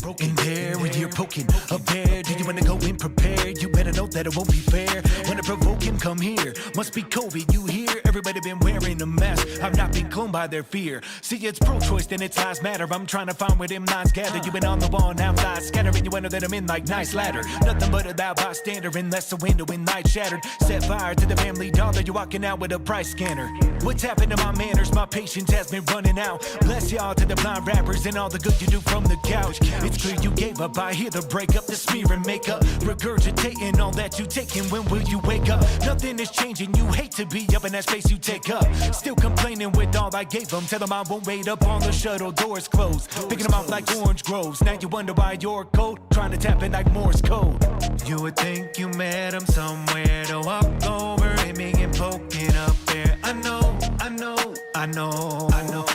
in there when you're poking a bear. Do you wanna go in prepared? You better know that it won't be fair. Wanna provoke him? Come here. Must be COVID, you hear? Everybody been wearing a mask. I've not been cloned by their fear. See, it's pro-choice, then it's lives matter. I'm trying to find where them lines gather. You been on the wall, now flies scattering. You wonder that I'm in like nice ladder. Nothing but a thou bystander, unless the window in night shattered. Set fire to the family dollar. You walking out with a price scanner. What's happened to my manners? My patience has been running out. Bless y'all to the blind rappers and all the good you do from the couch. It's clear you gave up. I hear the breakup, the smear and makeup, regurgitating all that you taking. When will you wake up? Nothing is changing. You hate to be up in that space you take up. Still complaining with all I gave them. Tell them I won't wait up on the shuttle, doors closed. Picking them off like orange groves. Now you wonder why you're cold. Trying to tap in like Morse code. You would think you met him somewhere to walk over him and poking up there. I know,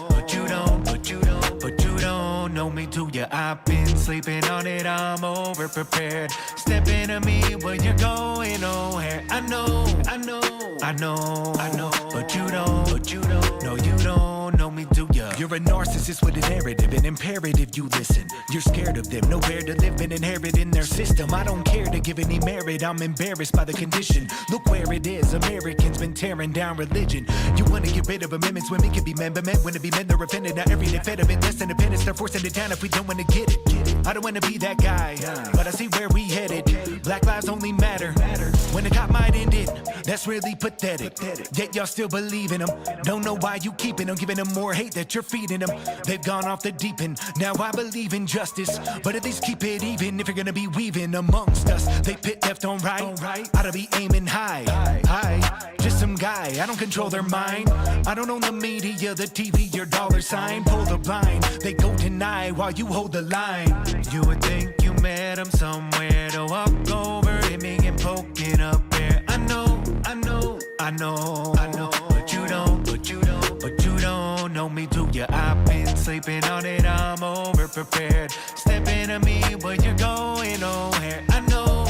but you don't know me, do you? I've been sleeping on it, I'm over prepared. Step into me when you're going nowhere. I know, but you don't, no, you don't know me, do ya? You're a narcissist with a narrative, an imperative you listen. You're scared of them, nowhere to live and inherit in their system. I don't care to give any merit, I'm embarrassed by the condition. Look where it is, Americans been tearing down religion. You wanna get rid of amendments, women can be men, but men wanna be men, they're offended. Not every day fed of it, less independence, they're forcing it down if we don't wanna get it. I don't wanna be that guy, but I see where we headed. Black lives only matter when the cop might end it. That's really pathetic, yet y'all still believe in them. Don't know why you keeping them, giving them more hate that you're feeding them. They've gone off the deep end, now I believe in justice, but at least keep it even if you're gonna be weaving amongst us. They pit left on right, oughta be aiming high, just some guy, I don't control their mind. I don't own the media, the TV, your dollar sign. Pull the blind, they go deny while you hold the line. You would think you met him somewhere to walk over him and poking up there. I know, but you don't know me, do ya? I've been sleeping on it, I'm over prepared. Step into me when you're going nowhere. I know,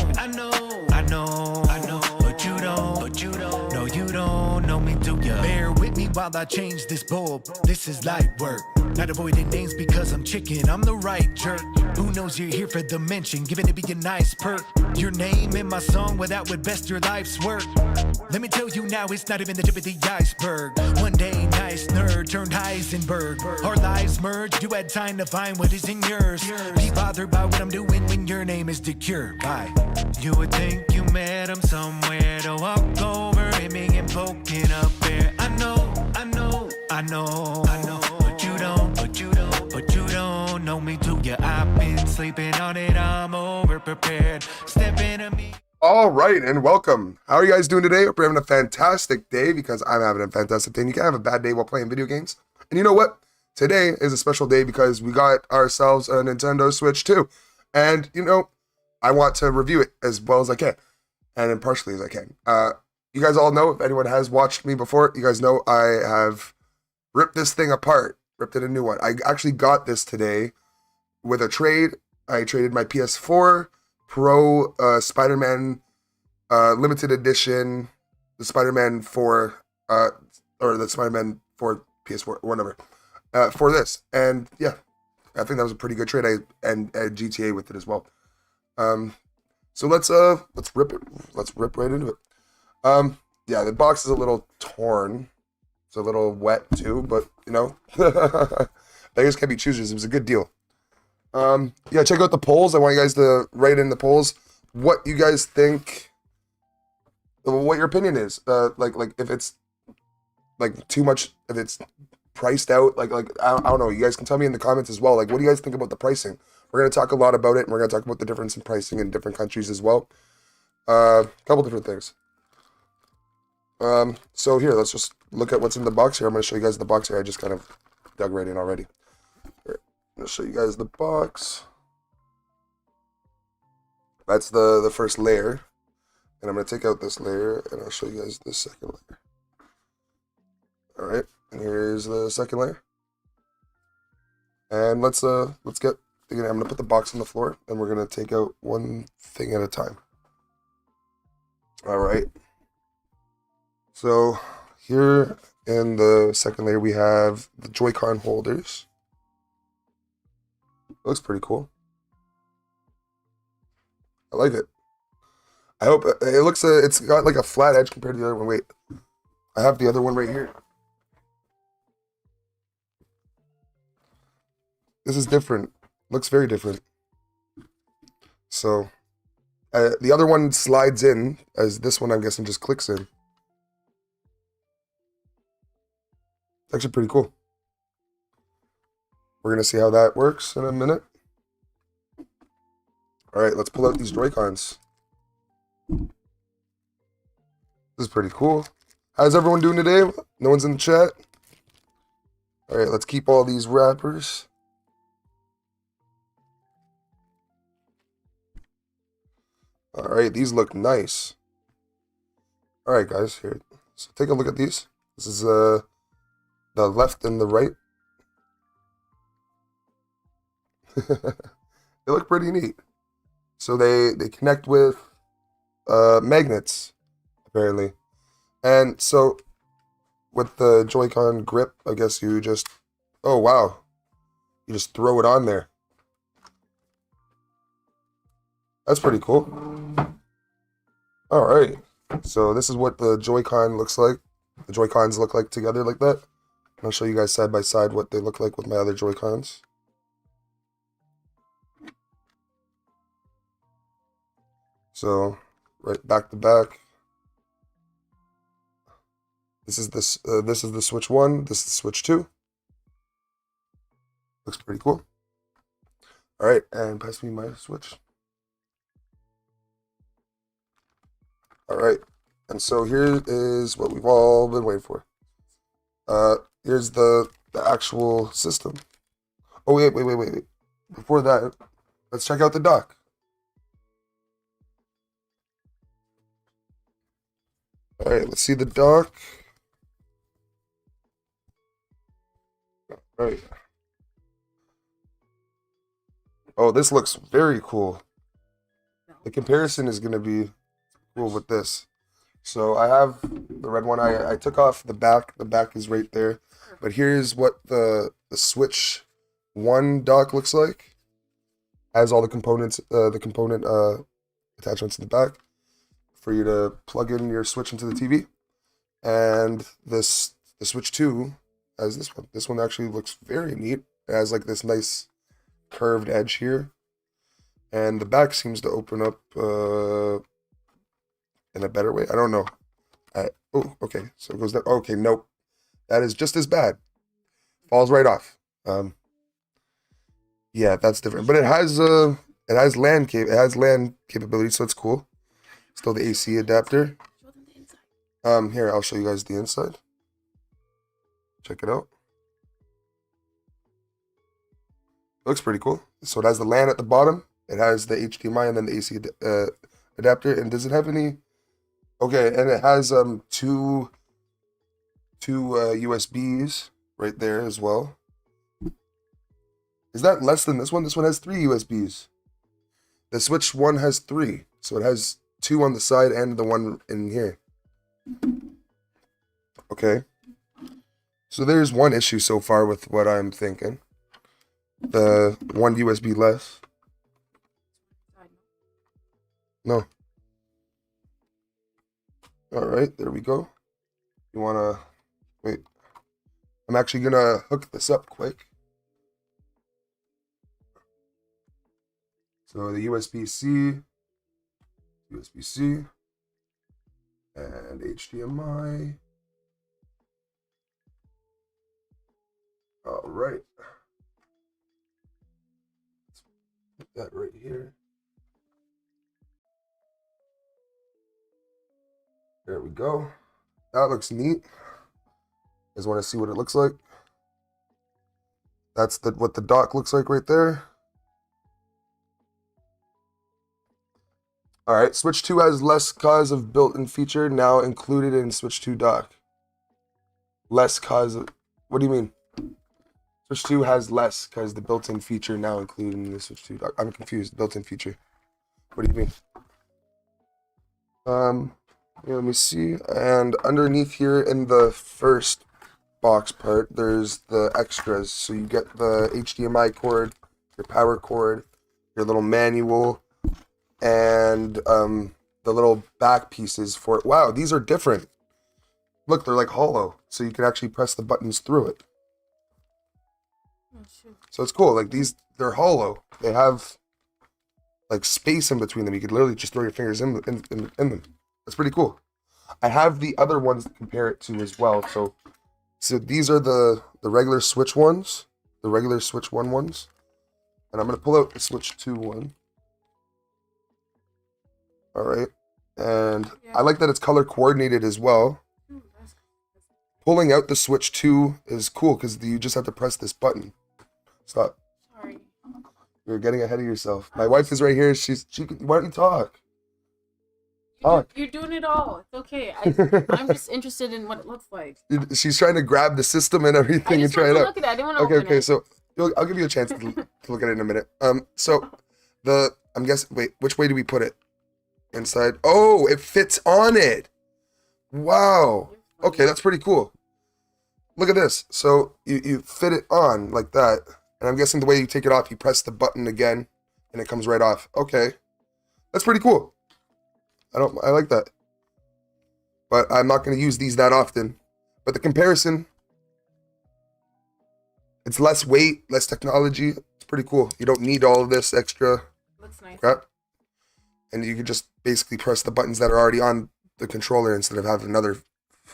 but you don't, no, you don't know me, do ya? Bear with me while I change this bulb. This is light work. Not avoiding names because I'm chicken, I'm the right jerk. Who knows you're here for the mention, giving it be a nice perk. Your name in my song, well that would best your life's work. Let me tell you now, it's not even the tip of the iceberg. One day, nice nerd turned Heisenberg. Our lives merged, you had time to find what is in yours. Be bothered by what I'm doing when your name is the cure. Bye. You would think you met him somewhere to walk over him and poking up there. I know, but you don't know me, do ya? I've been sleeping on it, I'm over prepared. Step into me. All right, and welcome. How are you guys doing today? Hope you're having a fantastic day, because I'm having a fantastic day. And you can have a bad day while playing video games. And you know what? Today is a special day because we got ourselves a Nintendo Switch 2. And, you know, I want to review it as well as I can, and impartially as I can. You guys all know, if anyone has watched me before, you guys know I have ripped this thing apart, ripped it a new one. I actually got this today with a trade. I traded my PS4 Pro Spider-Man Limited Edition, the Spider-Man 4, or the Spider-Man 4 PS4, whatever, for this. And yeah, I think that was a pretty good trade. And GTA with it as well. So let's rip it. Let's rip right into it. Yeah, the box is a little torn. It's a little wet too, but you know, beggars can't be choosers. It was a good deal. Yeah, check out the polls. I want you guys to write in the polls what you guys think, what your opinion is. Like if it's like too much, if it's priced out, like I don't know. You guys can tell me in the comments as well. Like, what do you guys think about the pricing? We're gonna talk a lot about it, and we're gonna talk about the difference in pricing in different countries as well. A couple different things. So here, let's just look at what's in the box here. I'm gonna show you guys the box here. I just kind of dug right in already. Here, I'm gonna show you guys the box. That's the first layer, and I'm gonna take out this layer, and I'll show you guys the second layer. All right, and here's the second layer. And let's get. I'm gonna put the box on the floor, and we're gonna take out one thing at a time. All right. So here in the second layer, we have the Joy-Con holders. Looks pretty cool. I like it. I hope it looks. It's got like a flat edge compared to the other one. Wait, I have the other one right here. This is different. Looks very different. So, the other one slides in, as this one I'm guessing just clicks in. It's actually pretty cool. We're gonna see how that works in a minute. All right, let's pull out these Joy-Cons. This is pretty cool. How's everyone doing today? No one's in the chat. All right, let's keep all these wrappers. All right, these look nice. All right, guys, here. So take a look at these. This is the left and the right. They look pretty neat. So they connect with magnets, apparently. And so with the Joy-Con grip, I guess you just, oh wow, you just throw it on there. That's pretty cool. All right, so this is what the Joy-Con looks like. The Joy-Cons look like together like that. I'll show you guys side by side what they look like with my other Joy-Cons. So right back to back. This is the Switch 1. This is the Switch 2. Looks pretty cool. All right, and pass me my Switch. All right, and so here is what we've all been waiting for. Here's the actual system. Oh, wait. Before that, let's check out the dock. All right, let's see the dock. All right. Oh, this looks very cool. The comparison is going to be cool with this. So I have the red one. I took off the back. The back is right there. But here's what the Switch 1 dock looks like. Has all the components, the component attachments in the back for you to plug in your Switch into the TV. And the Switch 2 has this one. This one actually looks very neat. It has like this nice curved edge here. And the back seems to open up in a better way. I don't know. Oh, okay. So it goes down. Okay, nope. That is just as bad. Falls right off. Yeah, that's different. But it has LAN capability, so it's cool. Still the AC adapter. Here, I'll show you guys the inside. Check it out. Looks pretty cool. So it has the LAN at the bottom. It has the HDMI and then the AC adapter. And does it have any? Okay, and it has two USBs right there as well. Is that less than this one? This one has 3 USBs. The Switch 1 has 3, so it has 2 on the side and the one in here. Okay. So there's one issue so far with what I'm thinking. The 1 USB less. No. Alright, there we go. You wanna... Wait. I'm actually gonna hook this up quick. So the USB-C, and HDMI. All right. Let's put that right here. There we go. That looks neat. Just want to see what it looks like. That's what the dock looks like right there. All right, Switch 2 has less cause of built-in feature now included in Switch 2 dock. Less cause of, what do you mean? Switch 2 has less because the built-in feature now included in the Switch 2 dock. I'm confused. Built-in feature. What do you mean? Let me see. And underneath here in the first box part, there's the extras. So you get the HDMI cord, your power cord, your little manual, and the little back pieces for it. Wow, these are different. Look, they're like hollow, so you can actually press the buttons through it. Oh, shoot. So it's cool. Like these, they're hollow. They have like space in between them. You could literally just throw your fingers in them. That's pretty cool. I have the other ones to compare it to as well. So these are the regular Switch ones, the regular Switch 1 ones. And I'm going to pull out the Switch 2 one. All right. And I like that it's color coordinated as well. Pulling out the Switch 2 is cool because you just have to press this button. Stop. Sorry. You're getting ahead of yourself. My wife is right here. Why don't you talk? You're doing it all. It's okay. I'm just interested in what it looks like. She's trying to grab the system and everything and try it out. Look at it. I didn't want to open it. Okay. So I'll give you a chance to look at it in a minute. So I'm guessing. Wait, which way do we put it? Inside. Oh, it fits on it. Wow. Okay, that's pretty cool. Look at this. So you fit it on like that, and I'm guessing the way you take it off, you press the button again, and it comes right off. Okay, that's pretty cool. I like that, but I'm not going to use these that often. But the comparison, it's less weight, less technology. It's pretty cool. You don't need all of this extra Looks nice. crap, and you can just basically press the buttons that are already on the controller instead of having another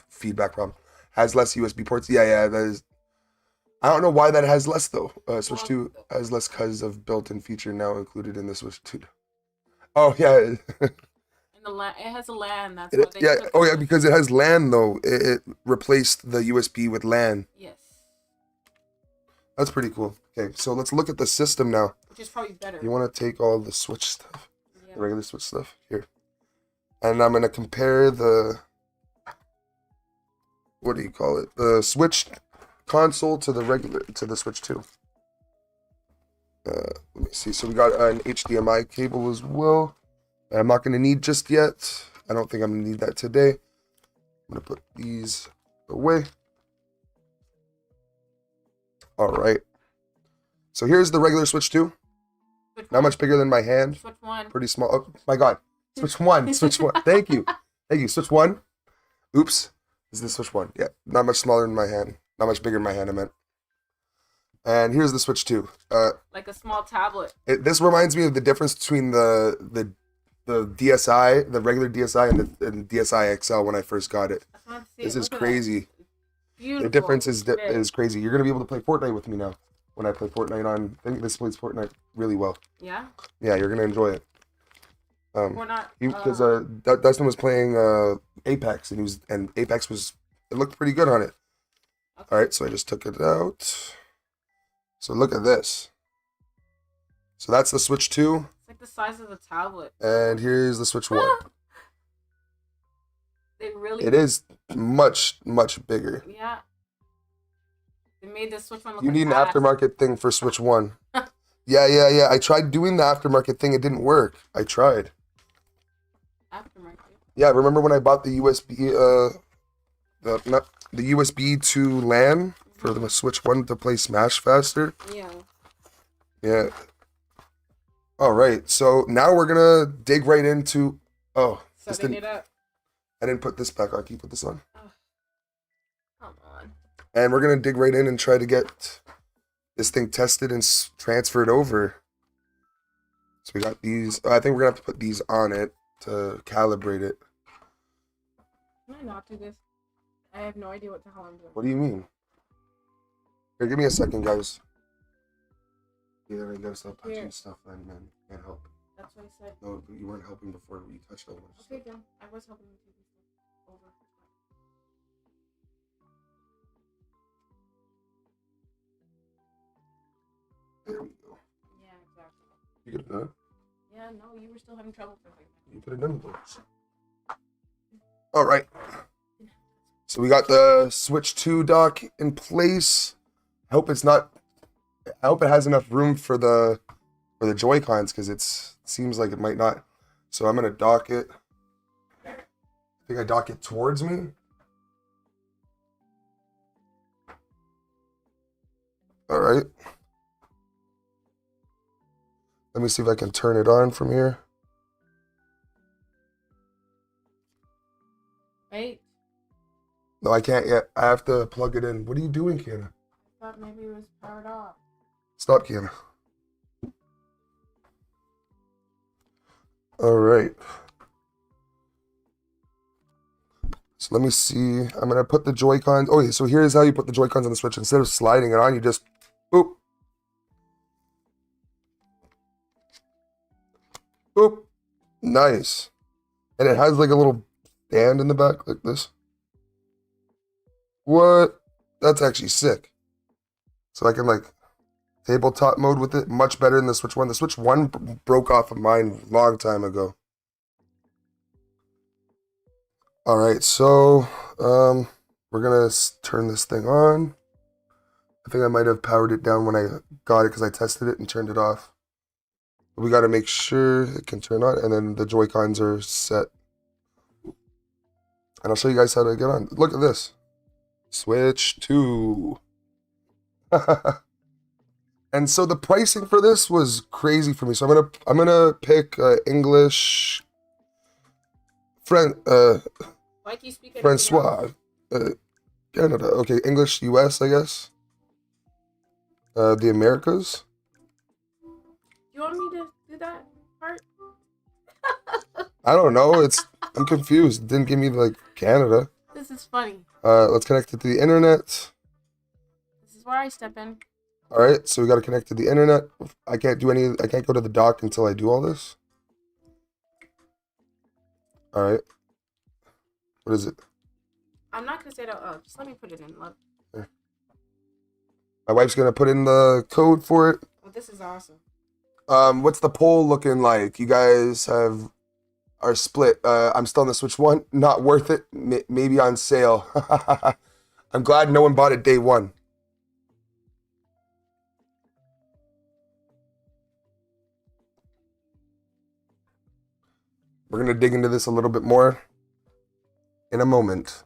feedback problem. Has less USB ports. Yeah, that is. I don't know why that has less though. Switch 2 has less because of built-in feature now included in the Switch 2. Oh yeah. It has a LAN. That's It, what they yeah. took Oh yeah, out. because it has LAN though. It replaced the USB with LAN. Yes. That's pretty cool. Okay, so let's look at the system now. Which is probably better. You want to take all the Switch stuff, Yeah. the regular Switch stuff here, and I'm gonna compare the. What do you call it? The Switch console to the Switch 2. Let me see. So we got an HDMI cable as well. That I'm not going to need just yet. I don't think I'm going to need that today. I'm going to put these away. All right. So here's the regular Switch 2. Not much bigger than my hand. Switch 1. Pretty small. Oh my God. Switch 1. Switch 1. Thank you. Switch 1. Oops. This is the Switch 1. Yeah. Not much smaller than my hand. Not much bigger than my hand, I meant. And here's the Switch 2. Like a small tablet. This reminds me of the difference between the DSi, the regular DSi, and the DSi XL when I first got it. This is crazy. Beautiful. The difference is crazy. You're gonna be able to play Fortnite with me now. When I play Fortnite on, I think this plays Fortnite really well. Yeah. Yeah, you're gonna enjoy it. We're not. Because Dustin was playing Apex, and Apex it looked pretty good on it. Okay. All right, so I just took it out. So look at this. So that's the Switch 2. It's like the size of the tablet. And here's the Switch 1. It is much, much bigger. Yeah. They made the Switch 1 look You like need an ass. aftermarket thing for Switch 1. Yeah. I tried doing the aftermarket thing. It didn't work. I tried. Aftermarket. Yeah, remember when I bought the USB, the USB to LAN for the Switch 1 to play Smash faster? Yeah. Yeah. All right, so now we're gonna dig right into. Oh, Setting it up. I didn't put this back on. Can you put this on? Come on. And we're gonna dig right in and try to get this thing tested and transferred over. So we got these. I think we're gonna have to put these on it to calibrate it. Can I not do this? I have no idea what the hell I'm doing. What do you mean? Here, give me a second, guys. Yeah, I gotta stop touching Here. stuff, then, man. Can't help. That's what I said. No, you weren't helping before we touched all this. Okay, then. I was helping you do this stuff over. There we go. Yeah, exactly. You could have done it. Yeah, no, you were still having trouble for like You could have done it. All right. So we got the Switch 2 dock in place. I hope it has enough room for the Joy-Cons because it seems like it might not. So I'm gonna dock it. I think I dock it towards me. All right. Let me see if I can turn it on from here. Wait. No, I can't yet. I have to plug it in. What are you doing, Kiana? I thought maybe it was powered off. Stop, Kiana. All right. So let me see. I'm gonna put the Joy-Cons. Oh, yeah. So here's how you put the Joy-Cons on the Switch. Instead of sliding it on, you just boop, boop. Nice. And it has like a little stand in the back like this. What? That's actually sick. So I can like tabletop mode with it. Much better than the Switch 1. The Switch 1 broke off of mine a long time ago. All right, so we're gonna turn this thing on. I think I might have powered it down when I got it because I tested it and turned it off. We got to make sure it can turn on, and then the Joy-Cons are set. And I'll show you guys how to get on. Look at this. Switch 2. And so the pricing for this was crazy for me. So I'm gonna pick English Why do you speak anything else? Francois. Canada. Okay, English US, I guess. The Americas. You want me to do that part? I don't know. I'm confused. It didn't give me like Canada. This is funny. Let's connect it to the internet. This is where I step in. All right, so we got to connect to the internet. I can't go to the dock until I do all this. All right. What is it? I'm not gonna say it out loud. Just let me put it in. Look. Here. My wife's gonna put in the code for it. Oh, this is awesome. What's the poll looking like? You guys are split. I'm still on the Switch 1. Not worth it. Maybe on sale. I'm glad no one bought it day one. We're gonna dig into this a little bit more in a moment.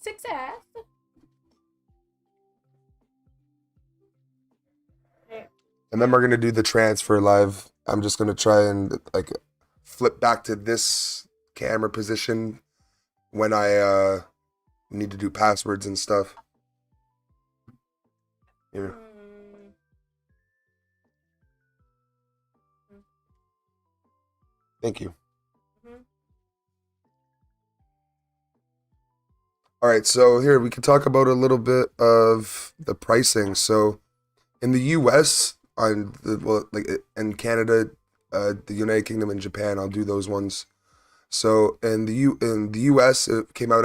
Success. Okay. And then we're gonna do the transfer live. I'm just gonna try and like flip back to this camera position when I need to do passwords and stuff. Here. Thank you. All right, so here we can talk about a little bit of the pricing. So in the US, in Canada, the United Kingdom and Japan, I'll do those ones. So in the US, it came out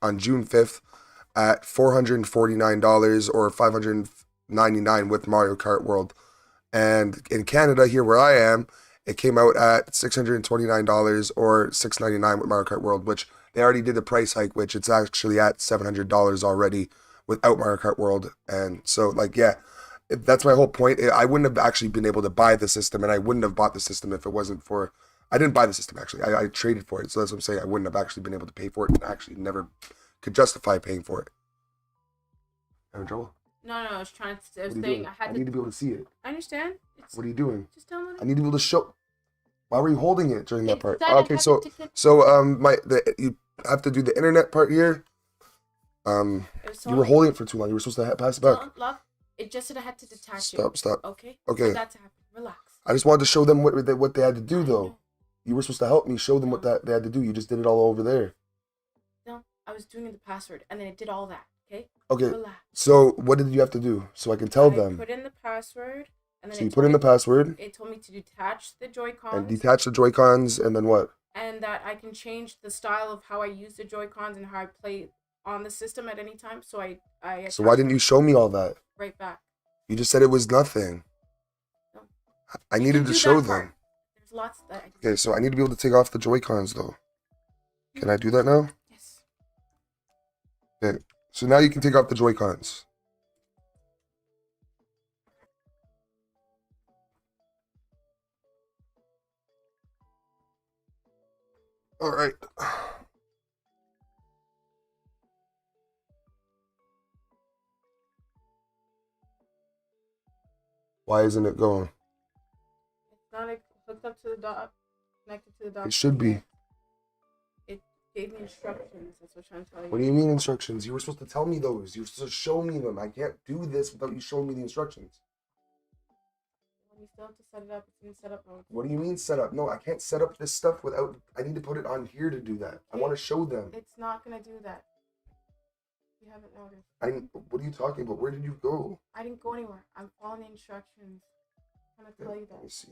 on June 5th at $449 or $599 with Mario Kart World. And in Canada, here where I am, it came out at $629 or $699 with Mario Kart World, which they already did the price hike, which it's actually at $700 already without Mario Kart World. And so, like, yeah, that's my whole point. I wouldn't have actually been able to buy the system, and I wouldn't have bought the system if it wasn't for... I didn't buy the system, actually. I traded for it, so that's what I'm saying. I wouldn't have actually been able to pay for it, and actually never could justify paying for it. Having trouble? No, I was trying to... I was What are you saying doing? I had I need to be able to see it. I understand. What are you doing? Just tell me. I need to be able to show... Why were you holding it during that part? Said I Okay, had so you have to do the internet part here. You were holding it for too long. You were supposed to pass it back. Love, it just said I had to detach it. Stop. Okay. Okay. So that's happened. Relax. I just wanted to show them what they had to do, though. You were supposed to help me show them what they had to do. You just did it all over there. No, I was doing the password, and then it did all that. Okay. Okay. Relax. So what did you have to do so I can tell I them? put in the password, and then So you put in the password. It told me to detach the Joy-Cons. And detach the Joy-Cons, and then what? And that I can change the style of how I use the Joy-Cons and how I play on the system at any time. So I So why didn't you show me all that? right back. You just said it was nothing. No. I You needed can to do show that part. them. There's lots that I can Okay, so I need to be able to take off the Joy-Cons, though. Can I do that now? Yes. Okay, so now you can take off the Joy-Cons. All right. Why isn't it going? It's not hooked up to the dock, connected to the dock. It should be. It gave me instructions. That's what I'm trying to tell you. What do you mean instructions? You were supposed to tell me those. You were supposed to show me them. I can't do this without you showing me the instructions. Well, you still have to set it up. It's in setup mode. What do you mean set up? No, I can't set up this stuff without... I need to put it on here to do that. I want to show them. It's not going to do that. You haven't noticed. What are you talking about? Where did you go? I didn't go anywhere. I'm following the instructions. I'm going to tell you that. Let me see.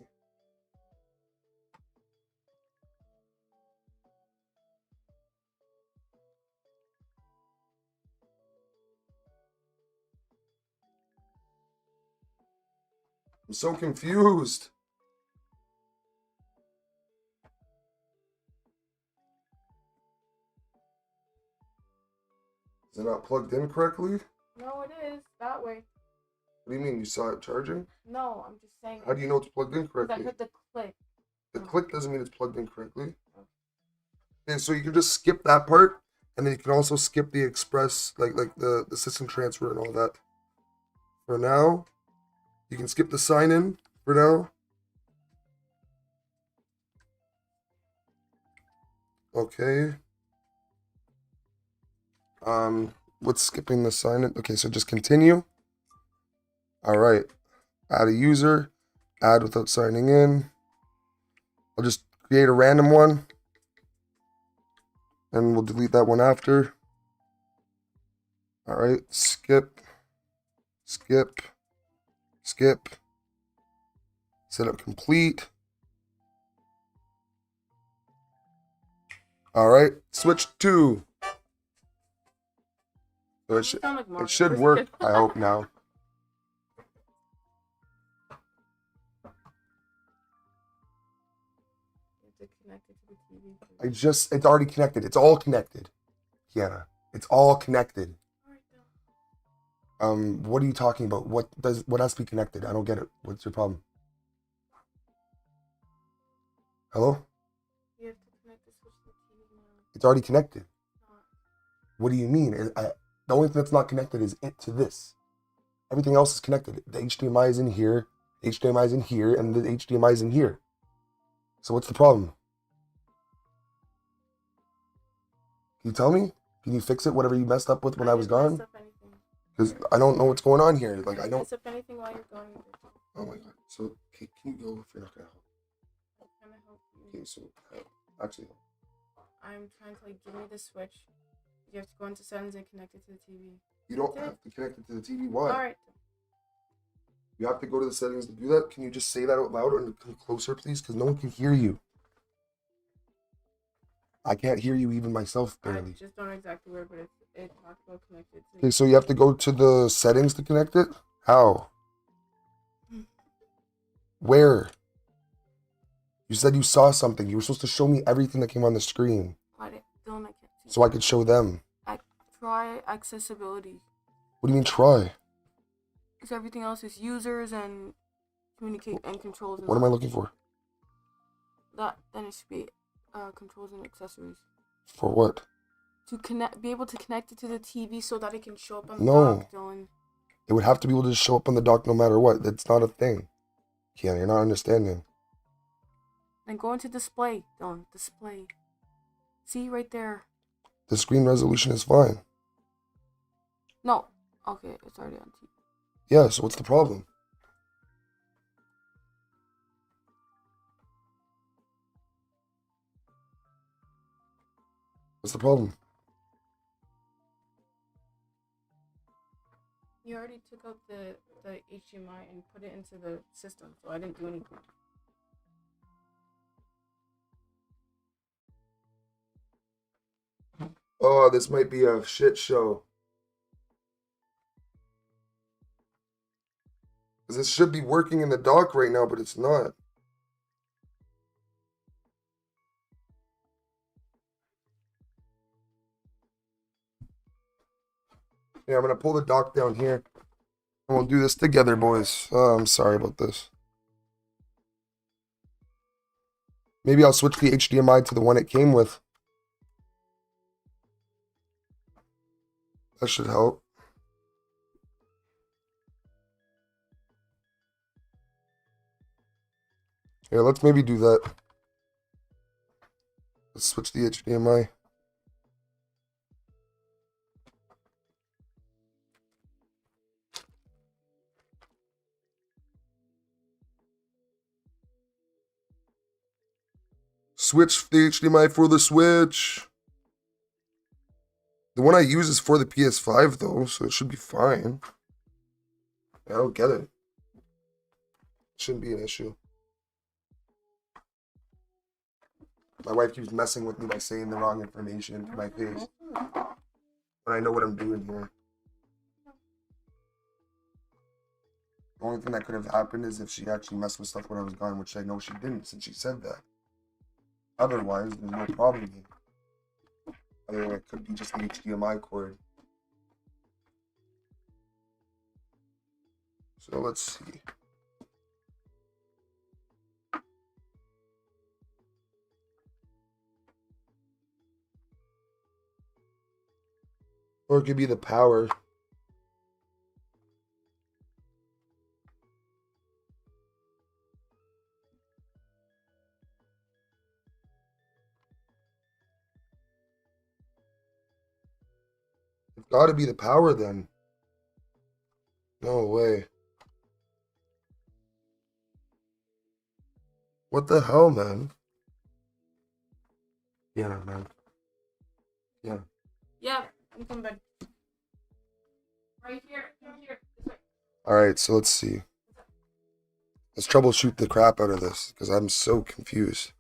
I'm so confused. Is it not plugged in correctly? No, it is. That way. What do you mean? You saw it charging? No, I'm just saying. How do you know it's plugged in Because I correctly? heard the click. The click doesn't mean it's plugged in correctly. And so you can just skip that part, and then you can also skip the express, like the system transfer and all that. For now, you can skip the sign in for now. Okay. What's skipping the sign in? Okay, so just continue. All right. Add a user. Add without signing in. I'll just create a random one. And we'll delete that one after. All right. Skip. Skip. Skip. Setup complete. All right. Switch to. So it should work, I hope now. It's already connected. It's all connected. Kiana, it's all connected. What are you talking about? What has to be connected? I don't get it. What's your problem? Hello? You have to connect the switch to the TV now. It's already connected. What do you mean? The only thing that's not connected is it to this. Everything else is connected. The HDMI is in here, HDMI is in here, and the HDMI is in here. So what's the problem? Can you tell me? Can you fix it, whatever you messed up with when I was gone? Because I don't know what's going on here. Like, I don't... mess up anything while you're gone. Oh my god. So, okay, can you go if you're not going to help? I'm trying to help you. Okay, so, actually... I'm trying to, give me the switch. You have to go into settings and connect it to the TV. You don't have to connect it to the TV. Why? Alright. You have to go to the settings to do that? Can you just say that out loud and come closer, please? Because no one can hear you. I can't hear you even myself, barely. I just don't know exactly where, but it talked about connected to Okay, so you have to go to the settings to connect it? How? Where? You said you saw something. You were supposed to show me everything that came on the screen. I can't see. So I could show them. Try accessibility. What do you mean try? Because everything else is users and communicate and controls. What am I looking for? Then it should be controls and accessories. For what? To be able to connect it to the TV so that it can show up on the dock, Dylan. It would have to be able to show up on the dock no matter what. That's not a thing. Kiana, you're not understanding. Then go into display, Dylan. Display. See right there. The screen resolution is fine. No. Okay, it's already on TV. Yeah, so what's the problem? What's the problem? You already took out the HDMI and put it into the system, so I didn't do anything. Oh, this might be a shit show. Because this should be working in the dock right now, but it's not. Yeah, I'm going to pull the dock down here. And we'll do this together, boys. Oh, I'm sorry about this. Maybe I'll switch the HDMI to the one it came with. That should help. Here, let's maybe do that. Let's switch the HDMI. Switch the HDMI for the Switch. The one I use is for the PS5 though, so it should be fine. I don't get it. Shouldn't be an issue. My wife keeps messing with me by saying the wrong information to my face. But I know what I'm doing here. The only thing that could have happened is if she actually messed with stuff when I was gone, which I know she didn't since she said that. Otherwise, there's no problem here. Other than it could be just an HDMI cord. So let's see. Or it could be the power. It's gotta be the power then. No way. What the hell, man? Yeah, man. Yeah. Yeah, you come back. Right here. Alright, so let's see. Let's troubleshoot the crap out of this, because I'm so confused.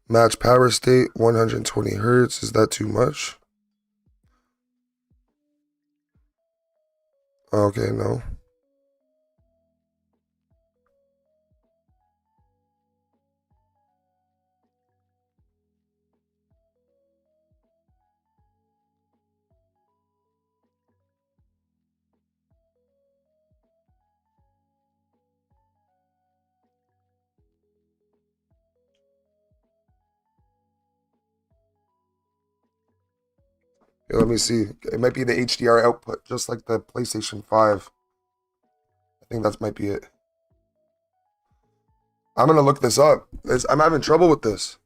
Match power state, 120 hertz. Is that too much? Okay, no. Here, let me see. It might be the HDR output, just like the PlayStation 5. I think that might be it. I'm gonna look this up. I'm having trouble with this.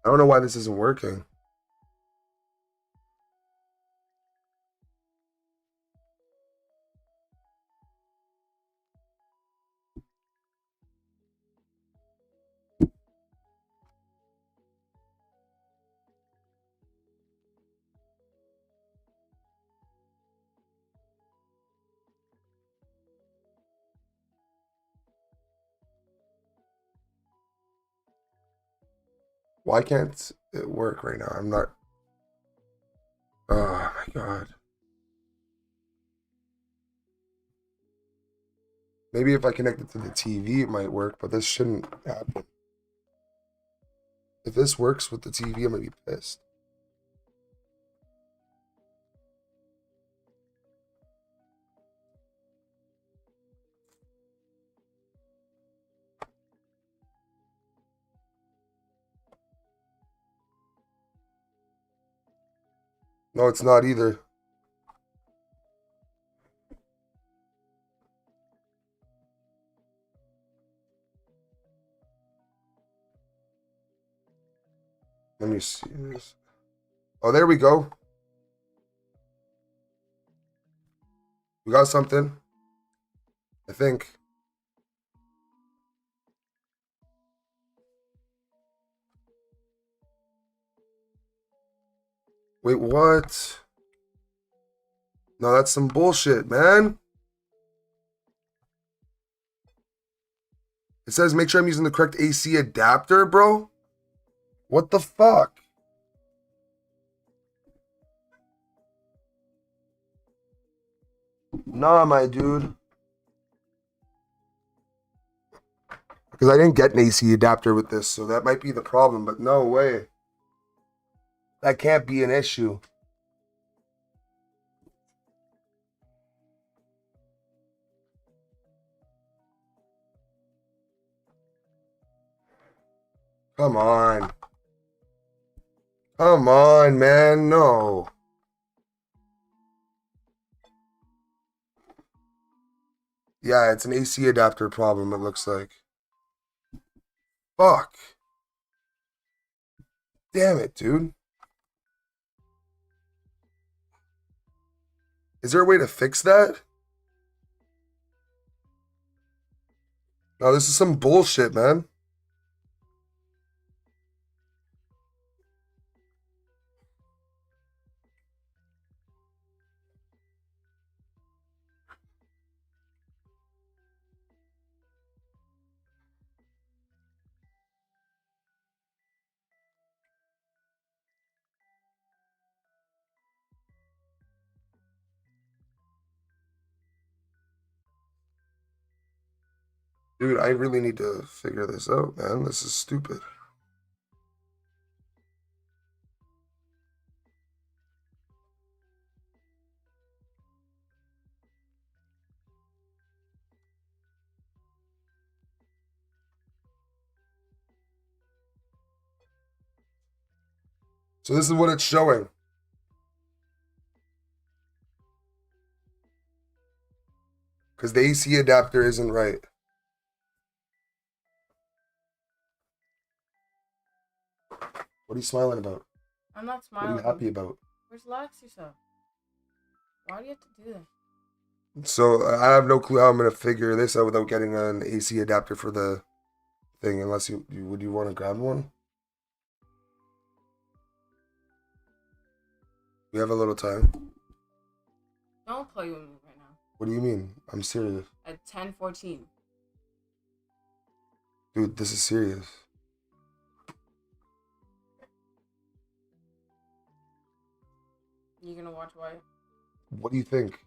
I don't know why this isn't working. Why can't it work right now? I'm not. Oh my god. Maybe if I connect it to the TV, it might work, but this shouldn't happen. If this works with the TV, I'm gonna be pissed. No, it's not either. Let me see this. Oh, there we go. We got something. I think. Wait, what? No, that's some bullshit, man. It says make sure I'm using the correct AC adapter, bro. What the fuck? Nah, my dude. Because I didn't get an AC adapter with this, so that might be the problem, but no way. That can't be an issue. Come on. Come on, man. No. Yeah, it's an AC adapter problem, it looks like. Fuck. Damn it, dude. Is there a way to fix that? No, this is some bullshit, man. Dude, I really need to figure this out, man. This is stupid. So this is what it's showing. Because the AC adapter isn't right. What are you smiling about? I'm not What smiling. are you happy about? Relax yourself. Why do you have to do this? So I have no clue how I'm gonna figure this out without getting an AC adapter for the thing. Unless would you want to grab one? We have a little time. Don't play with me right now. What do you mean? I'm serious. At 10:14. Dude, this is serious. You gonna watch Wyatt? What do you think?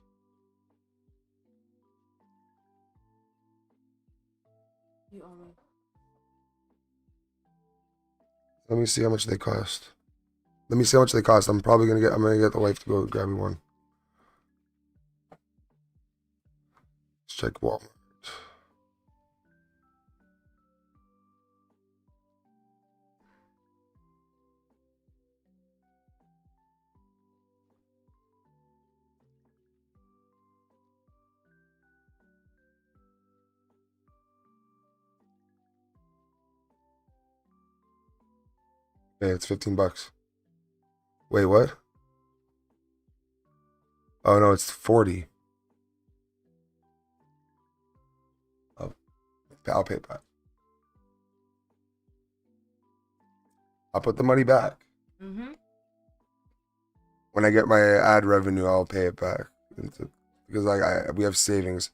You owe me. Let me see how much they cost. Let me see how much they cost. I'm gonna get the wife to go grab me one. Let's check Walmart. Okay, it's $15. Wait, what? Oh no, it's 40. I'll pay it back. I'll put the money back. Mm-hmm. When I get my ad revenue, I'll pay it back. Because we have savings.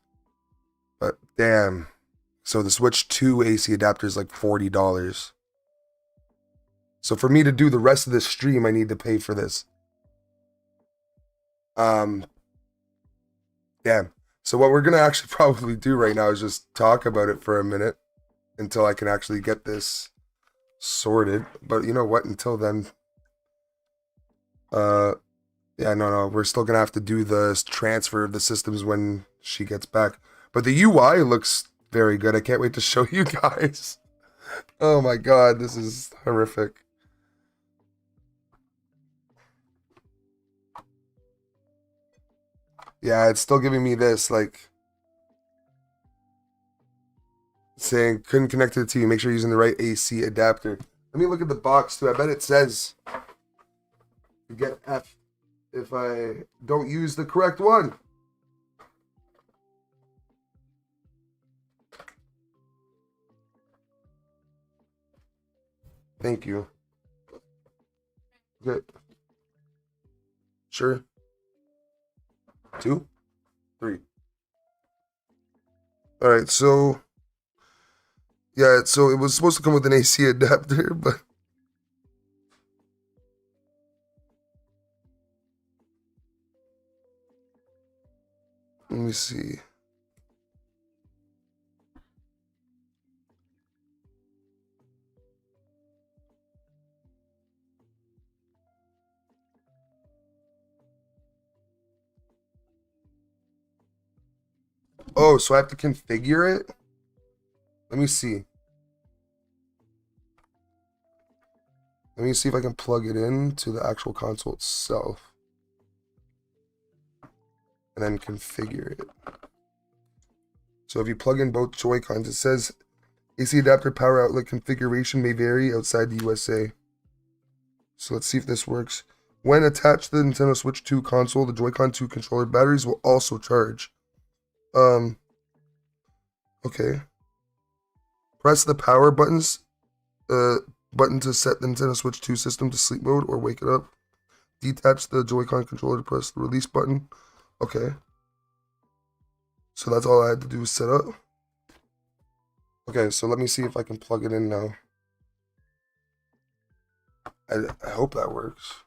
But damn. So the Switch 2 AC adapter is like $40. So for me to do the rest of this stream, I need to pay for this. Damn. So what we're gonna actually probably do right now is just talk about it for a minute until I can actually get this sorted. But you know what? Until then, yeah, no, we're still gonna have to do the transfer of the systems when she gets back. But the UI looks very good. I can't wait to show you guys. Oh my god, this is horrific. Yeah, it's still giving me this, like, saying couldn't connect to the TV. Make sure you're using the right AC adapter. Let me look at the box too. I bet it says you get F if I don't use the correct one. Thank you. Good. Sure. 2, 3. All right, so yeah, so it was supposed to come with an AC adapter, but let me see. Oh, so I have to configure it? Let me see. Let me see if I can plug it in to the actual console itself. And then configure it. So if you plug in both Joy-Cons, it says AC adapter power outlet configuration may vary outside the USA. So let's see if this works. When attached to the Nintendo Switch 2 console, the Joy-Con 2 controller batteries will also charge. Okay. Press the power buttons, button to set the Nintendo Switch 2 system to sleep mode or wake it up. Detach the Joy-Con controller to press the release button. Okay. So that's all I had to do was set up. Okay, so let me see if I can plug it in now. I hope that works.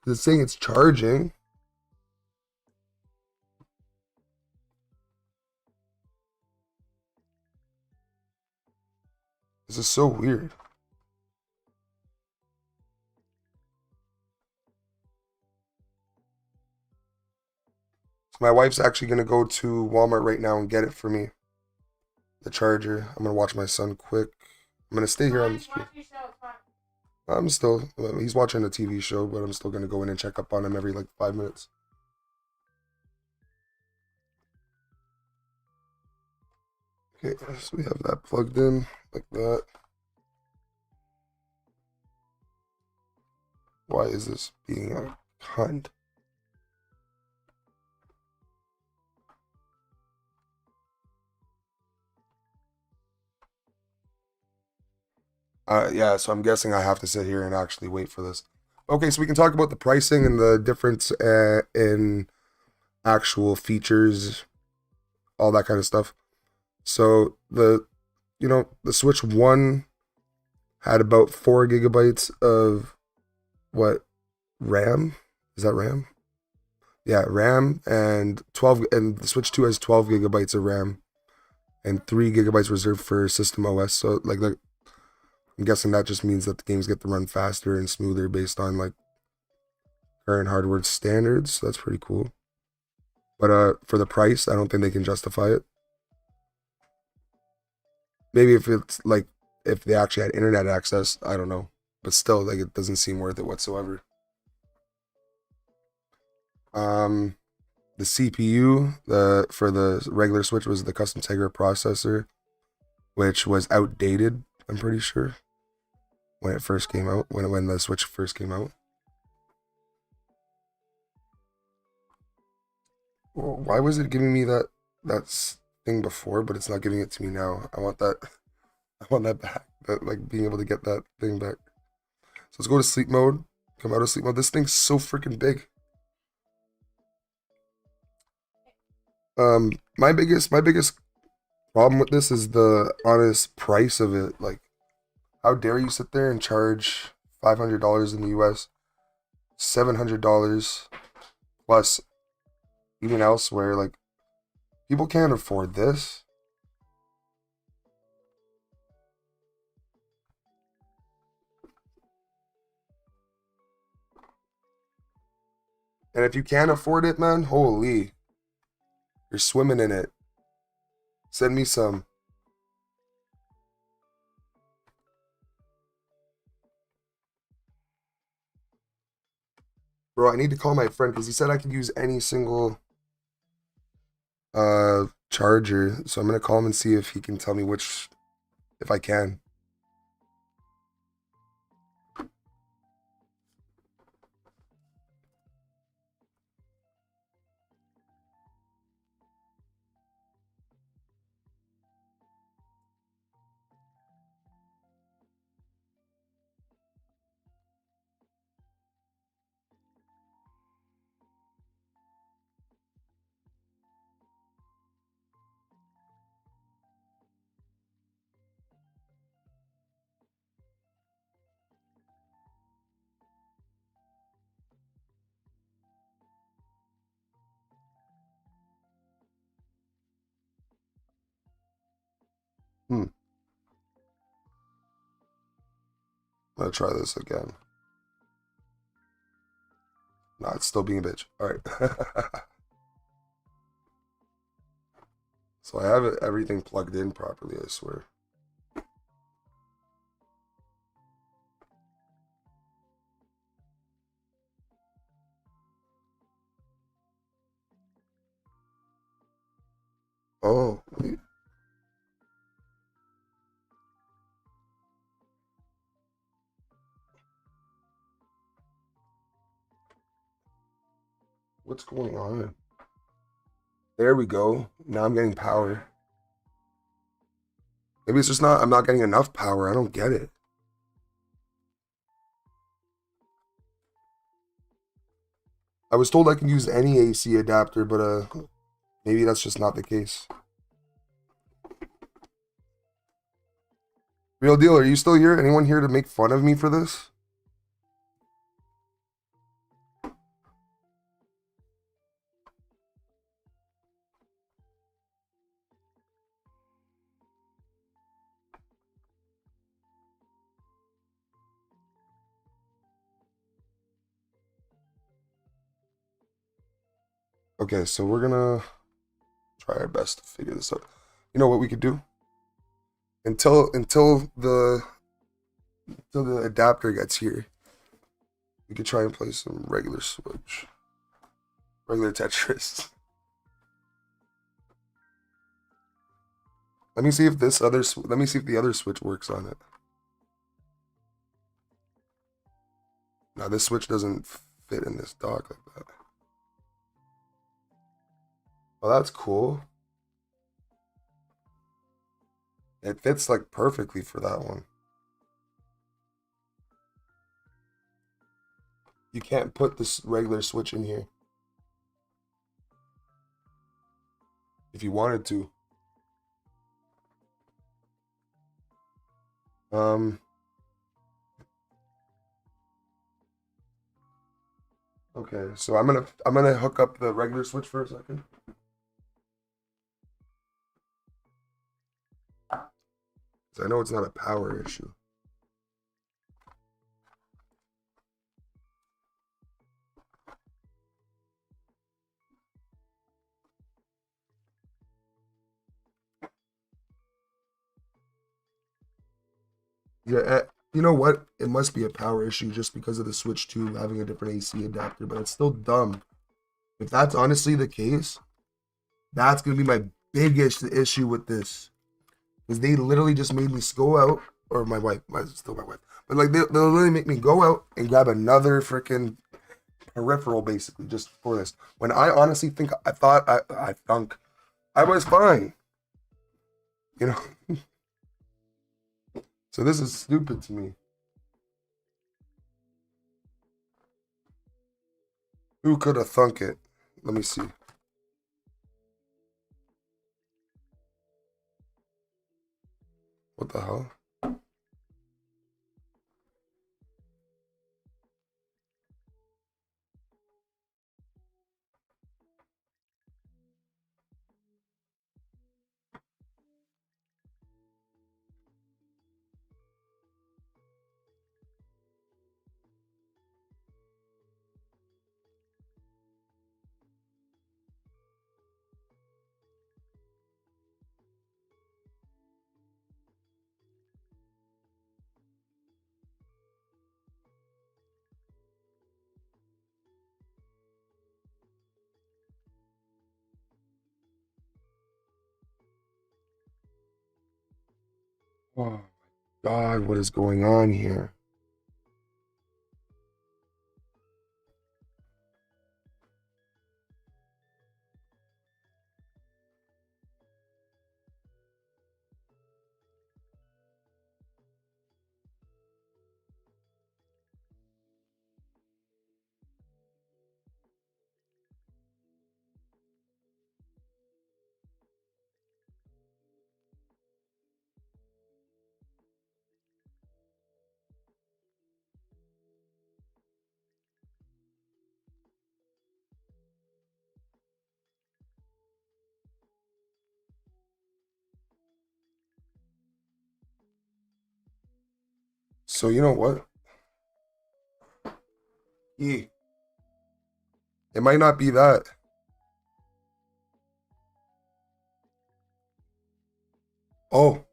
It's saying it's charging. This is so weird. So my wife's actually going to go to Walmart right now and get it for me. The charger. I'm going to watch my son quick. I'm going to stay here on the street. I'm still, he's watching a TV show, but I'm still going to go in and check up on him every like 5 minutes. Okay, so we have that plugged in like that. Why is this being a cunt? Yeah, so I'm guessing I have to sit here and actually wait for this. Okay, so we can talk about the pricing and the difference in actual features, all that kind of stuff. So the Switch 1 had about 4 gigabytes of RAM? Is that RAM? Yeah, RAM and 12, and the Switch 2 has 12 gigabytes of RAM and 3 gigabytes reserved for System OS. So like I'm guessing that just means that the games get to run faster and smoother based on like current hardware standards. So that's pretty cool. But for the price, I don't think they can justify it. Maybe if it's like if they actually had internet access, I don't know. But still, like it doesn't seem worth it whatsoever. The CPU for the regular Switch was the custom Tegra processor, which was outdated, I'm pretty sure, when it first came out, when the Switch first came out. Well, why was it giving me that thing before, but it's not giving it to me now? I want that back. That, like, being able to get that thing back. So let's go to sleep mode. Come out of sleep mode. This thing's so freaking big. My biggest problem with this is the honest price of it. Like, how dare you sit there and charge $500 in the US, $700 plus even elsewhere. Like, people can't afford this. And if you can't afford it, man, holy, you're swimming in it. Send me some. Bro, I need to call my friend because he said I could use any single charger. So I'm gonna call him and see if he can tell me which, if I can. I'm gonna try this again. Nah, it's still being a bitch. All right. So I have everything plugged in properly, I swear. What's going on? There we go. Now I'm getting power. Maybe it's just not, I'm not getting enough power. I don't get it. I was told I can use any AC adapter, but maybe that's just not the case. Real deal, are you still here? Anyone here to make fun of me for this? Okay, so we're gonna try our best to figure this out. You know what we could do? Until the adapter gets here, we could try and play some regular Switch. Regular Tetris. Let me see if the other Switch works on it. No, this Switch doesn't fit in this dock like that. Well, that's cool. It fits like perfectly for that one. You can't put this regular Switch in here. If you wanted to. Okay, so I'm gonna hook up the regular Switch for a second. I know it's not a power issue. Yeah, you know what? It must be a power issue just because of the Switch 2 having a different AC adapter, but it's still dumb. If that's honestly the case, that's going to be my biggest issue with this. Because they literally just made me go out, or my wife, still my wife, but like they'll literally make me go out and grab another freaking peripheral basically just for this. When I honestly thought I was fine. You know? So this is stupid to me. Who could have thunk it? Let me see. What the hell? Oh my God, what is going on here? So you know what? It might not be that. Oh.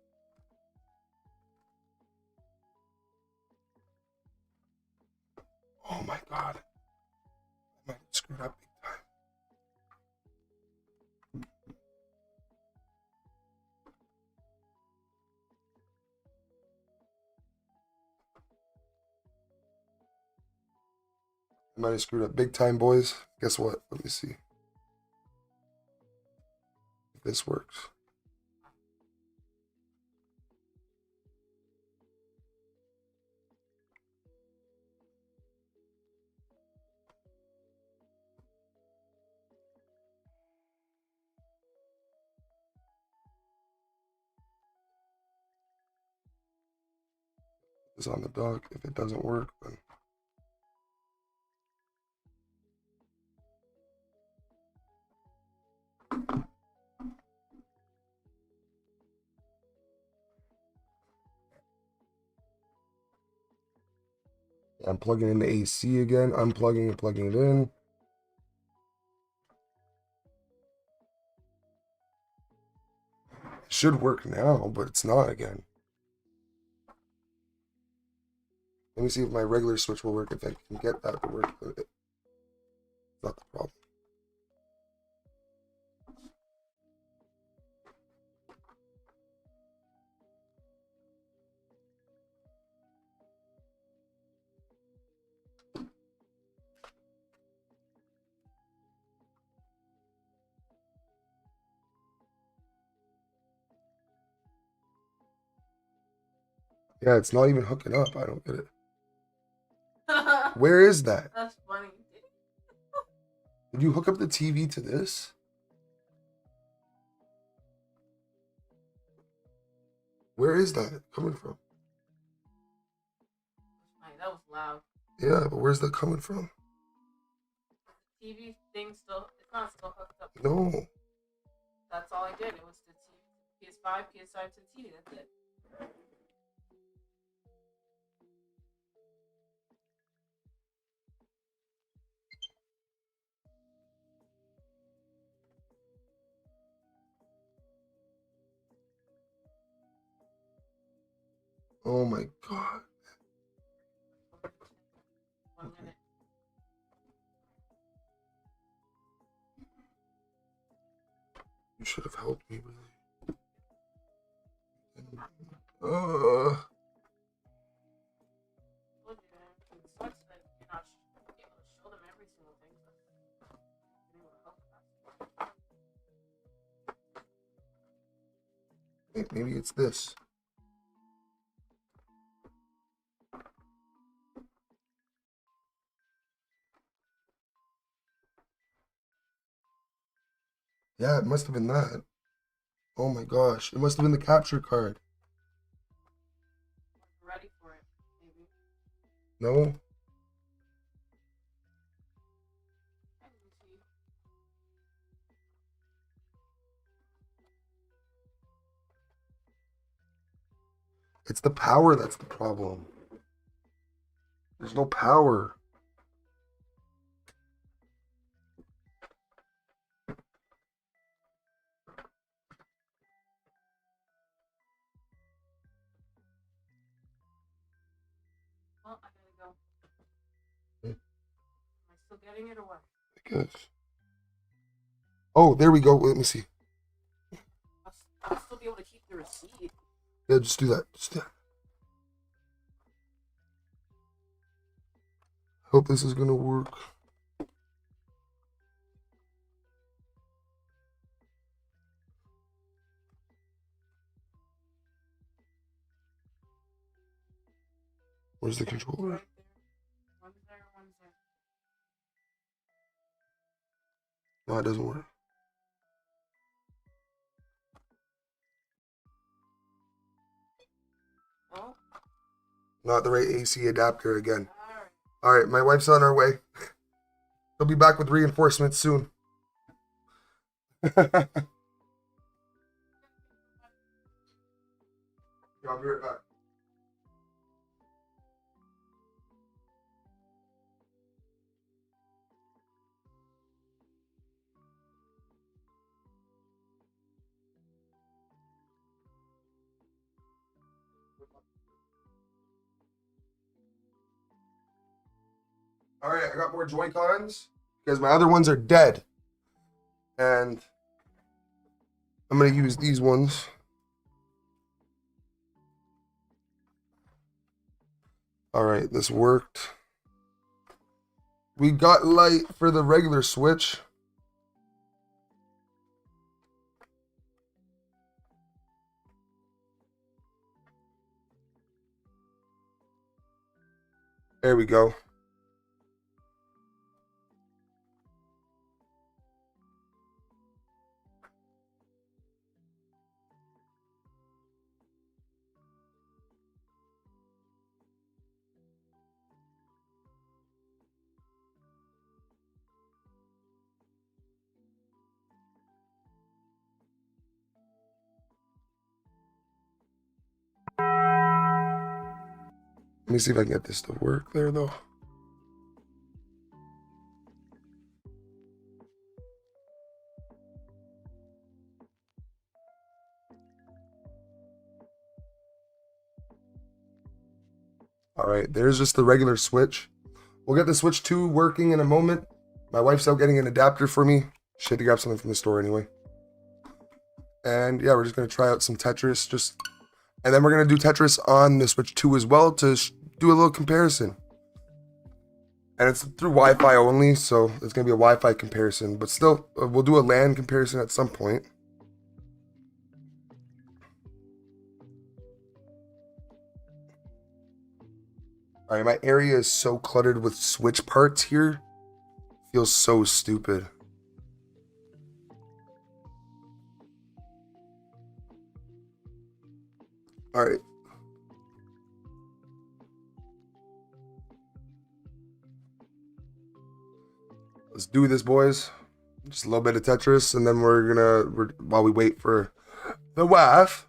Oh my God. I might have screwed up big time. I might have screwed up big time, boys. Guess what? Let me see if this works. It's on the dock. If it doesn't work, then I'm plugging in the AC again, unplugging and plugging it in. It should work now, but it's not again. Let me see if my regular switch will work, if I can get that to work. But it's not the problem. Yeah, it's not even hooking up. I don't get it. Where is that? That's funny. Did you hook up the TV to this? Where is that coming from? That was loud. Yeah, but where's that coming from? TV thing still, it's not still hooked up. No. That's all I did. It was the TV, PS5 to the TV. That's it. Oh my God. 1 minute. You should have helped me, really. I told you, man. It sucks that you're not able to show them every single thing. But you're able to help them. Maybe it's this. Yeah, it must have been that. Oh my gosh. It must have been the capture card. Ready for it, maybe. No? Let me see. It's the power that's the problem. There's no power. Well, I gotta go. Hmm. Am I still getting it or what? I guess. Oh, there we go. Let me see. I'll still be able to keep the receipt. Yeah, just do that. Just do that. Hope this is gonna work. Where's the controller? Right there. One's there, one's there. No, it doesn't work. Oh, Not the right AC adapter again. alright. All right, my wife's on her way. She'll be back with reinforcements soon. Yeah, I'll be right back. All right, I got more Joy-Cons because my other ones are dead. And I'm going to use these ones. All right, this worked. We got light for the regular Switch. There we go. Let me see if I can get this to work there, though. All right, there's just the regular Switch. We'll get the Switch 2 working in a moment. My wife's out getting an adapter for me. She had to grab something from the store anyway. And yeah, we're just going to try out some Tetris. And then we're going to do Tetris on the Switch 2 as well to do a little comparison. And it's through Wi-Fi only, so it's going to be a Wi-Fi comparison. But still, we'll do a LAN comparison at some point. All right, my area is so cluttered with Switch parts here. Feels so stupid. All right. Let's do this, boys. Just a little bit of Tetris, and then while we wait for the wife.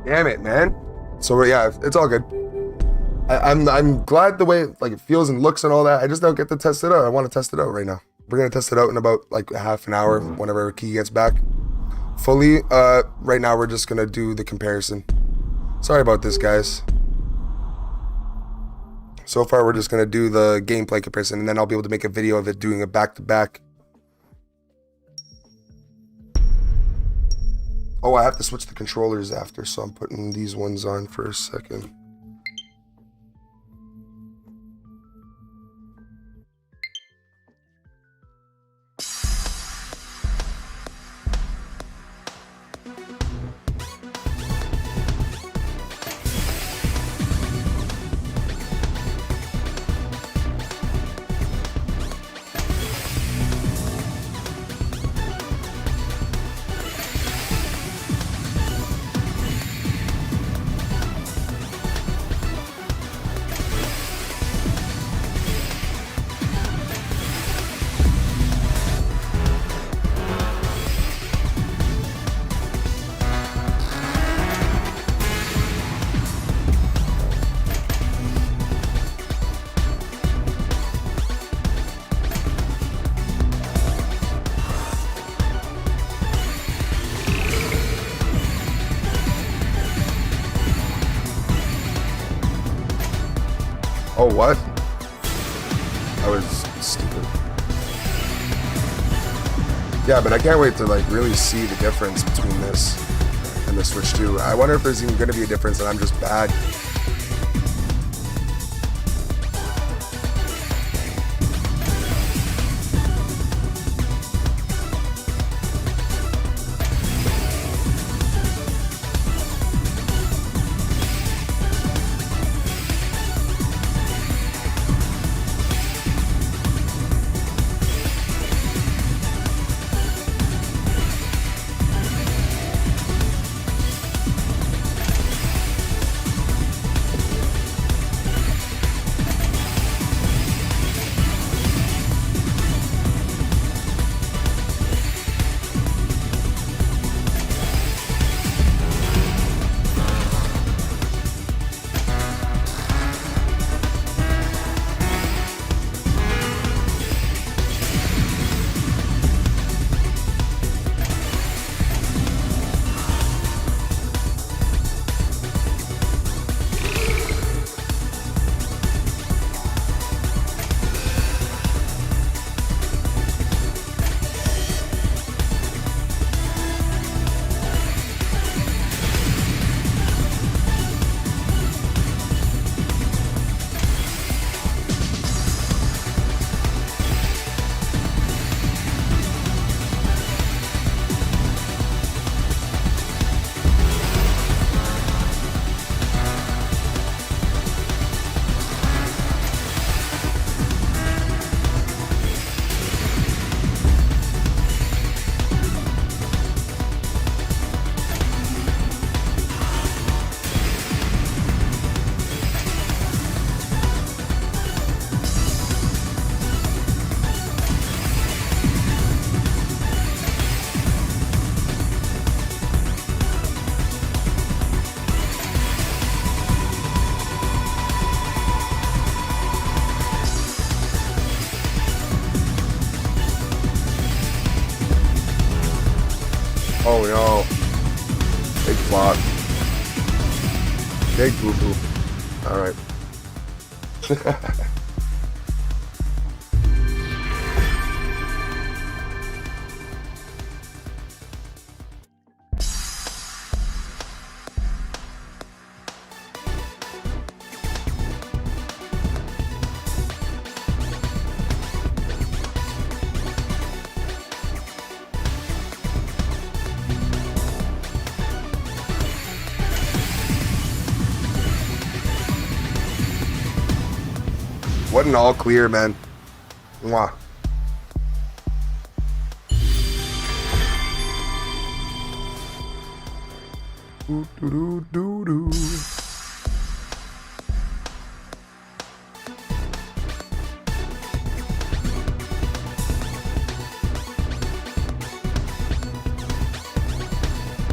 Damn it, man. So yeah, it's all good. I'm glad the way it feels and looks and all that. I just don't get to test it out. I want to test it out right now. We're gonna test it out in about like a half an hour whenever Key gets back fully. Right now we're just gonna do the comparison. Sorry about this, guys. So far we're just gonna do the gameplay comparison, and then I'll be able to make a video of it doing a back-to-back. Oh, I have to switch the controllers after, so I'm putting these ones on for a second. Oh, what? That was stupid. Yeah, but I can't wait to really see the difference between this and the Switch 2. I wonder if there's even going to be a difference and I'm just bad. Oh no. Big flop. Big boo boo. Alright. What an all clear, man. Mwah. Doo, doo, doo, doo, doo.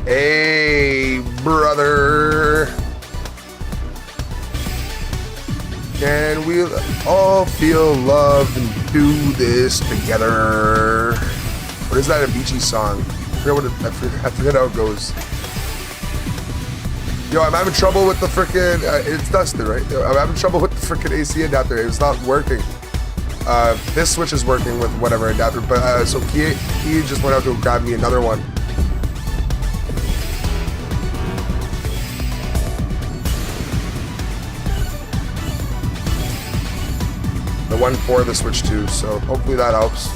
Hey, brother. Can we all feel loved and do this together? What is that Avicii song? I forget how it goes. Yo, I'm having trouble with the frickin', it's Dustin, right? I'm having trouble with the frickin' AC adapter. It's not working. This switch is working with whatever adapter, but so he just went out to grab me another one. The one for the Switch 2, so hopefully that helps.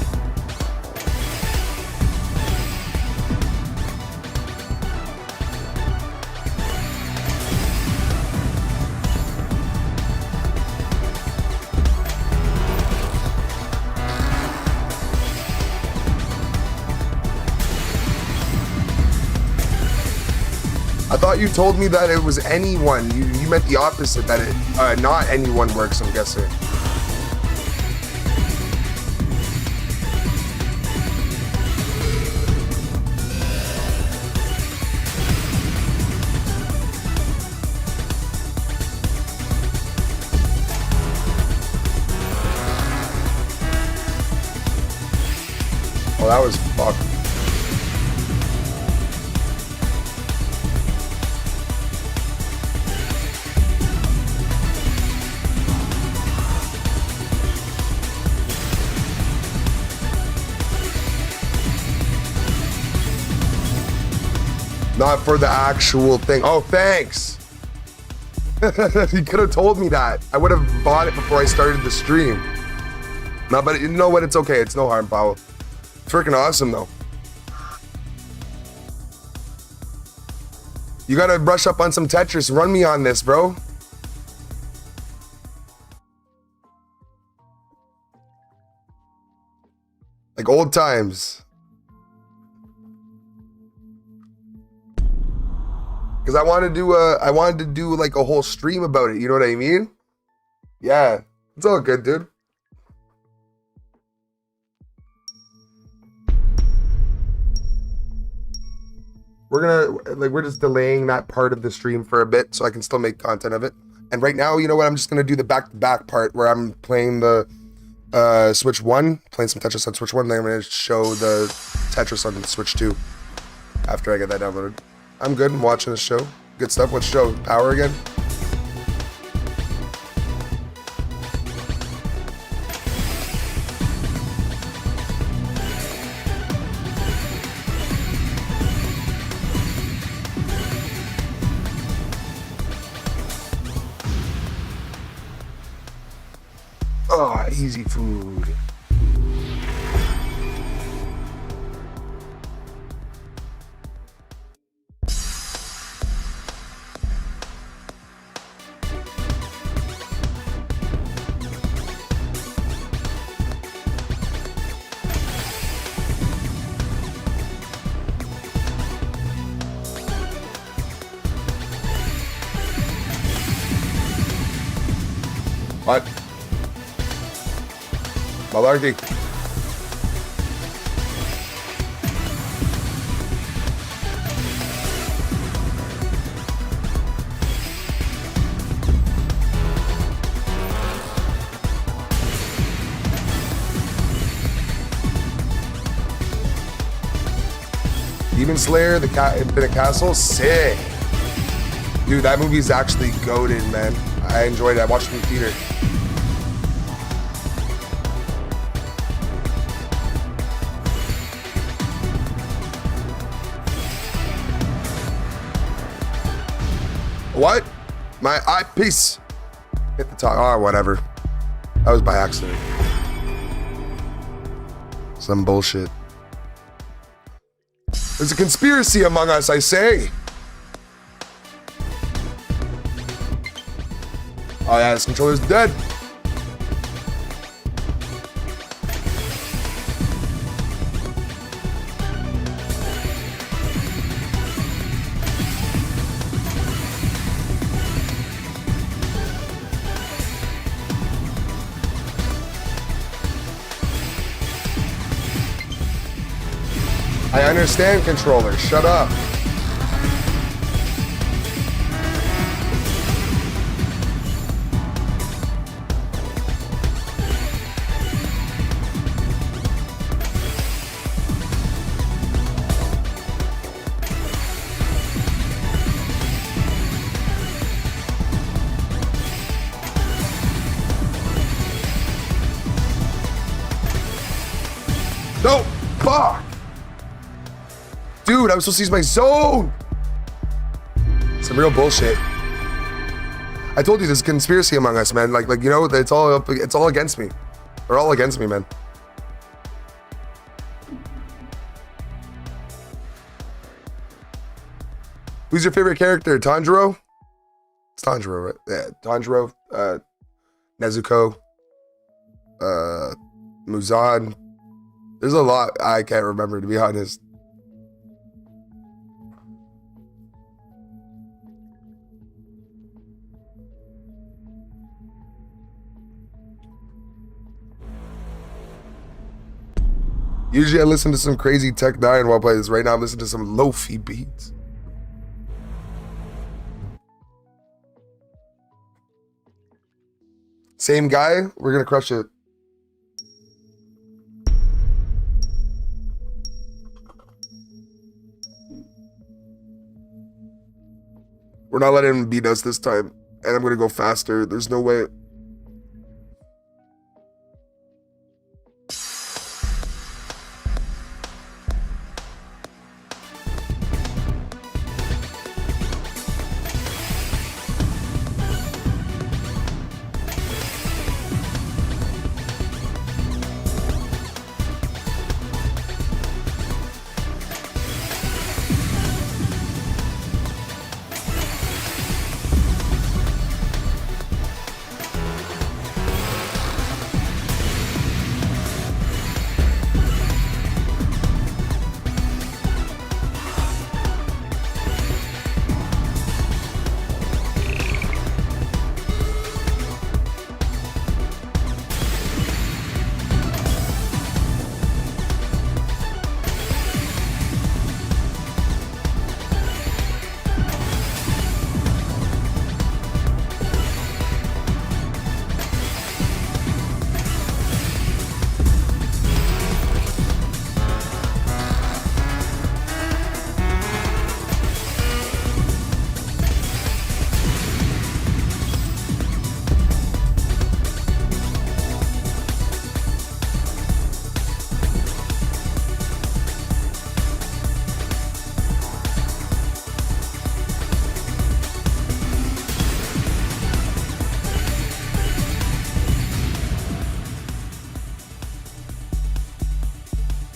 I thought you told me that it was anyone. You meant the opposite, that it not anyone works, I'm guessing. Oh, that was fucked. Not for the actual thing. Oh, thanks. You could have told me that. I would have bought it before I started the stream. No, but you know what? It's okay. It's no harm, Powell. Freaking awesome, though. You gotta brush up on some Tetris. Run me on this, bro. Like old times. Because I wanted to do like a whole stream about it. You know what I mean? Yeah, it's all good, dude. We're just delaying that part of the stream for a bit so I can still make content of it. And right now, you know what? I'm just gonna do the back-to-back part where I'm playing the Switch 1, playing some Tetris on Switch 1, then I'm gonna show the Tetris on the Switch 2 after I get that downloaded. I'm good. I'm watching the show. Good stuff. What show? Power again? Oh, easy food. What? Malarkey. Demon Slayer, the Infinite Castle, sick. Dude, that movie's actually goated, man. I enjoyed it. I watched it in the theater. What? My eyepiece hit the top. Oh, whatever. That was by accident. Some bullshit. There's a conspiracy among us, I say. Oh yeah, this controller's dead. I understand, controller. Shut up. No! Fuck! Dude, I was supposed to use my zone! Some real bullshit. I told you there's a conspiracy among us, man. Like you know, it's all against me. They're all against me, man. Who's your favorite character? Tanjiro? It's Tanjiro, right? Yeah, Tanjiro, Nezuko, Muzan. There's a lot I can't remember, to be honest. Usually I listen to some crazy Tech 9 while playing this. Right now I'm listening to some lo-fi beats. Same guy, we're gonna crush it. We're not letting him beat us this time. And I'm gonna go faster. There's no way.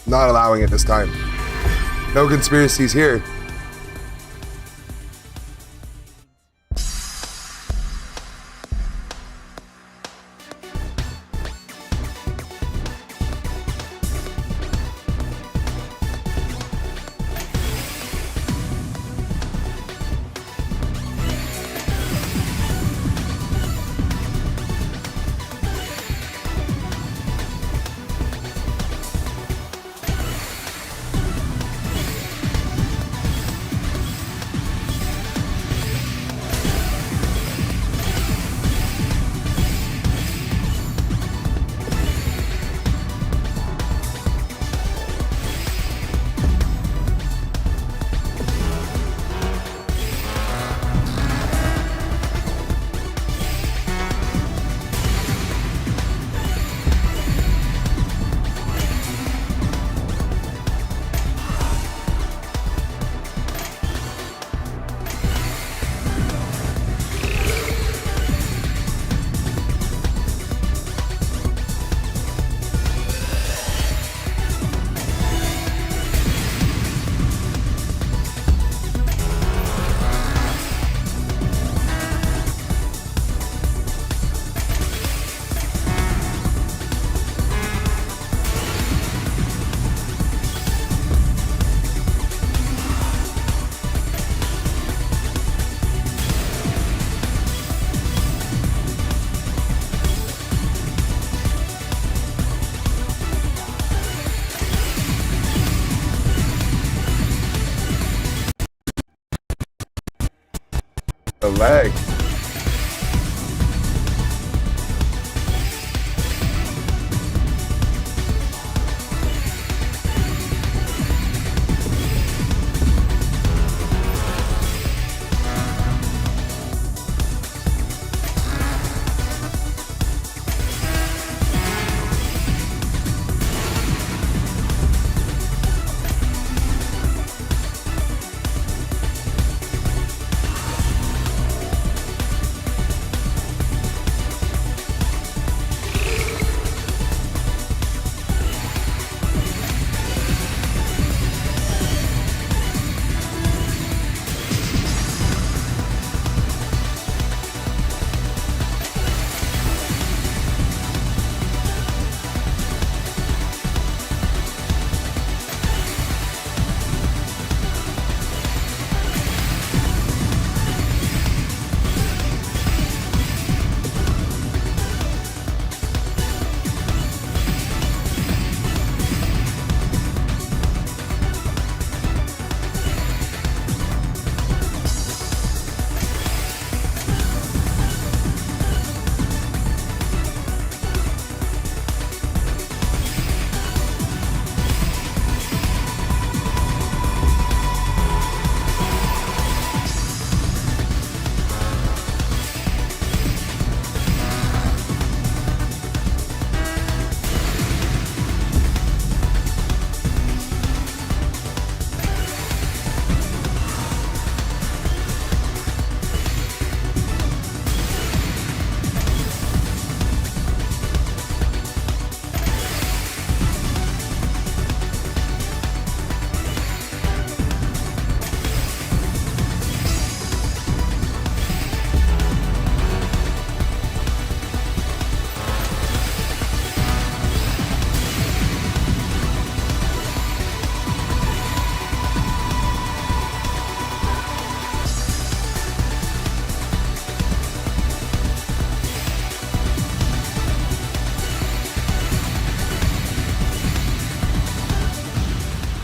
Not allowing it this time. No conspiracies here. The leg.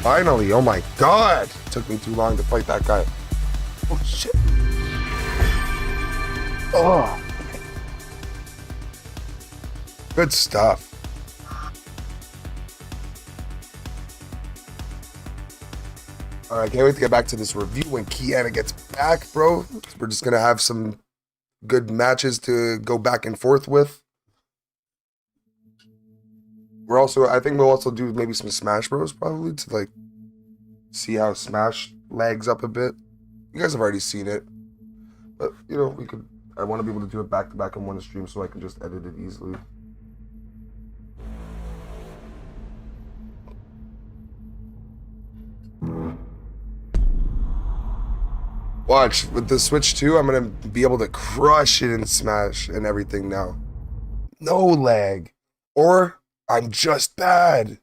Finally, oh my god! It took me too long to fight that guy. Oh shit. Oh. Good stuff. Alright, can't wait to get back to this review when Kiana gets back, bro. We're just gonna have some good matches to go back and forth with. We're also, I think we'll also do maybe some Smash Bros. Probably to like see how Smash lags up a bit. You guys have already seen it, but you know we could. I want to be able to do it back to back on one stream so I can just edit it easily. Watch with the Switch 2, I'm gonna be able to crush it in Smash and everything now. No lag, or I'm just bad.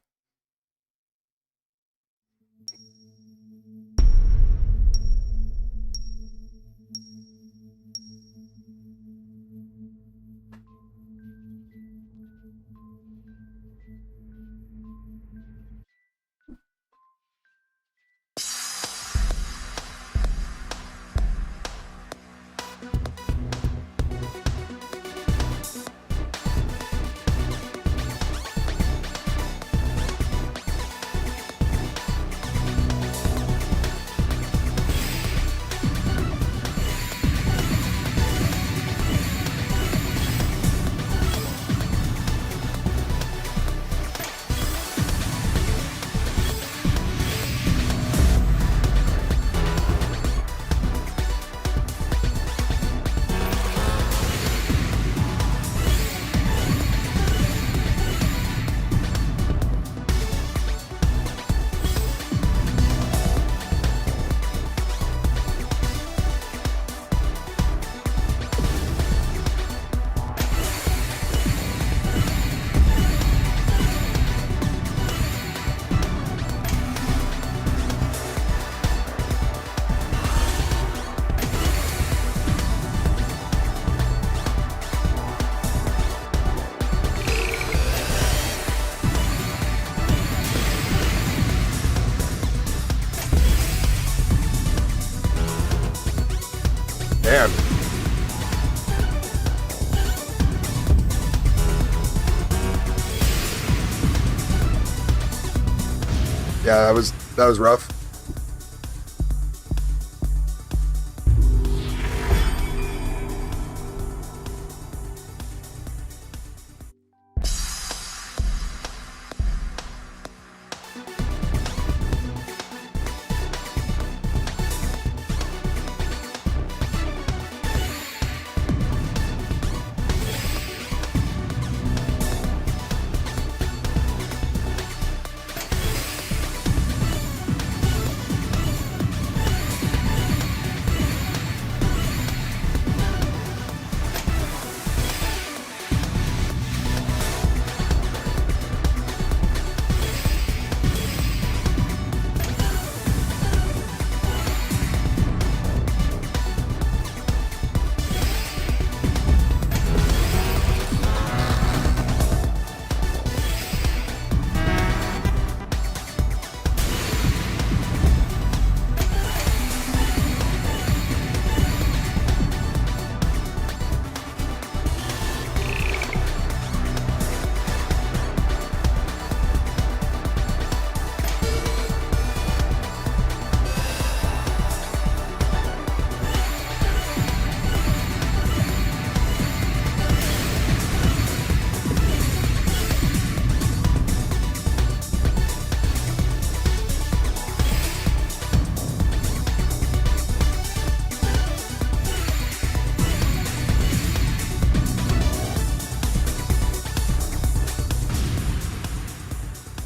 Yeah, that was rough.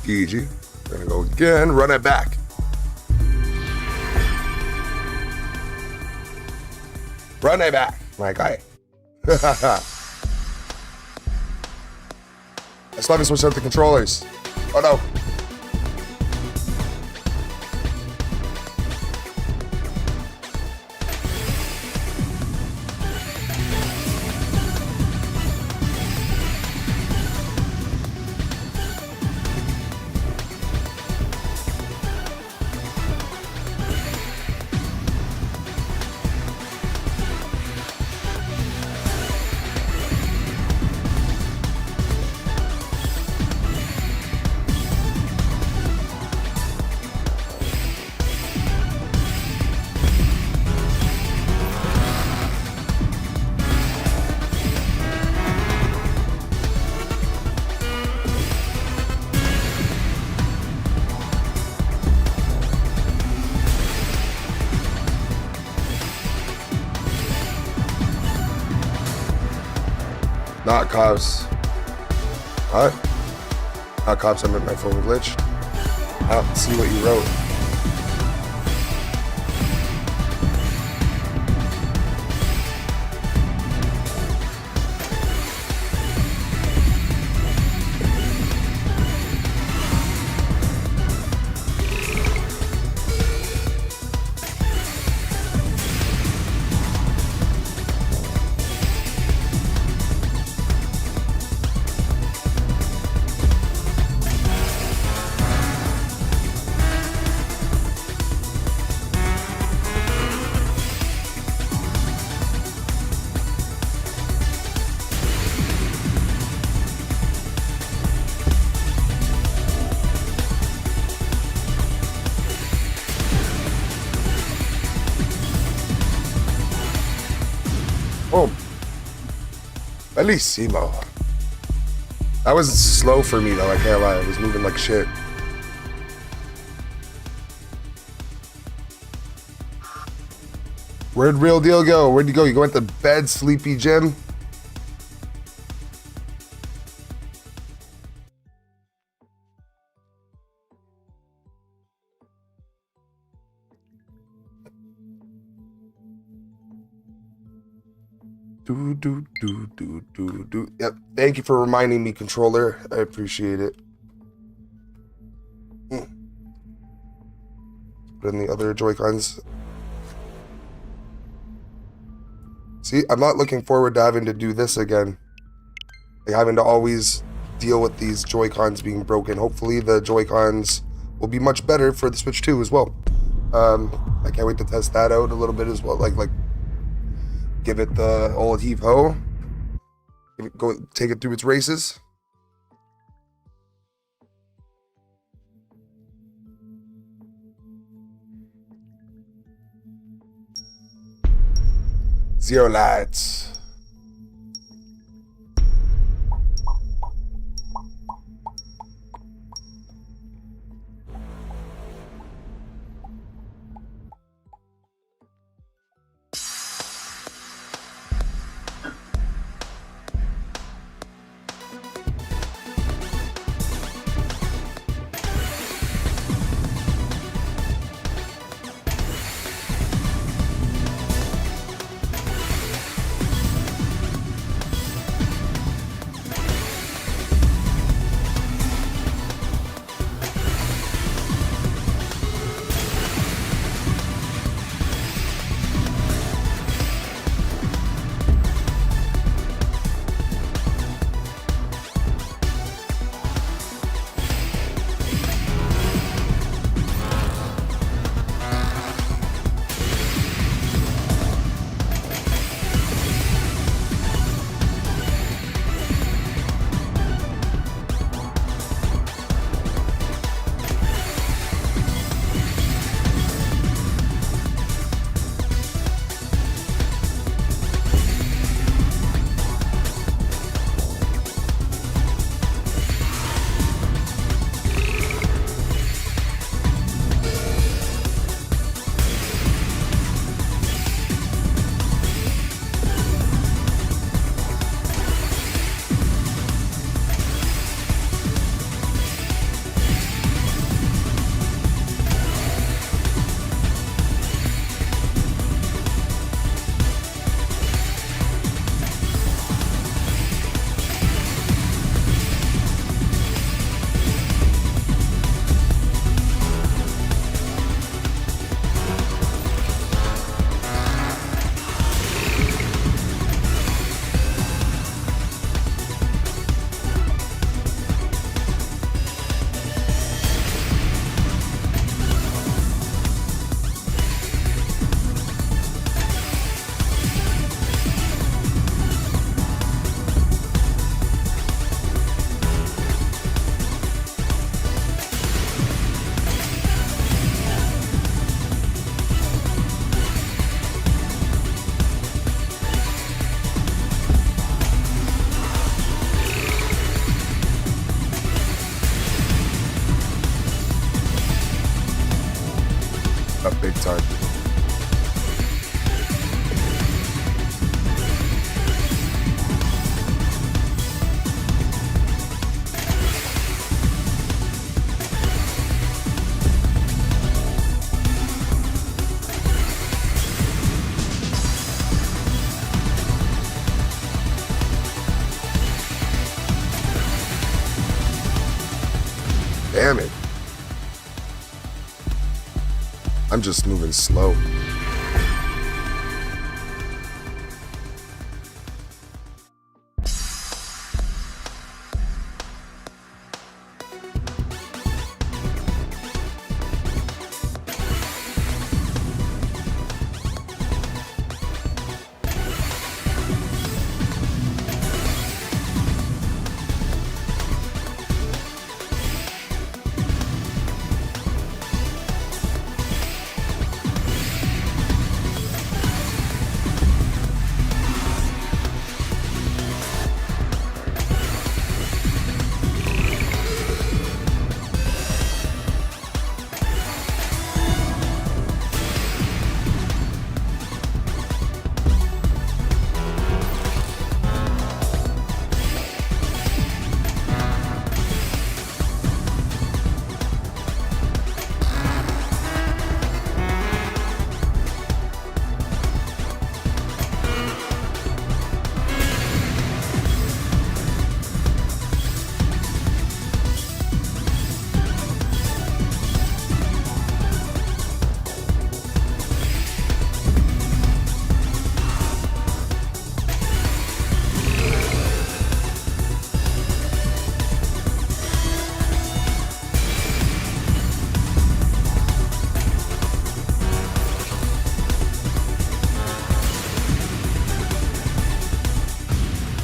GG. We're gonna go again, run it back. Run it back, my guy. I still haven't switched out the controllers. Oh no. Not cops. What? Not cops, I meant my phone glitch. I don't see what you wrote. Boom. Bellissimo. That was slow for me though, I can't lie. I was moving like shit. Where'd Real Deal go? Where'd you go? You went to bed, Sleepy Jim? Do. Yep. Thank you for reminding me, controller. I appreciate it. Put in the other Joy-Cons. See, I'm not looking forward to having to do this again. Like having to always deal with these Joy-Cons being broken. Hopefully the Joy-Cons will be much better for the Switch 2 as well. I can't wait to test that out a little bit as well. Like give it the old heave-ho. Go take it through its races. Zero lights. Big time. Damn it. I'm just moving slow.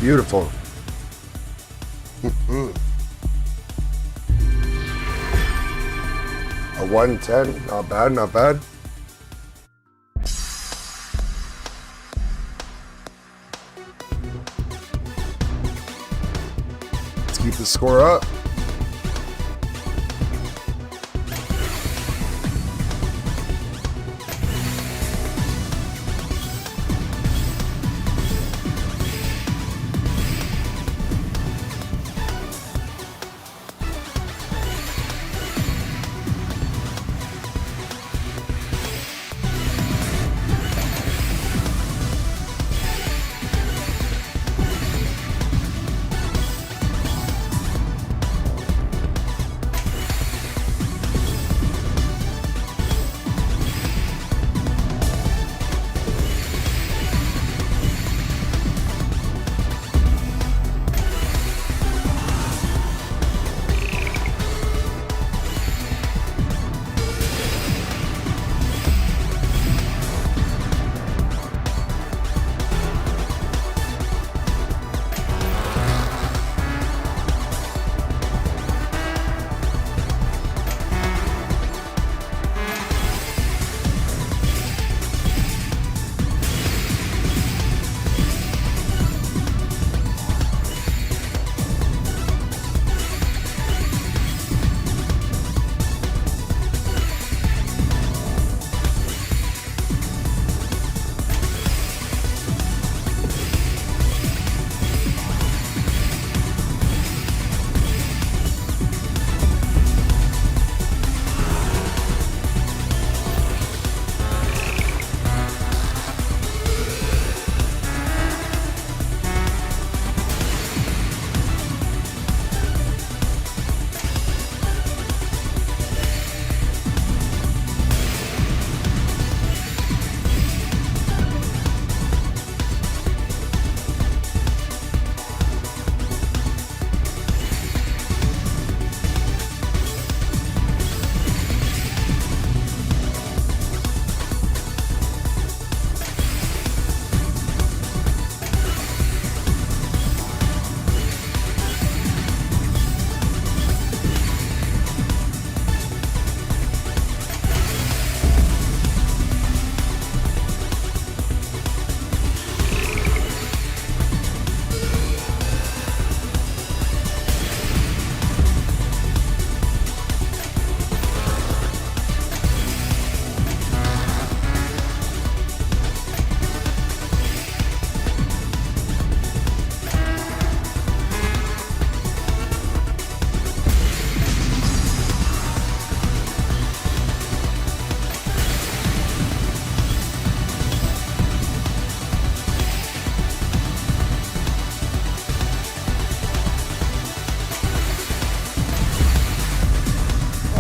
Beautiful. A 110, not bad, not bad. the score up.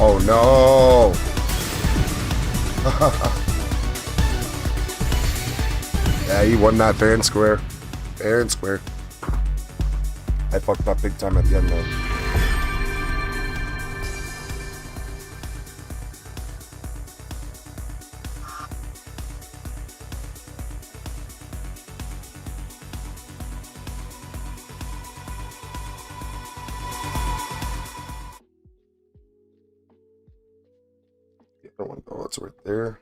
Oh no! Yeah, he won that fair and square. Fair and square. I fucked up big time at the end though. Oh, it's right there.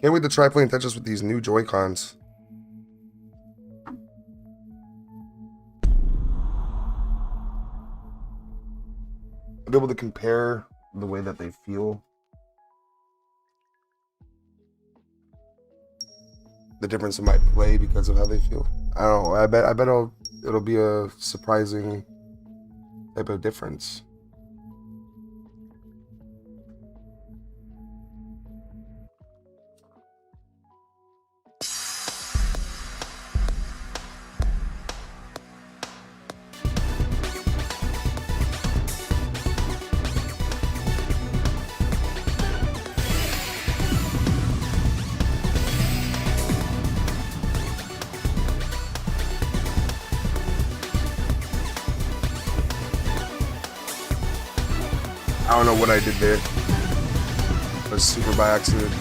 Can't wait to try playing Tetris with these new Joy-Cons. I'll be able to compare the way that they feel. The difference in my play because of how they feel. I don't know. I bet it'll be a surprising type of difference. I don't know what I did there. It was super by accident.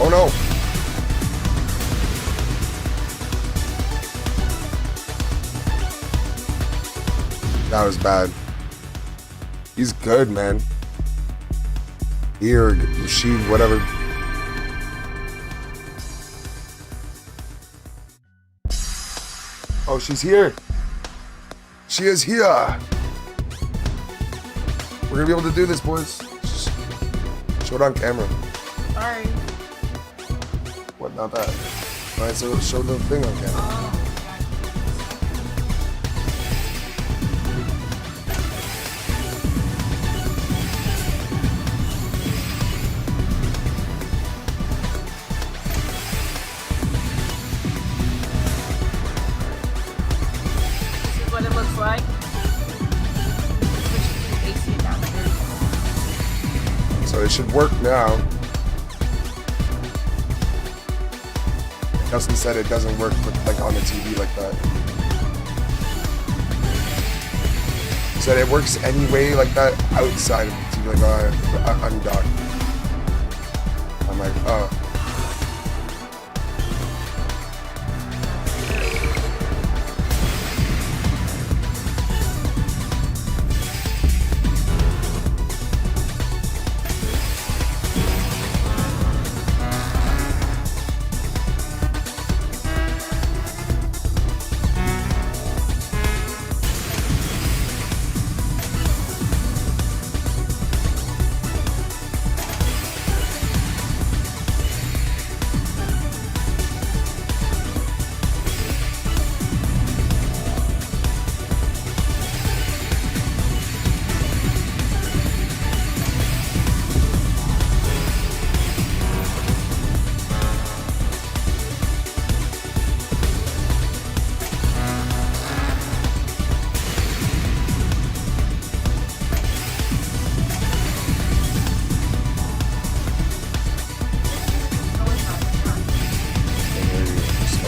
Oh no. That was bad. He's good, man. Here, she, whatever. Oh, she's here. She is here. We're gonna be able to do this, boys. Just show it on camera. Sorry. What, not that? Alright, so show the thing on camera. Oh, this is what it looks like. Switch to the AC adapter. So it should work now. Dustin said it doesn't work with, like, on the TV like that. He said it works anyway like that outside of the TV, like undocked. I'm like, oh.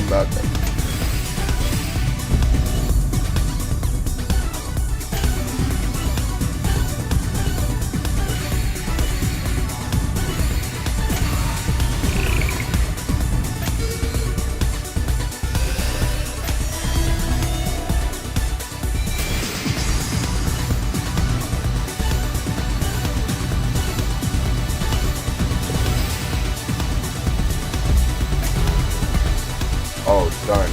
About that. Oh, done.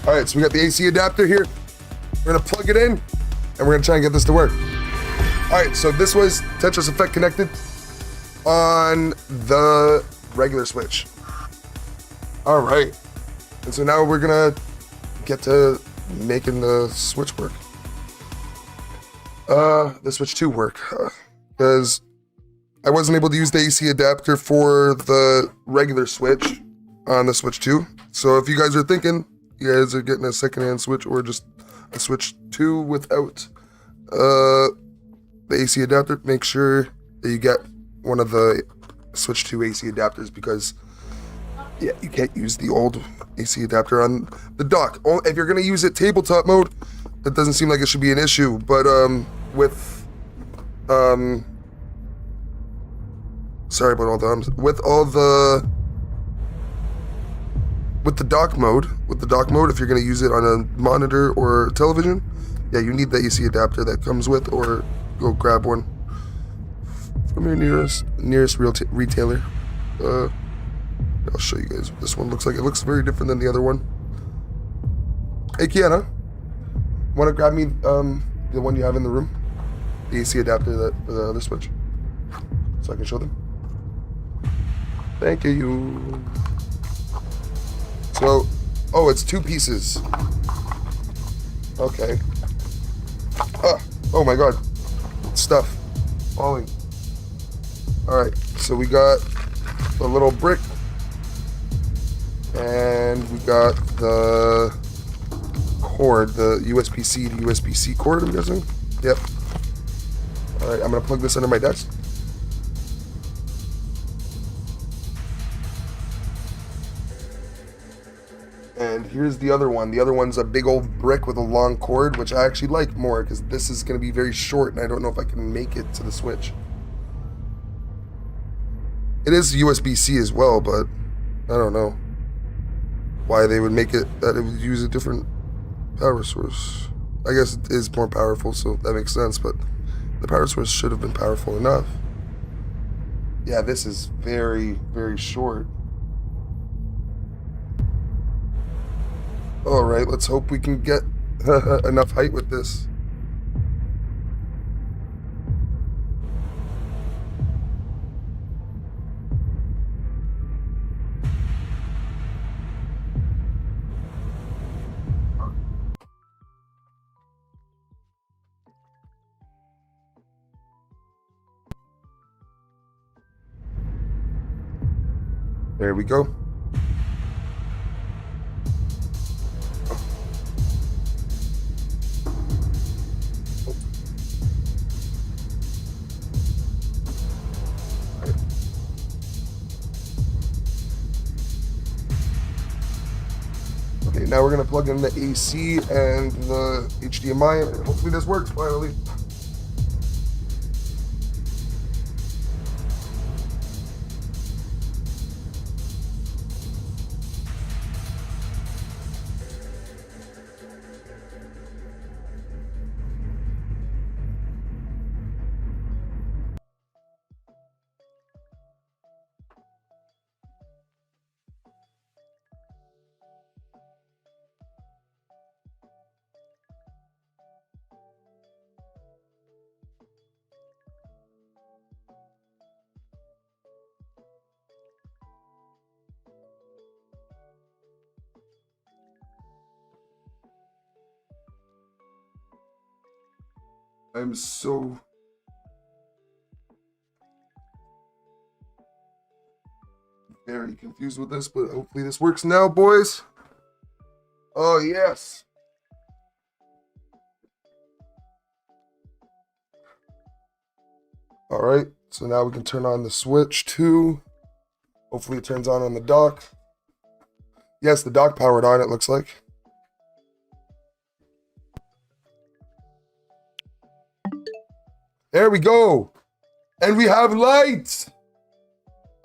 All right, so we got the AC adapter here. We're gonna plug it in, and we're gonna try and get this to work. All right, so this was Tetris Effect connected on the regular Switch. All right, and so now we're gonna get to making the Switch work. The Switch 2 work, because I wasn't able to use the AC adapter for the regular Switch on the Switch 2. So if you guys are thinking you guys are getting a secondhand Switch or just a Switch 2 without the AC adapter, make sure that you get one of the Switch 2 AC adapters, because yeah, you can't use the old AC adapter on the dock. If you're gonna use it tabletop mode, that doesn't seem like it should be an issue, but with sorry about all the with the dock mode, if you're gonna use it on a monitor or television, yeah, you need the AC adapter that comes with, or go grab one from your nearest retailer. I'll show you guys what this one looks like. It looks very different than the other one. Hey, Kiana, want to grab me the one you have in the room? The AC adapter that for the other Switch, so I can show them. Thank you. So, oh, it's 2 pieces. Okay. Oh my God, stuff falling. All right, so we got the little brick, and we got the cord, the USB-C to USB-C cord, I'm guessing. Yep. All right, I'm gonna plug this under my desk. And here's the other one. The other one's a big old brick with a long cord, which I actually like more because this is going to be very short and I don't know if I can make it to the Switch. It is USB-C as well, but I don't know why they would make it that it would use a different power source. I guess it is more powerful, so that makes sense, but the power source should have been powerful enough. Yeah, this is very, very short. All right, let's hope we can get enough height with this. There we go. Okay, now we're gonna plug in the AC and the HDMI, and hopefully this works finally. I'm so very confused with this, but hopefully this works now, boys. Oh, yes. All right, so now we can turn on the Switch too. Hopefully it turns on the dock. Yes, the dock powered on, it looks like. There we go. And we have lights.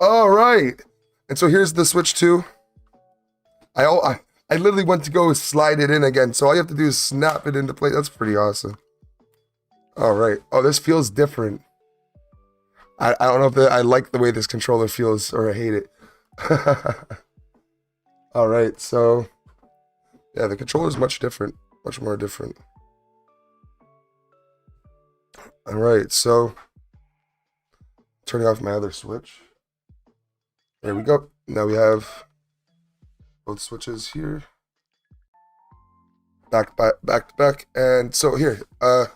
All right. And so here's the Switch 2. I literally went to go slide it in again. So all you have to do is snap it into place. That's pretty awesome. All right. Oh, this feels different. I don't know if I like the way this controller feels or I hate it. All right. So yeah, the controller is much different. Much more different. All right, so turning off my other Switch. There we go. Now we have both switches here. Back to back. And so here, I'm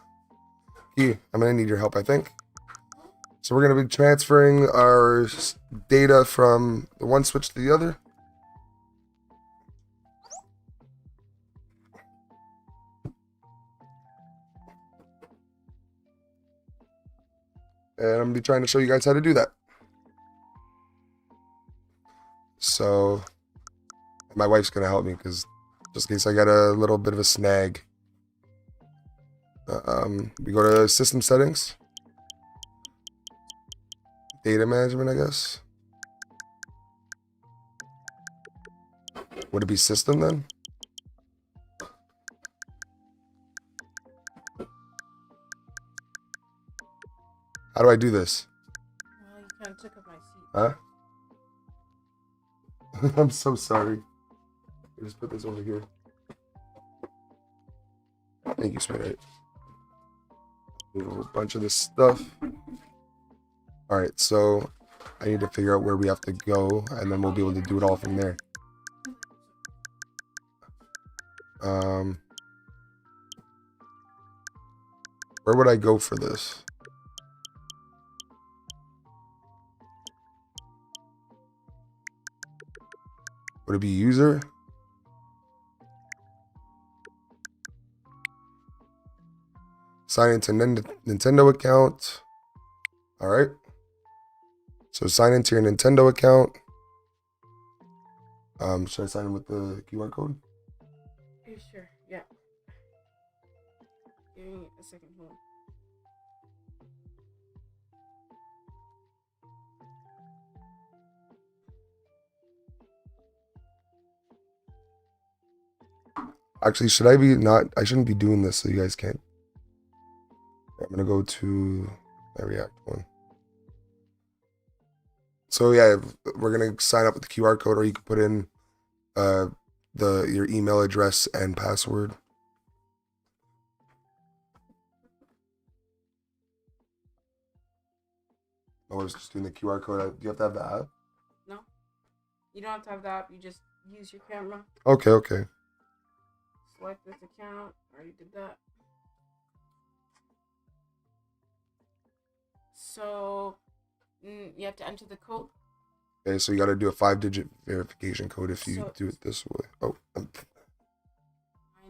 gonna need your help, I think. So we're gonna be transferring our data from the one switch to the other. And I'm gonna be trying to show you guys how to do that. So my wife's gonna help me because just in case I got a little bit of a snag. We go to system settings, data management, I guess. Would it be system then? How do I do this? Well, you kind of took up my seat. Huh? I'm so sorry. I just put this over here. Thank you, sweetheart. Move a whole bunch of this stuff. Alright, so I need to figure out where we have to go, and then we'll be able to do it all from there. Where would I go for this? Would it be user? Sign into Nintendo account. All right. So sign into your Nintendo account. Should I sign in with the QR code? Yeah, sure. Yeah. Give me a second. Hold on. Actually, should I be not? I shouldn't be doing this so you guys can't. I'm gonna go to my React one. So yeah, we're gonna sign up with the QR code, or you can put in your email address and password. I was just doing the QR code. Do you have to have the app? No. You don't have to have the app. You just use your camera. Okay, okay. Select this account. Already did that. So you have to enter the code. Okay, so you got to do a 5-digit verification code if you So- do it this way. Oh, Mind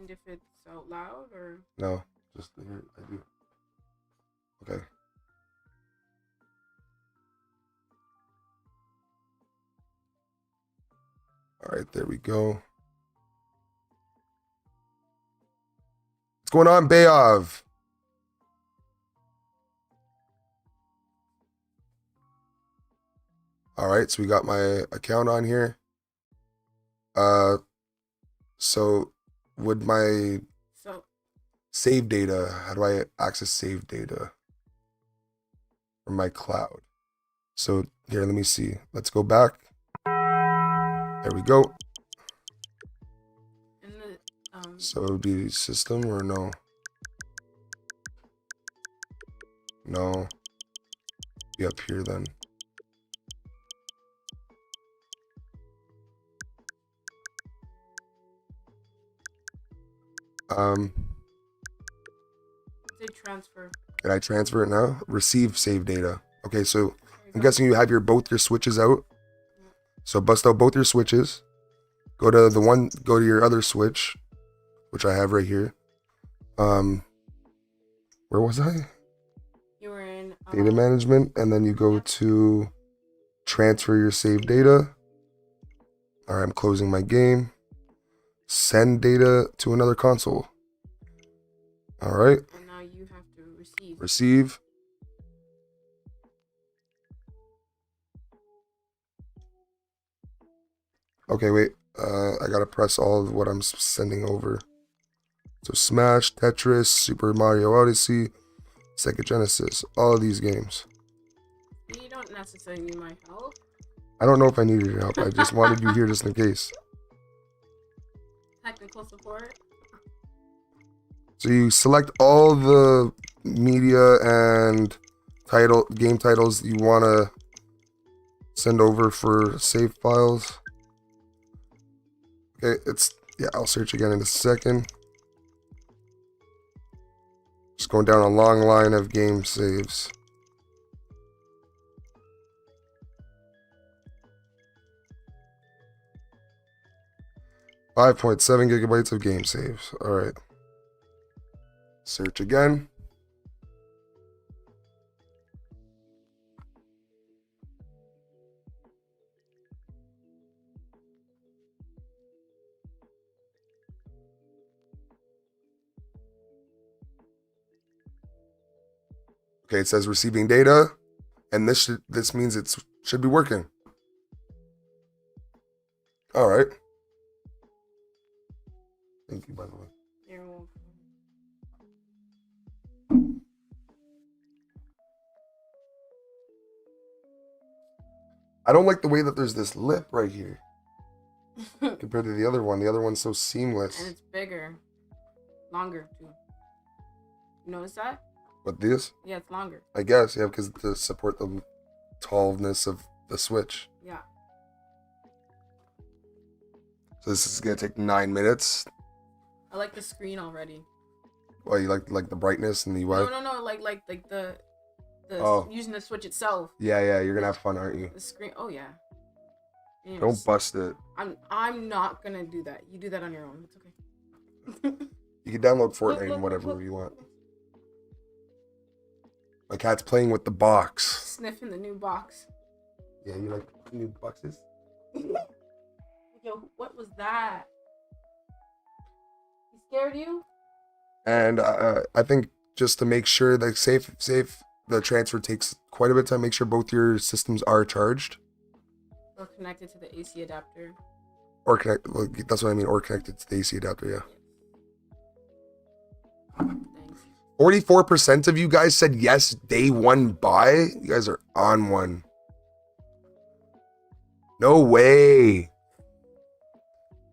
if it's out loud or no, just here I do. Okay. All right, there we go. What's going on, Bayov? All right, so we got my account on here. So would my so save data, how do I access save data from my cloud? So here, let me see. Let's go back. There we go. in the So it would be system or no? No. Be up here then. say transfer. Can I transfer it now? Receive save data. Okay, so There you I'm go. guessing you have both your switches out. So bust out both your switches. Go to your other switch, which I have right here. Where was I? You were in Data management, and then you go to transfer your save data. All right, I'm closing my game. Send data to another console. All right, and now you have to receive. receive. Okay, wait. I gotta press all of what I'm sending over. So Smash, Tetris, Super Mario Odyssey, Sega Genesis, all of these games. You don't necessarily need my help. I don't know if I needed your help. I just wanted you here just in case. Technical support. So you select all the media and game titles you want to send over for save files. Okay, I'll search again in a second. Just going down a long line of game saves. .7 gigabytes of game saves. All right. Search again. Okay, it says receiving data, and this means it should be working. All right. Thank you, by the way. You're welcome. I don't like the way that there's this lip right here compared to the other one. The other one's so seamless. And it's bigger, longer too. You notice that? But this, Yeah, it's longer. I guess, yeah, because to support the tallness of the Switch. Yeah. So this is gonna take 9 minutes. I like the screen already. Well, you like the brightness and the UI? No. Like the Oh. using the Switch itself. Yeah, you're gonna have fun, aren't you? The screen. Oh yeah. Anyways, Don't bust it. I'm not gonna do that. You do that on your own. It's okay. You can download Fortnite and whatever you want. My cat's playing with the box. Sniffing the new box. Yeah, you like new boxes? You Yo, what was that? He scared you? And I think just to make sure that safe the transfer takes quite a bit of time, make sure both your systems are charged. Or connected to the AC adapter. Or connect, well, that's what I mean, or connected to the AC adapter, yeah. Thanks. 44% of you guys said yes, day one buy. You guys are on one. No way.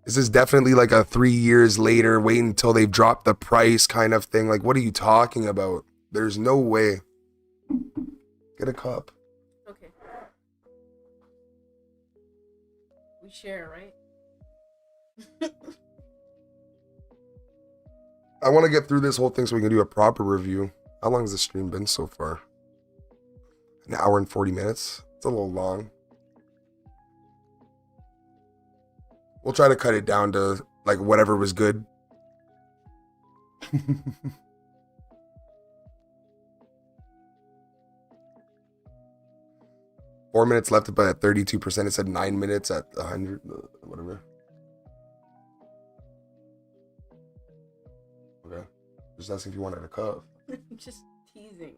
This is definitely like a 3 years later, wait until they've dropped the price kind of thing. Like, what are you talking about? There's no way. Get a cup. Okay. We share, right? I want to get through this whole thing so we can do a proper review. How long has the stream been so far? An hour and 40 minutes. It's a little long. We'll try to cut it down to like whatever was good. 4 minutes left, but at 32%. It said 9 minutes at 100, whatever. Okay. Just asking if you wanted a cup. Just teasing.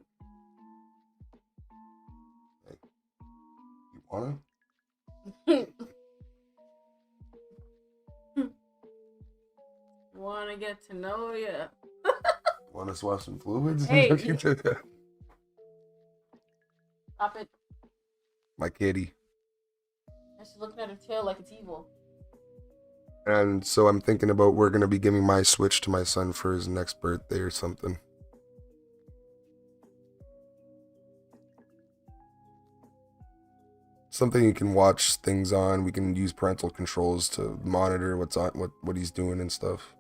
Hey, you wanna? Wanna get to know ya. Wanna swap some fluids? Hey. Stop it. My kitty. She's looking at her tail like it's evil. And so I'm thinking about we're gonna be giving my Switch to my son for his next birthday or something. Something you can watch things on. We can use parental controls to monitor what's on, what he's doing and stuff.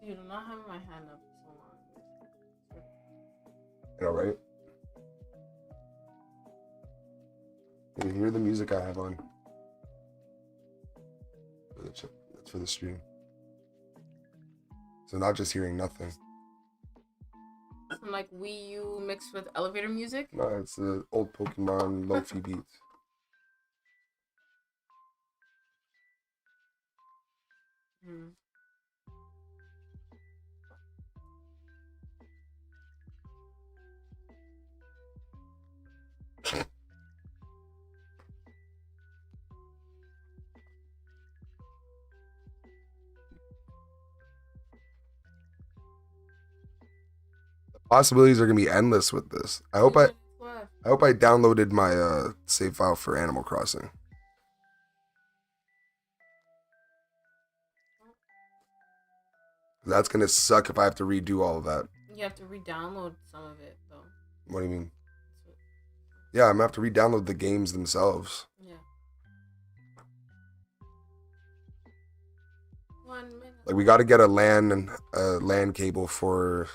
Dude, I'm not having my hand up so long. You know, right? You hear the music I have on. That's for the stream. So not just hearing nothing. Some like Wii U mixed with elevator music. No, it's the old Pokemon Lo-fi beats. Hmm. Possibilities are gonna be endless with this. I hope I downloaded my save file for Animal Crossing. That's gonna suck if I have to redo all of that. You have to re-download some of it though. What do you mean? Yeah, I'm gonna have to re-download the games themselves. Yeah. 1 minute. Like we got to get a LAN cable for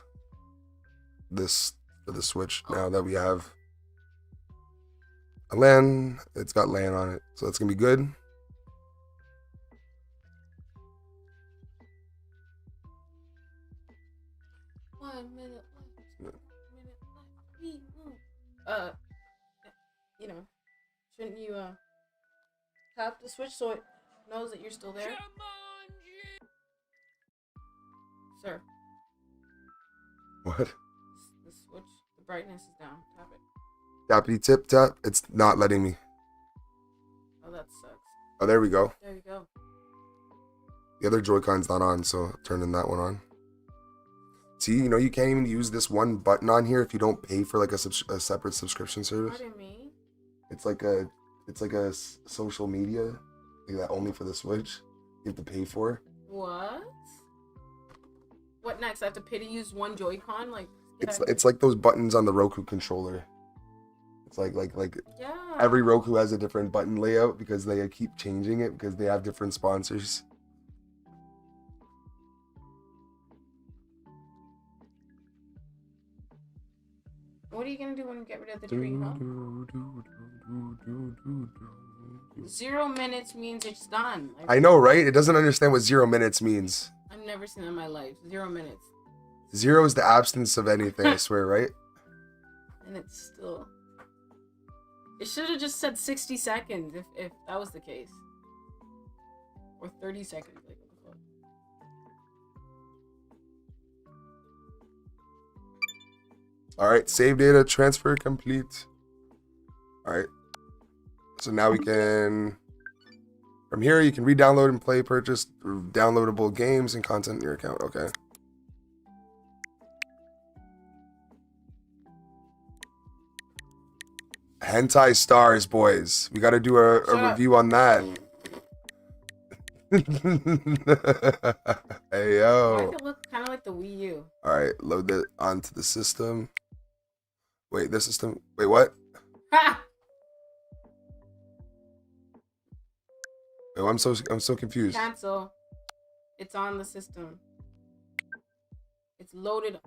the Switch now that we have a LAN. It's got LAN on it, so that's gonna be good. You know, shouldn't you tap the Switch so it knows that you're still there? Sir, What? the Switch, the brightness is down. Tap it. Tappity tip tap. It's not letting me. Oh, that sucks. Oh, there we go. There you go. The other Joy-Con's not on, so turning that one on. See, you know, you can't even use this one button on here if you don't pay for like a separate subscription service. Pardon me? It's like a social media like that only for the Switch. You have to pay for. What? What next? I have to pay to use one Joy-Con? Like, It's like those buttons on the Roku controller. It's like yeah. every Roku has a different button layout because they keep changing it because they have different sponsors. What are you gonna do when you get rid of the tree, huh? 0 minutes means it's done. I know, right? It doesn't understand what 0 minutes means. I've never seen that in my life. 0 minutes. 0 is the absence of anything, I swear, right? And it's still... It should have just said 60 seconds if that was the case. Or 30 seconds. Like, what the fuck? All right, save data transfer complete. All right. So now we can, from here, you can re-download and play, purchase downloadable games and content in your account. Okay. Hentai Stars, boys. We got to do a review on that. Hey, yo. Why does it look kind of like the Wii U? All right, load that onto the system. Wait, this system. Wait, what? Ha! Wait, I'm so confused. Cancel. It's on the system. It's loaded.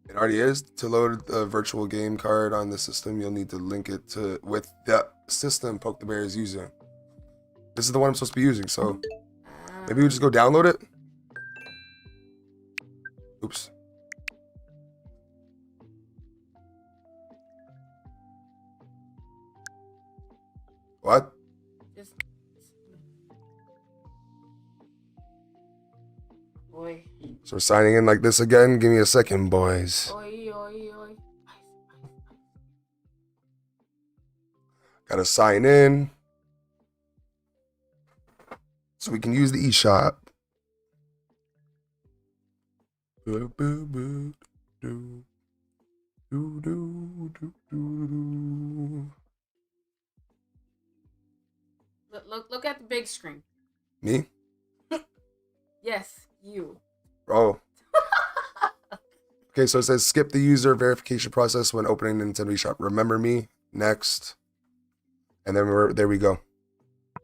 It already is. To load the virtual game card on the system, you'll need to link it to with the system Poke the Bear is using. This is the one I'm supposed to be using, so maybe we just go download it. Oops. What? Just boy. So we're signing in like this again. Give me a second, boys. Oi, oi, oi. Gotta sign in so we can use the eShop. Boo, boo, boo, doo. Doo, doo, doo, doo, doo. Look at the big screen. Me? Yes, you. Oh. Okay, so it says skip the user verification process when opening Nintendo eShop. Remember me. Next. And then there we go.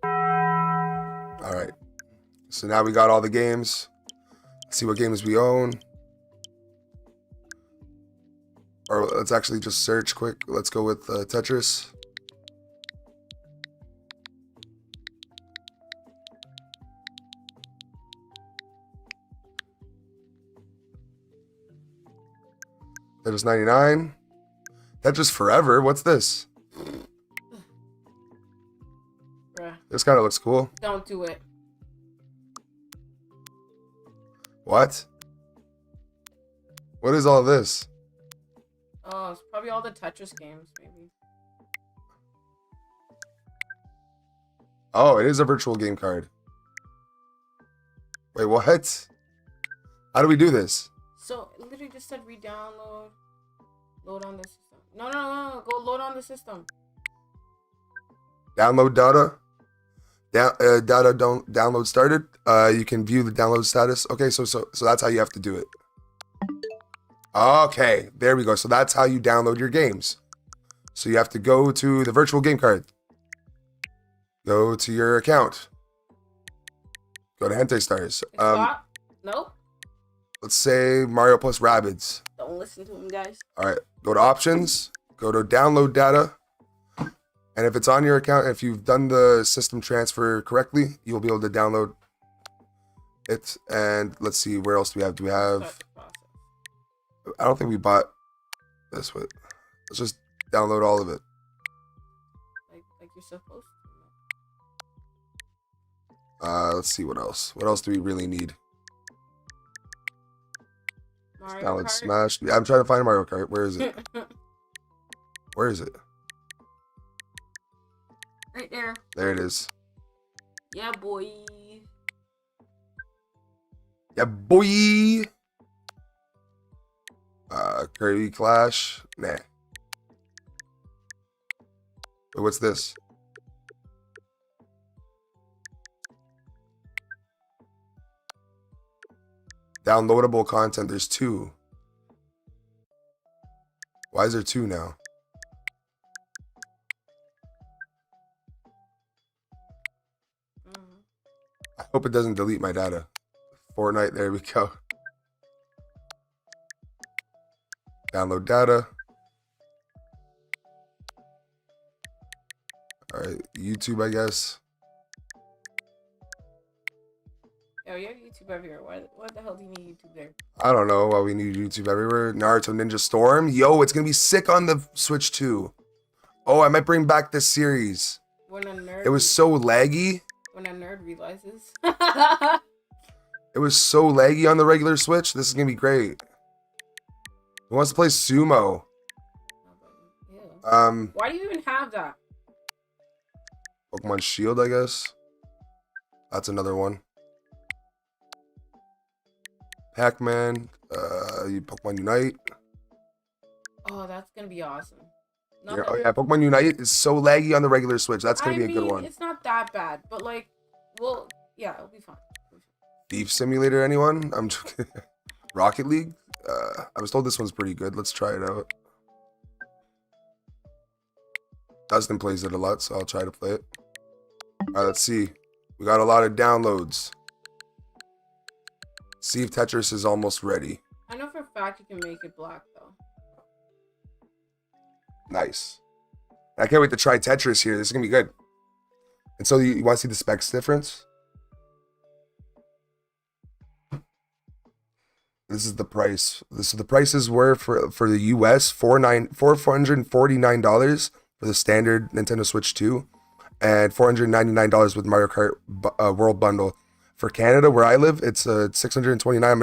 All right. So now we got all the games. Let's see what games we own. Or let's actually just search quick. Let's go with Tetris. Tetris 99. Tetris Forever. What's this? Bruh. This kind of looks cool. Don't do it. What? What is all this? Oh, it's probably all the Tetris games, maybe. Oh, it is a virtual game card. Wait, what? How do we do this? So it literally just said re-download. Load on the system. No. Go load on the system. Download data. Data don't download started. You can view the download status. Okay, so that's how you have to do it. Okay, there we go. So that's how you download your games. So you have to go to the virtual game card. Go to your account. Go to Hentai Stars. It's not? Nope. Let's say Mario plus Rabbids. Don't listen to him, guys. All right, go to options, go to download data. And if it's on your account, if you've done the system transfer correctly, you'll be able to download it. And let's see, where else do we have? Do we have, I don't think we bought this one. Let's just download all of it. Like you're supposed Let's see what else. What else do we really need? to. Mario Download Kart? Smash. Yeah, I'm trying to find Mario Kart. Where is it? Where is it? Right there. There it is. Yeah, boy. Yeah, boy. Kirby Clash. Nah. Wait, what's this? Downloadable content. There's 2. Why is there 2 now? I hope it doesn't delete my data. Fortnite, there we go. Download data. All right, YouTube, I guess. Yo, you have YouTube everywhere. What the hell do you need YouTube there? I don't know why we need YouTube everywhere. Naruto Ninja Storm. Yo, it's going to be sick on the Switch too. Oh, I might bring back this series. When a nerd. It was so laggy. when a nerd realizes. It was so laggy on the regular Switch. This is gonna be great. Who wants to play sumo? Ew. Why do you even have that? Pokemon Shield, I guess. That's another one. Pac-Man. Pokemon Unite. Oh, that's gonna be awesome. Oh yeah, Pokemon Unite is so laggy on the regular Switch. That's gonna be a good one. It's not that bad, but like, well, yeah, it'll be fine. Thief Simulator, anyone? I'm joking. Rocket League. I was told this one's pretty good. Let's try it out. Dustin plays it a lot, so I'll try to play it. All right, let's see. We got a lot of downloads. See if Tetris is almost ready. I know for a fact you can make it black though. Nice. I can't wait to try Tetris here. This is gonna be good. And so you want to see the specs difference? This is the price. The prices were for the US $449 for the standard Nintendo Switch 2 and $499 with Mario Kart World Bundle. For Canada, where I live, it's $629. I'm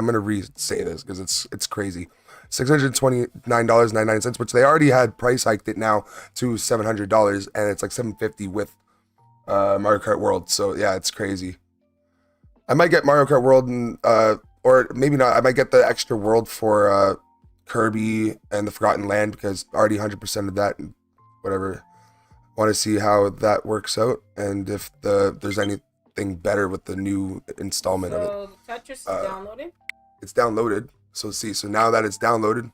gonna re-say this because it's crazy. $629.99, which they already had price hiked it now to $700, and it's like $750 with Mario Kart World. So yeah, it's crazy. I might get Mario Kart World and or maybe not. I might get the extra world for Kirby and the Forgotten Land because already 100% of that and whatever. Want to see how that works out and if there's anything better with the new installment of it. So Tetris is downloaded? It's downloaded. So now that it's downloaded,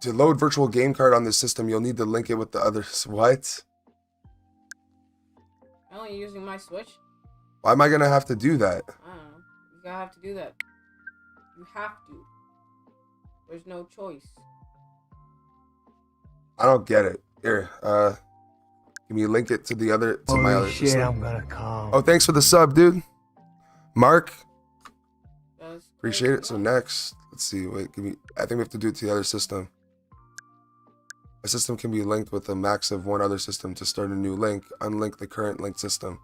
to load virtual game card on this system, you'll need to link it with the others. What? I'm only using my Switch. Why am I gonna have to do that? I don't know. You gotta have to do that. You have to. There's no choice. I don't get it. Here, can you link it to my other shit, system? I'm gonna come. Oh, thanks for the sub, dude. Mark, That's appreciate it. So next, let's see. Wait, I think we have to do it to the other system. A system can be linked with a max of one other system. To start a new link, unlink the current linked system.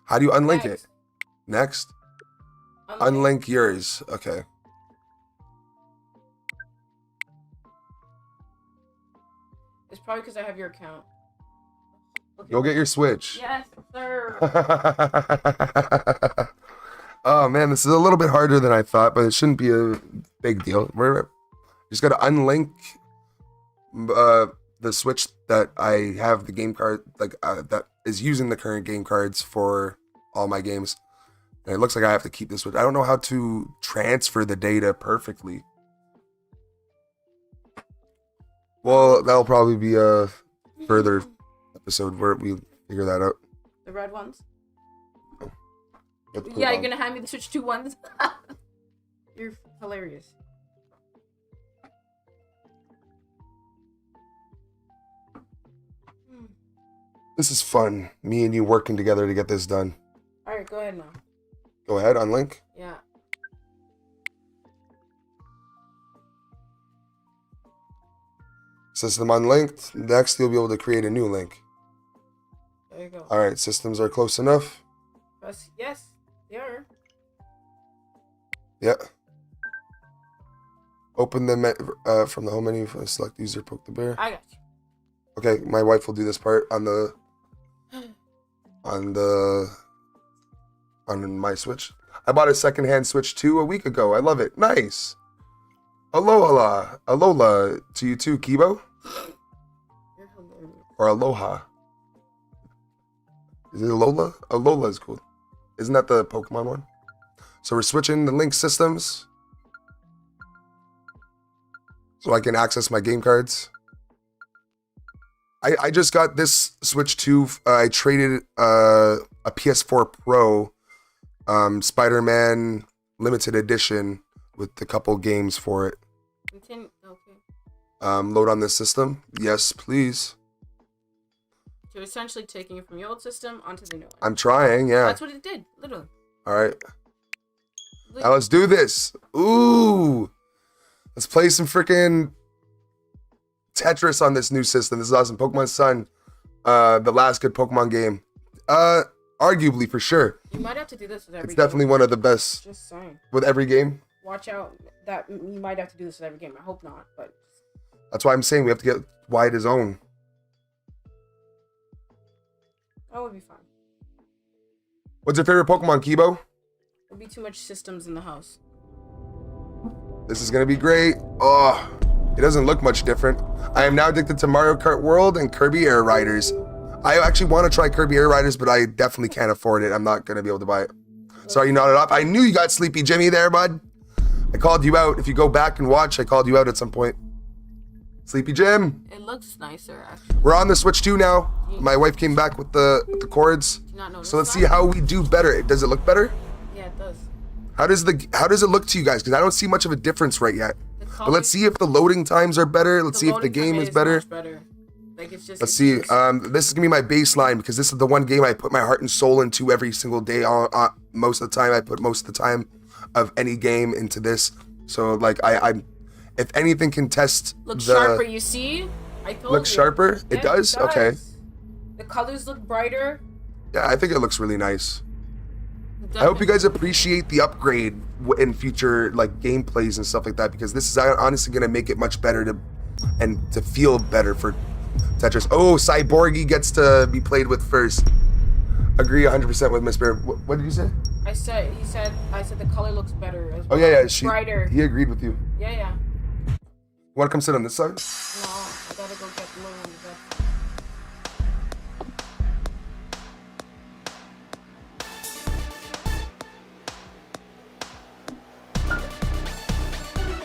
How do you unlink it? Next? Unlink yours. Okay. It's probably because I have your account. Go get your Switch. Yes, sir. Oh man, this is a little bit harder than I thought, but it shouldn't be a big deal. We're just gotta unlink the Switch that I have the game card that is using the current game cards for all my games. And it looks like I have to keep this Switch. I don't know how to transfer the data perfectly. Well, that'll probably be a further episode where we figure that out. The red ones? Let's put Yeah, it you're on. gonna hand me the Switch 2 ones? You're hilarious. This is fun. Me and you working together to get this done. Alright, go ahead now. Go ahead, unlink. Yeah. System unlinked. Next, you'll be able to create a new link. There you go. All right, systems are close enough. Press yes. They are. Yeah. Open them from the home menu. Select user, poke the bear. I got you. Okay, my wife will do this part on my Switch. I bought a secondhand Switch 2 a week ago. I love it. Nice. Alola to you too, Kibo. You're hilarious. Or Aloha. Is it Alola? Alola is cool. Isn't that the Pokemon one? So we're switching the link systems so I can access my game cards. I just got this Switch 2. I traded a PS4 Pro Spider-Man Limited Edition with a couple games for it. Continue. Okay. Load on this system. Yes, please. You're essentially taking it from your old system onto the new one. I'm trying, yeah. That's what it did, literally. All right. Now let's do this. Ooh. Let's play some freaking Tetris on this new system. This is awesome. Pokemon Sun. The last good Pokemon game. Arguably, for sure. You might have to do this with every It's game. definitely one of the best Just saying. with every game. Watch out. That you might have to do this with every game. I hope not, but That's why I'm saying we have to get wide zone. that would be fine. What's your favorite Pokemon, Kibo? There'll be too much systems in the house. This is gonna be great. Oh, it doesn't look much different. I am now addicted to Mario Kart World and Kirby Air Riders. I actually want to try Kirby Air Riders, but I definitely can't afford it. I'm not gonna be able to buy it. Sorry, you nodded off. I knew you got Sleepy Jimmy there, bud. I called you out. If you go back and watch, I called you out at some point. Sleepy Jim. It looks nicer, actually. We're on the Switch 2 now. My wife came back with the cords. Do you not notice So let's that? see how we do better. Does it look better? Yeah, it does. How does it look to you guys? Because I don't see much of a difference right yet. The But let's see if the loading times are better. Let's see if the loading time game is better. much better. Like it's just. Let's see. This is gonna be my baseline because this is the one game I put my heart and soul into every single day. Most of the time, I put most of the time of any game into this. So like I'm, if anything can test Look the sharper. You see? I told looks you. sharper. Yeah, It does. Okay. The colors look brighter. Yeah, I think it looks really nice. I hope you guys appreciate the upgrade in future like gameplays and stuff like that because this is honestly gonna make it much better to feel better for Tetris. Oh, Cyborgy gets to be played with first. Agree 100% with Miss Bear. What did you say? I said the color looks better as Oh well. yeah, Brighter. He agreed with you. Yeah. Want to come sit on this side? No, I gotta go get balloons.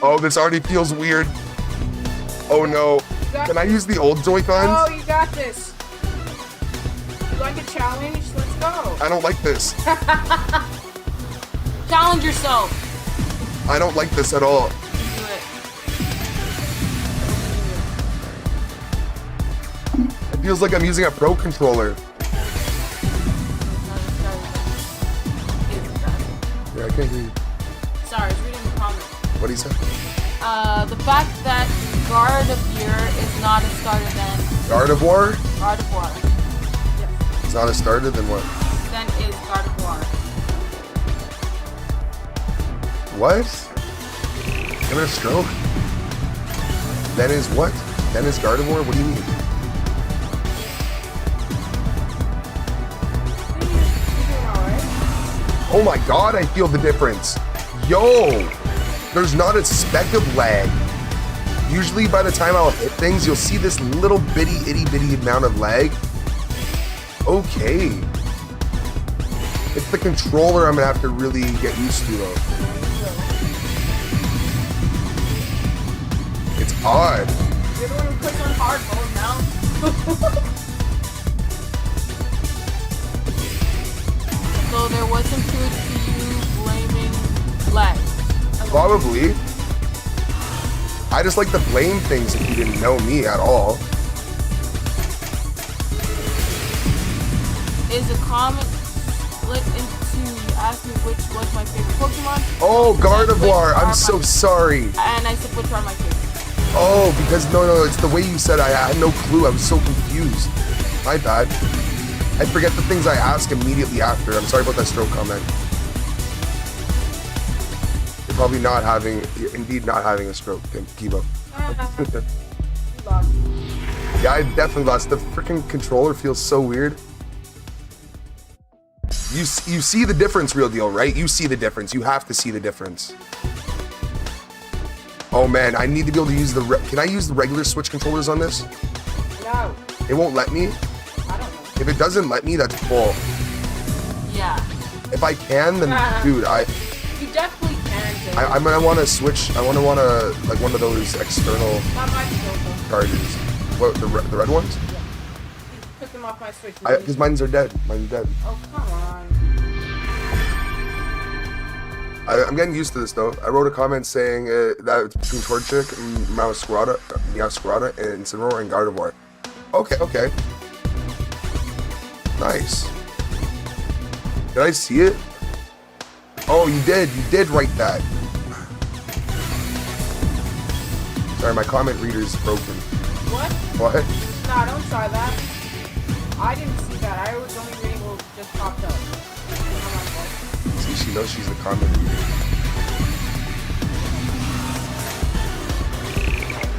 Oh, this already feels weird. Oh no. Can I use the old Joy-Cons? Oh, you got this. You like a challenge? Let's go. I don't like this. Challenge yourself. I don't like this at all. Do it. It feels like I'm using a Pro controller. Yeah, I can't hear you. Sorry, I was reading the comment. What do you say? The fact that Gardevoir is not a starter then. Gardevoir? Gardevoir. Yes. It's not a starter, then what? Then is Gardevoir. What? Give it a stroke? Then is what? Then is Gardevoir? What do you mean? Oh my god, I feel the difference. Yo! There's not a speck of lag. Usually by the time I'll hit things, you'll see this little bitty, itty bitty amount of lag. Okay. It's the controller I'm gonna have to really get used to though. It's odd. You're the one who puts on hard mode now. So there wasn't truth to you blaming lag. Probably. I just like to blame things if you didn't know me at all. Is a comment split into you asked me which was my favorite Pokemon? Oh, Gardevoir. Which I'm are so my- sorry. And I said which are my favorite. Oh, because no, it's the way you said I had no clue. I was so confused. My bad. I forget the things I ask immediately after. I'm sorry about that stroke comment. You're probably you're indeed not having a stroke, Kibo. You lost. Yeah, I definitely lost. The freaking controller feels so weird. You see the difference, real deal, right? You see the difference. You have to see the difference. Oh man, I need to be able to use can I use the regular Switch controllers on this? No, It won't let me? I don't know. If it doesn't let me, that's bull. Yeah. If I can, then dude, You definitely can, Jay. I'm gonna want to switch. I want to like one of those external Not my controller. chargers. What the red ones? Yeah. Took them off my Switch. Because mine's are dead. Mine's dead. Oh, come on. I'm getting used to this though. I wrote a comment saying that it's between Torchic and Meowscarada and Incineroar and Gardevoir. Okay. Nice. Did I see it? Oh, you did write that. Sorry, my comment reader is broken. What? What? Nah, don't try that. I didn't see that. I was only able just popped up. See, she knows she's the comment reader.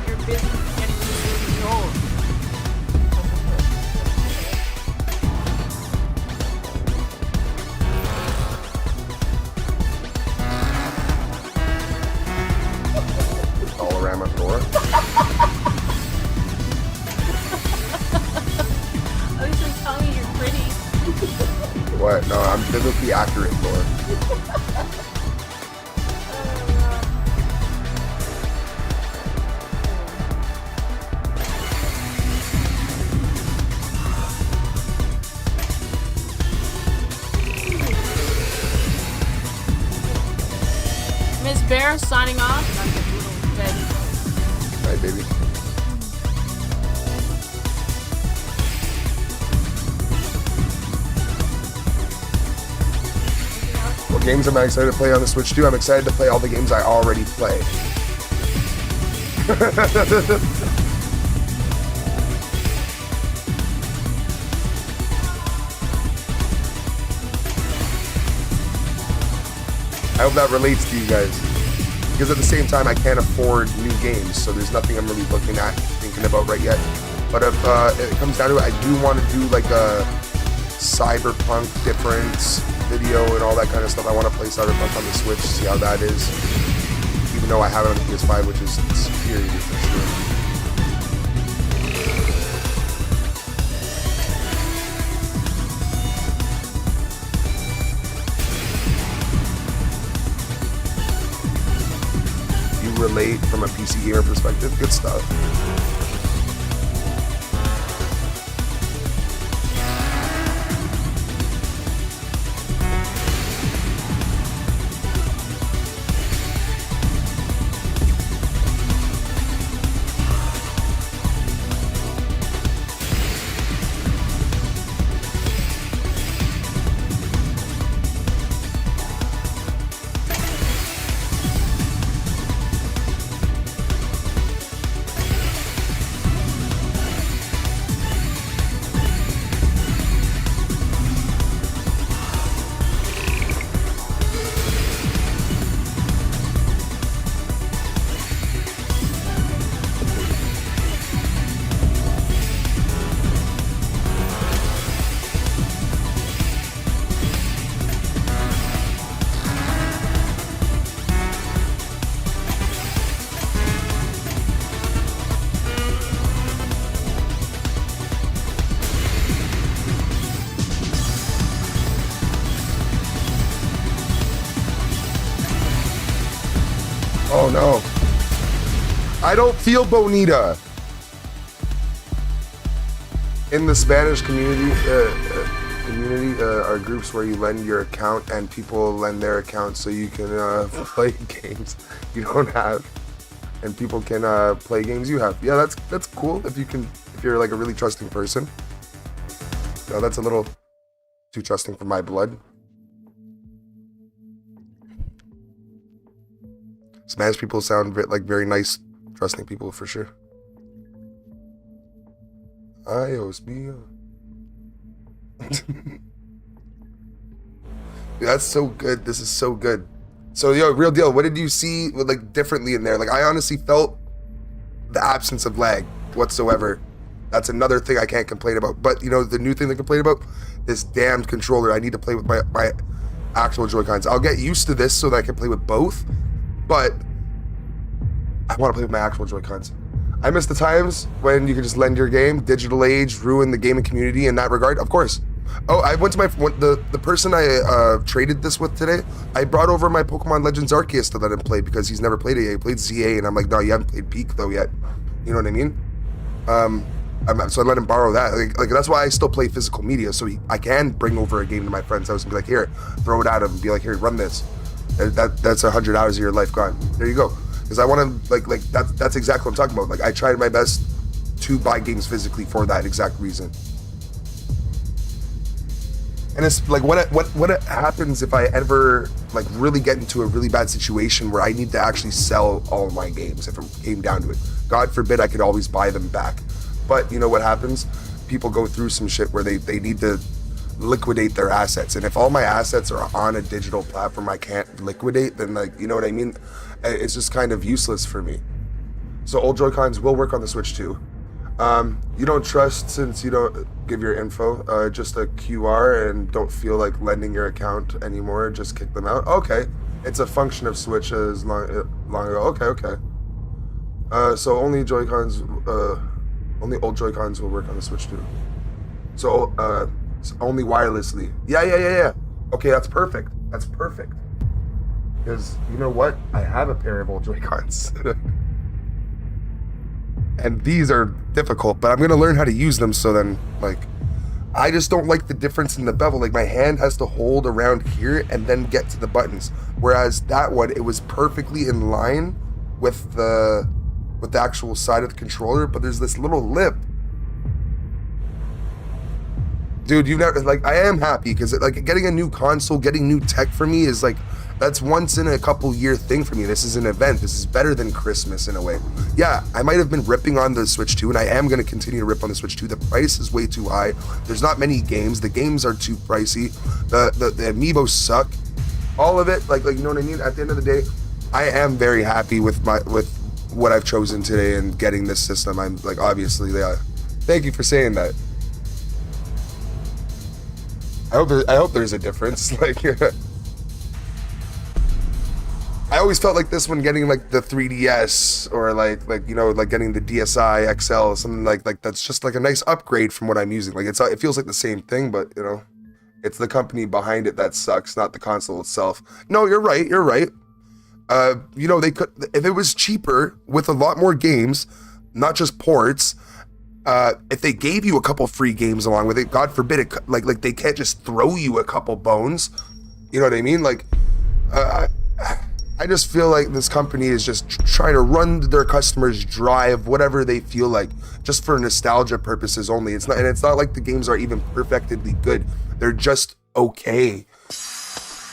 You're busy getting really old. Dollarama Thor. At least I'm telling you, you're pretty. What? No, I'm biblically accurate, Thor. Miss Bear signing off. Hi, baby. What games am I excited to play on the Switch too? I'm excited to play all the games I already play. I hope that relates to you guys. Because at the same time, I can't afford new games, so there's nothing I'm really looking at, thinking about right yet. But if it comes down to it, I do want to do like a Cyberpunk difference video and all that kind of stuff. I want to play Cyberpunk on the Switch, see how that is. Even though I have it on the PS5, which is superior for sure. Relate from a PC gamer perspective. Good stuff. Oh no. I don't feel bonita. In the Spanish community, are groups where you lend your account and people lend their account so you can play games you don't have, and people can play games you have. Yeah, that's cool if you're like a really trusting person. No, that's a little too trusting for my blood. Spanish people sound like very nice, trusting people for sure. Adios, mío. That's so good. This is so good. So, yo, real deal. What did you see like differently in there? Like, I honestly felt the absence of lag whatsoever. That's another thing I can't complain about. But you know, the new thing to complain about, this damned controller. I need to play with my actual Joy-Cons. I'll get used to this so that I can play with both. But I want to play with my actual Joy-Cons. I miss the times when you could just lend your game. Digital age ruined the gaming community in that regard. Of course. Oh, I went to the person I traded this with today. I brought over my Pokemon Legends Arceus to let him play because he's never played it yet. He played ZA, and I'm like, no, you haven't played Peak though yet. You know what I mean? So I let him borrow that. Like that's why I still play physical media, so I can bring over a game to my friend's house and be like, here, throw it at him, and be like, here, run this. That's 100 hours of your life gone. There you go. Because I want to like that's exactly what I'm talking about. Like I tried my best to buy games physically for that exact reason. And it's like what happens if I ever like really get into a really bad situation where I need to actually sell all of my games if it came down to it. God forbid I could always buy them back. But you know what happens? People go through some shit where they need to liquidate their assets. And if all my assets are on a digital platform I can't liquidate, then like, you know what I mean? It's just kind of useless for me. So old Joy-Cons will work on the Switch too. You don't trust since you don't give your info, just a QR, and don't feel like lending your account anymore, just kick them out. Okay, it's a function of Switch as long ago. Okay. So only Joy-Cons, only old Joy-Cons will work on the Switch too. So, only wirelessly. Yeah. Okay, that's perfect. Because you know what? I have a pair of old Joy-Cons. And these are difficult, but I'm gonna learn how to use them. So then, like, I just don't like the difference in the bevel. Like, my hand has to hold around here and then get to the buttons. Whereas that one, it was perfectly in line with the actual side of the controller, but there's this little lip. Dude, you never, like, I am happy because like getting a new console, getting new tech for me is like, that's once in a couple year thing for me. This is an event. This is better than Christmas in a way. Yeah, I might have been ripping on the Switch 2, and I am going to continue to rip on the Switch 2. The price is way too high. There's not many games. The games are too pricey. The amiibos suck. All of it, like you know what I mean? At the end of the day, I am very happy with what I've chosen today and getting this system. I'm like, obviously, yeah. Thank you for saying that. I hope there's a difference. Like, I always felt like this one getting like the 3DS or like you know, like getting the DSi XL, something like that's just like a nice upgrade from what I'm using. Like it feels like the same thing, but you know, it's the company behind it that sucks, not the console itself. No, you're right. You know, they could, if it was cheaper with a lot more games, not just ports. If they gave you a couple free games along with it, God forbid it, like they can't just throw you a couple bones. You know what I mean? Like, I just feel like this company is just trying to run their customers dry of whatever they feel like, just for nostalgia purposes only. It's not like the games are even perfectly good. They're just okay.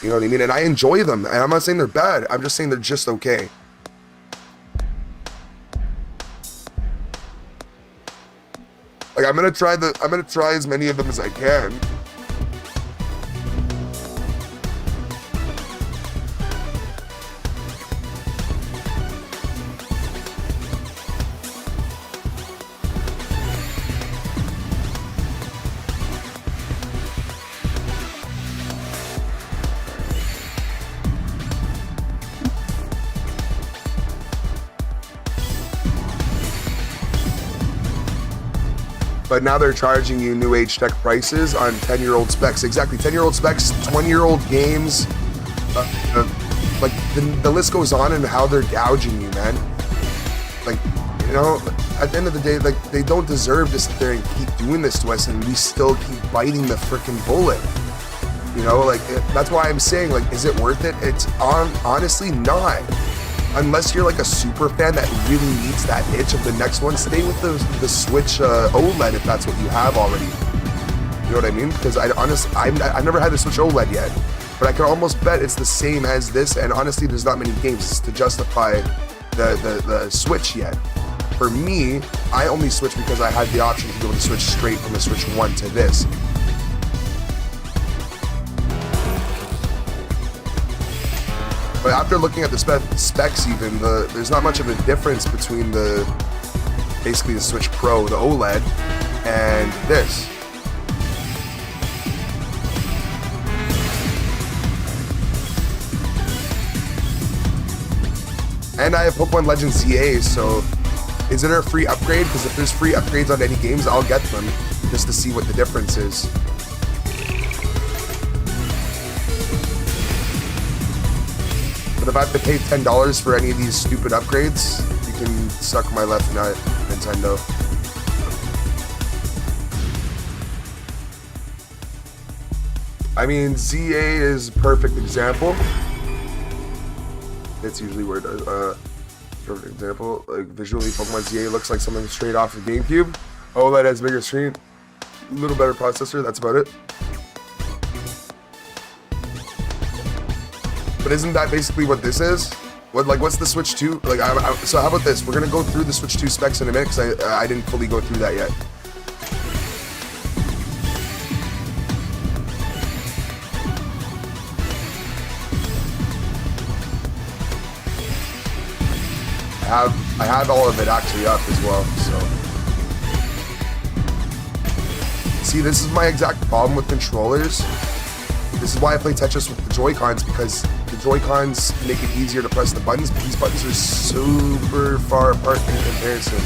You know what I mean? And I enjoy them. And I'm not saying they're bad. I'm just saying they're just okay. Like, I'm gonna try as many of them as I can. But now they're charging you new age tech prices on 10-year-old specs. Exactly, 10-year-old specs, 20-year-old games. Like the list goes on and how they're gouging you, man. Like, you know, at the end of the day, like, they don't deserve to sit there and keep doing this to us, and we still keep biting the freaking bullet. You know, like, that's why I'm saying, like, is it worth it? It's honestly not. Unless you're like a super fan that really needs that itch of the next one, stay with the Switch OLED if that's what you have already. You know what I mean? Because I've never had the Switch OLED yet, but I can almost bet it's the same as this. And honestly, there's not many games to justify the Switch yet. For me, I only switched because I had the option to be able to switch straight from the Switch 1 to this. But after looking at the specs even, there's not much of a difference between basically the Switch Pro, the OLED, and this. And I have Pokemon Legends ZA, so is there a free upgrade? Because if there's free upgrades on any games, I'll get them just to see what the difference is. But if I have to pay $10 for any of these stupid upgrades, you can suck my left nut, Nintendo. I mean, ZA is a perfect example. That's usually where it does. Perfect example. Like, visually, Pokemon ZA looks like something straight off the GameCube. OLED has bigger screen, a little better processor. That's about it. But isn't that basically what this is? What's the Switch 2? Like, so how about this? We're gonna go through the Switch 2 specs in a minute because I didn't fully go through that yet. I have all of it actually up as well. So see, this is my exact problem with controllers. This is why I play Tetris with the Joy-Cons, because the Joy-Cons make it easier to press the buttons, but these buttons are super far apart in comparison.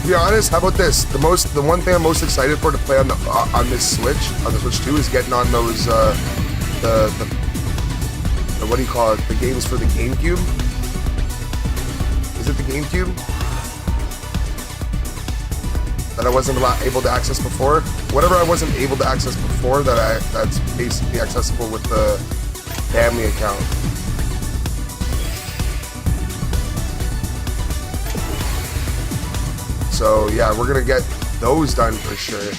To be honest, how about this? The one thing I'm most excited for to play on this Switch 2 is getting on those the what do you call it? The games for the GameCube. Is it the GameCube that I wasn't able to access before? Whatever I wasn't able to access before, that's basically accessible with the family account. So yeah, we're gonna get those done for sure.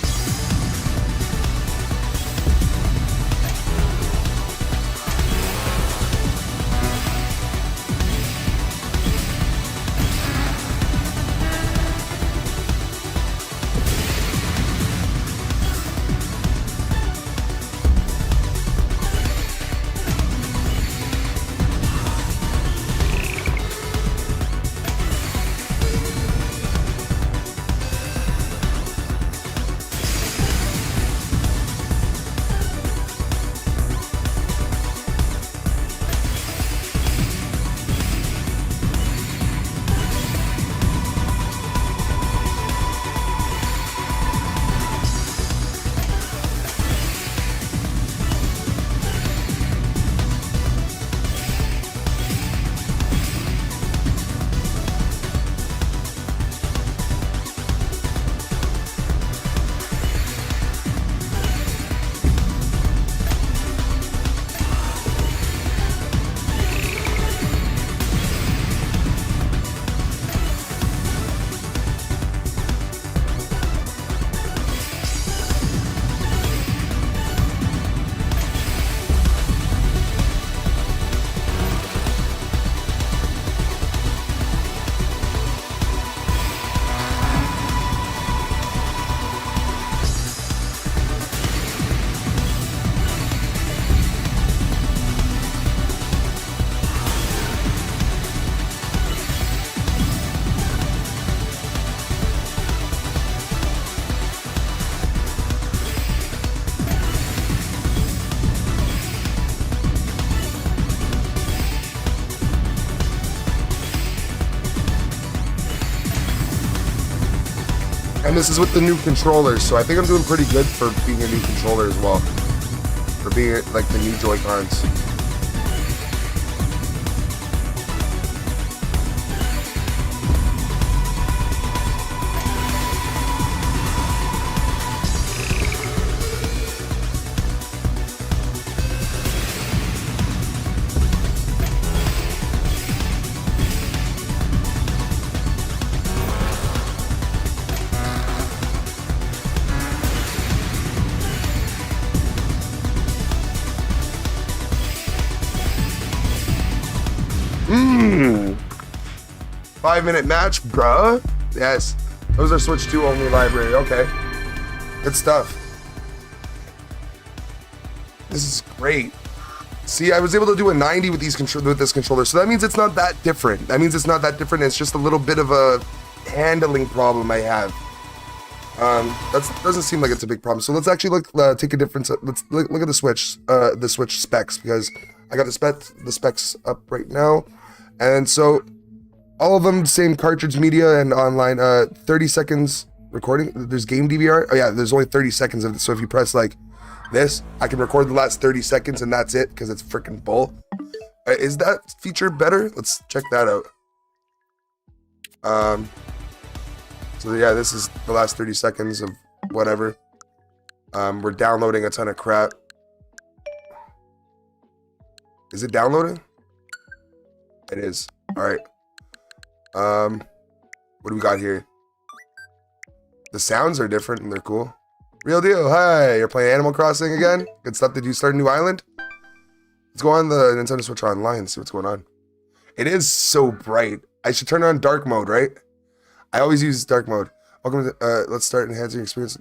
And this is with the new controllers, so I think I'm doing pretty good for being a new controller as well. For being like the new Joy-Cons. 5-minute match, bruh. Yes. Those are Switch 2 only library. Okay. Good stuff. This is great. See, I was able to do a 90 with this controller, so that means it's not that different. It's just a little bit of a handling problem I have. That doesn't seem like it's a big problem. So let's actually take a difference. Let's look at the Switch specs, because I got the specs up right now, and so all of them same cartridge media and online. 30 seconds recording. There's game DVR. Oh yeah, there's only 30 seconds of it. So if you press like this, I can record the last 30 seconds and that's it, because it's freaking bull. Is that feature better? Let's check that out. So yeah, this is the last 30 seconds of whatever. We're downloading a ton of crap. Is it downloading? It is. All right. What do we got here? The sounds are different and they're cool. Real deal. Hi, you're playing Animal Crossing again? Good stuff. Did you start a new island? Let's go on the Nintendo Switch Online and see what's going on. It is so bright. I should turn on dark mode, right? I always use dark mode. Welcome to, let's start enhancing your experience.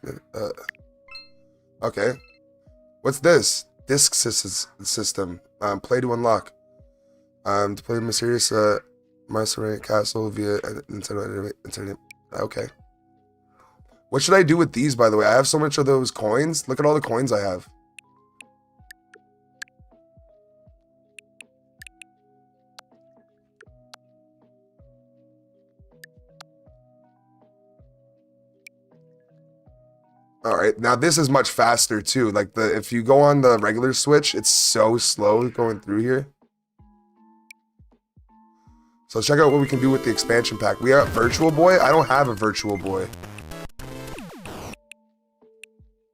Okay. What's this? Disc system. Play to unlock. To play mysterious Maserati Castle via Nintendo Internet. Okay. What should I do with these, by the way? I have so much of those coins. Look at all the coins I have. All right, now this is much faster too. Like if you go on the regular Switch, it's so slow going through here. So let's check out what we can do with the expansion pack. We have Virtual Boy. I don't have a Virtual Boy.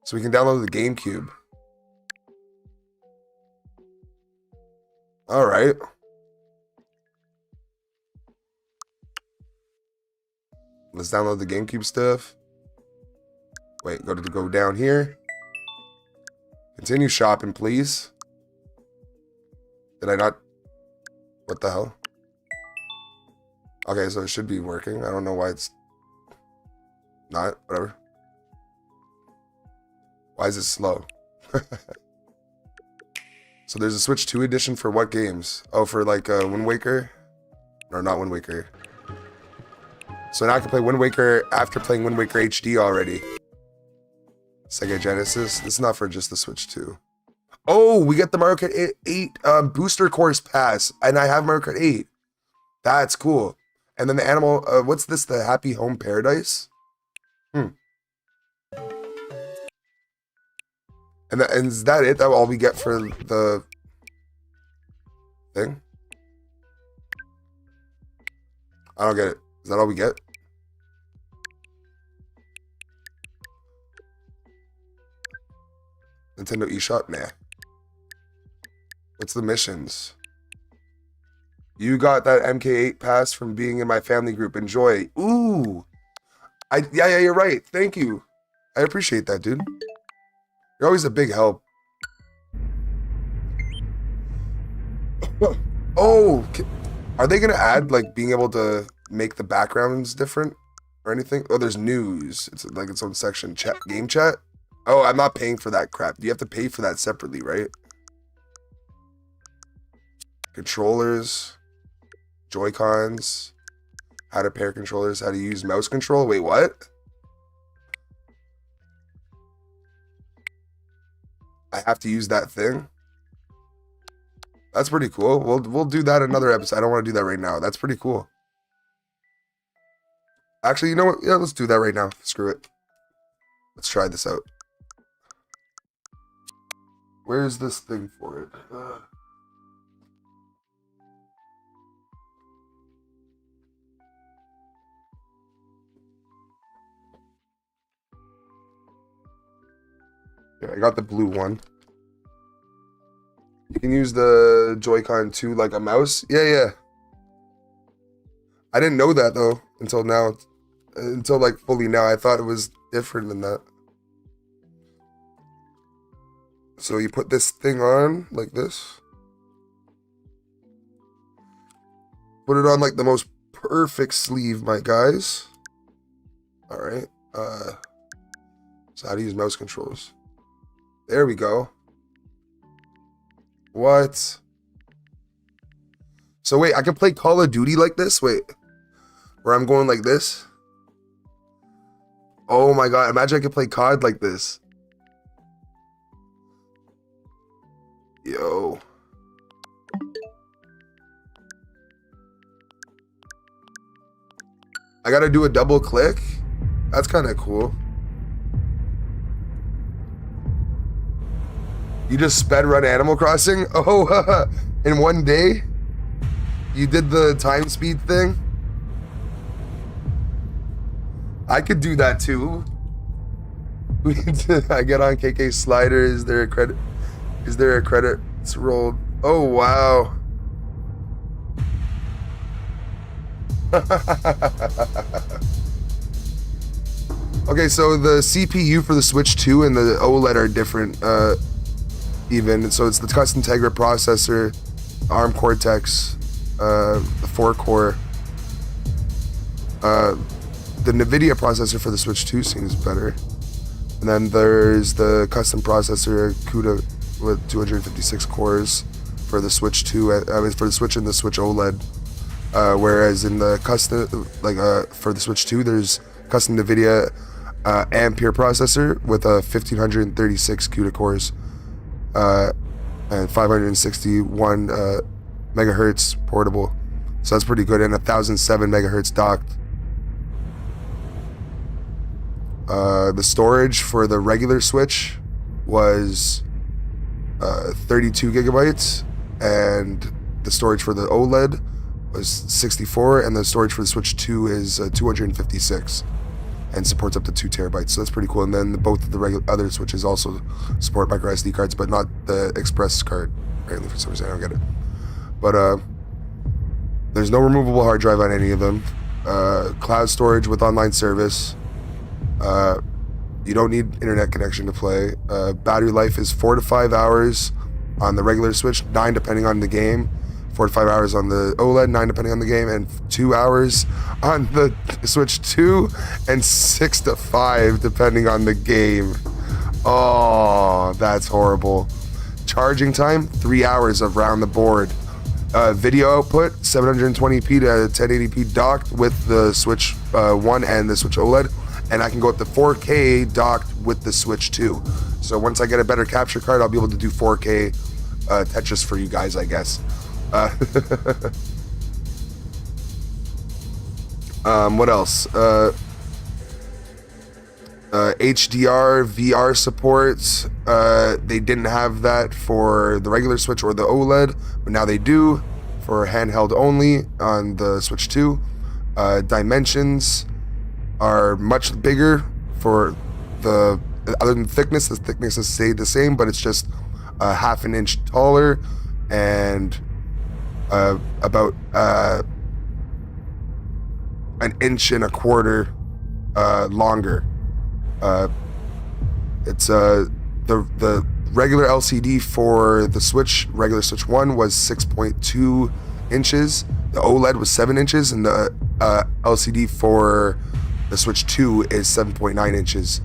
So we can download the GameCube. All right. Let's download the GameCube stuff. Wait, go down here. Continue shopping, please. Did I not? What the hell? Okay, so it should be working. I don't know why it's not. Whatever. Why is it slow? So there's a Switch 2 edition for what games? Oh, for like Wind Waker? Or not Wind Waker. So now I can play Wind Waker after playing Wind Waker HD already. Sega Genesis. This is not for just the Switch 2. Oh, we get the Mario Kart 8 Booster Course Pass. And I have Mario Kart 8. That's cool. And then the animal, what's this? The Happy Home Paradise? And is that it? That all we get for the thing? I don't get it. Is that all we get? Nintendo eShop? Nah. What's the missions? You got that MK8 pass from being in my family group. Enjoy. Ooh. Yeah, you're right. Thank you. I appreciate that, dude. You're always a big help. Oh, are they gonna add like being able to make the backgrounds different or anything? Oh, there's news. It's like its own section. Chat, game chat. Oh, I'm not paying for that crap. You have to pay for that separately, right? Controllers, Joy-Cons, how to pair controllers, how to use mouse control. Wait, what? I have to use that thing? That's pretty cool. We'll do that another episode. I don't want to do that right now. That's pretty cool. Actually, you know what? Yeah, let's do that right now. Screw it. Let's try this out. Where's this thing for it? Yeah, I got the blue one. You can use the Joy-Con 2 like a mouse. Yeah. I didn't know that though until now. Until like fully now. I thought it was different than that. So you put this thing on like this. Put it on like the most perfect sleeve, my guys. All right. So how to use mouse controls. There we go. What? So wait, I can play Call of Duty like this? Wait. Where I'm going like this? Oh my god, imagine I could play COD like this. Yo. I gotta do a double click? That's kind of cool. You just sped run Animal Crossing? Oh, in one day? You did the time speed thing? I could do that too. I get on KK Slider. Is there a credit? Is there a credit rolled? Oh wow. Okay, so the CPU for the Switch 2 and the OLED are different. Even so, it's the custom Tegra processor, ARM Cortex, the 4-core. The NVIDIA processor for the Switch 2 seems better. And then there's the custom processor CUDA with 256 cores for the Switch 2, for the Switch and the Switch OLED. Whereas in the custom, for the Switch 2, there's custom NVIDIA Ampere processor with a 1536 CUDA cores and 561 megahertz portable. So that's pretty good, and 1007 megahertz docked. The storage for the regular Switch was 32 gigabytes, and the storage for the OLED was 64, and the storage for the Switch 2 is 256, and supports up to 2 terabytes. So that's pretty cool. And then both of the regular other Switches also support micro SD cards, but not the Express card. Apparently, for some reason, I don't get it. But there's no removable hard drive on any of them. Cloud storage with online service. You don't need internet connection to play. Battery life is 4 to 5 hours on the regular Switch, 9 depending on the game. 4 to 5 hours on the OLED, 9 depending on the game, and 2 hours on the Switch 2, and 6 to 5 depending on the game. Oh, that's horrible. Charging time, 3 hours around the board. Video output, 720p to 1080p docked with the Switch 1 and the Switch OLED, and I can go up to 4K docked with the Switch 2. So once I get a better capture card, I'll be able to do 4K Tetris for you guys, I guess. What else? HDR VR supports. They didn't have that for the regular Switch or the OLED, but now they do for handheld only on the Switch 2. Dimensions are much bigger for the other than thickness. The thickness has stayed the same, but it's just a half an inch taller and about an inch and a quarter longer. It's the regular LCD for the Switch, regular Switch 1 was 6.2 inches. The OLED was 7 inches, and the LCD for the Switch 2 is 7.9 inches.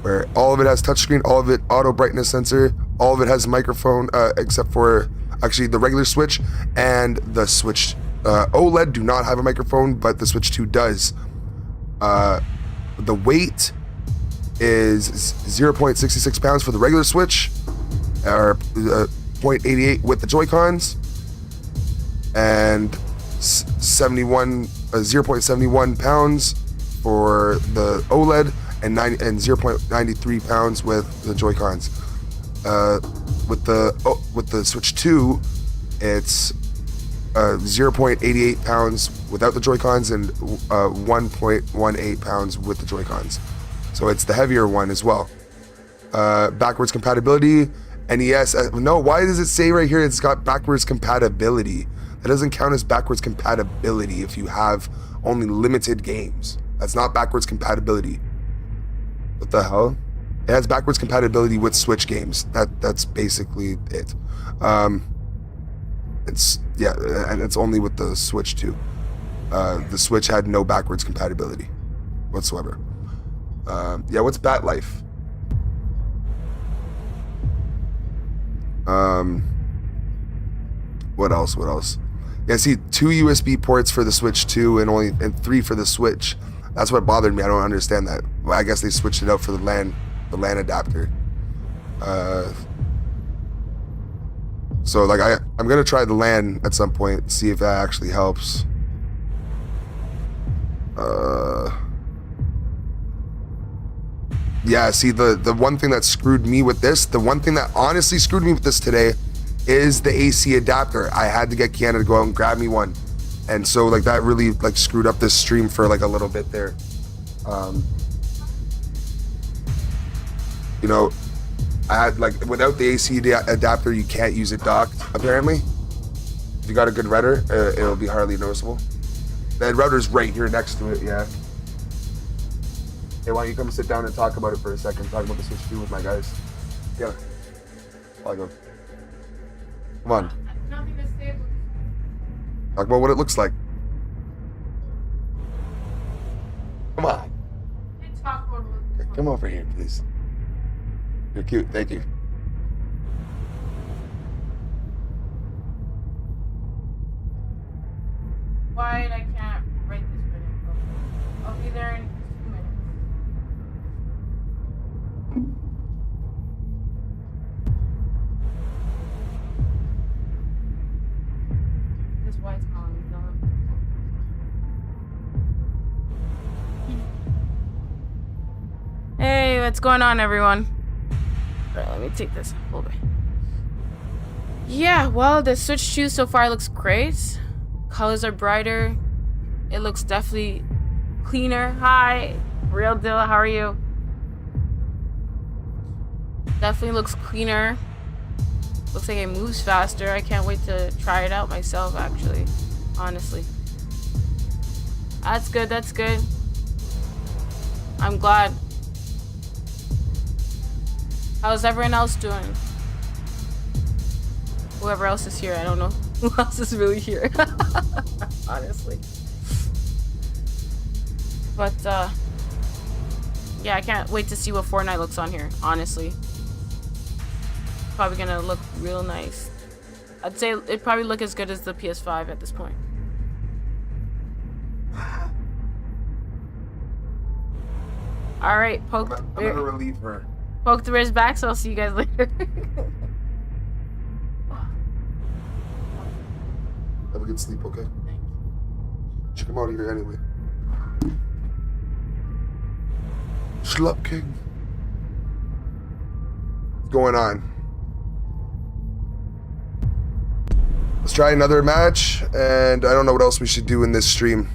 Where all of it has touchscreen, all of it auto brightness sensor, all of it has a microphone, except for actually the regular Switch and the Switch OLED do not have a microphone, but the Switch 2 does. The weight is 0.66 pounds for the regular Switch, or 0.88 with the Joy-Cons, and 0.71 pounds for the OLED, and 0.93 pounds with the Joy-Cons. With the Switch 2, it's 0.88 pounds without the Joy-Cons and 1.18 pounds with the Joy-Cons. So it's the heavier one as well. Backwards compatibility, NES. No, why does it say right here it's got backwards compatibility? That doesn't count as backwards compatibility if you have only limited games. That's not backwards compatibility. What the hell? It has backwards compatibility with Switch games. That's basically it. Yeah, and it's only with the Switch too. The Switch had no backwards compatibility whatsoever. Yeah, what's Bat Life? What else? What else? Yeah, see, 2 USB ports for the Switch 2 and 3 for the Switch. That's what bothered me. I don't understand that. Well, I guess they switched it out for the LAN adapter. So like I'm gonna try the LAN at some point, see if that actually helps. Yeah, see, the one thing that screwed me with this, the one thing that honestly screwed me with this today is the AC adapter. I had to get Kiana to go out and grab me one. And so like that really like screwed up this stream for like a little bit there. You know, I had like, without the AC adapter, you can't use it docked, apparently. If you got a good router, it'll be hardly noticeable. That router's right here next to it, yeah. Hey, why don't you come sit down and talk about it for a second? Talk about the Switch 2 with my guys. Yeah. I'll go. Come on. Nothing to say. Talk about what it looks like. Come on. Talk about it. Come over here, please. You're cute. Thank you. Why I can't write this minute? I'll be there in 2 minutes. This is why it's calling me dumb. Hey, what's going on, everyone? Alright, let me take this. Hold on. Yeah, well, the Switch 2 so far looks great. Colors are brighter. It looks definitely cleaner. Hi, real deal. How are you? Definitely looks cleaner. Looks like it moves faster. I can't wait to try it out myself, actually. Honestly. That's good. That's good. I'm glad. How's everyone else doing? Whoever else is here, I don't know who else is really here. Honestly. But yeah, I can't wait to see what Fortnite looks on here, honestly. Probably gonna look real nice. I'd say it'd probably look as good as the PS5 at this point. Alright, I'm gonna relieve her. Poke the wrist back, so I'll see you guys later. Have a good sleep, okay? Should come out of here anyway. Schlup King. What's going on? Let's try another match, and I don't know what else we should do in this stream.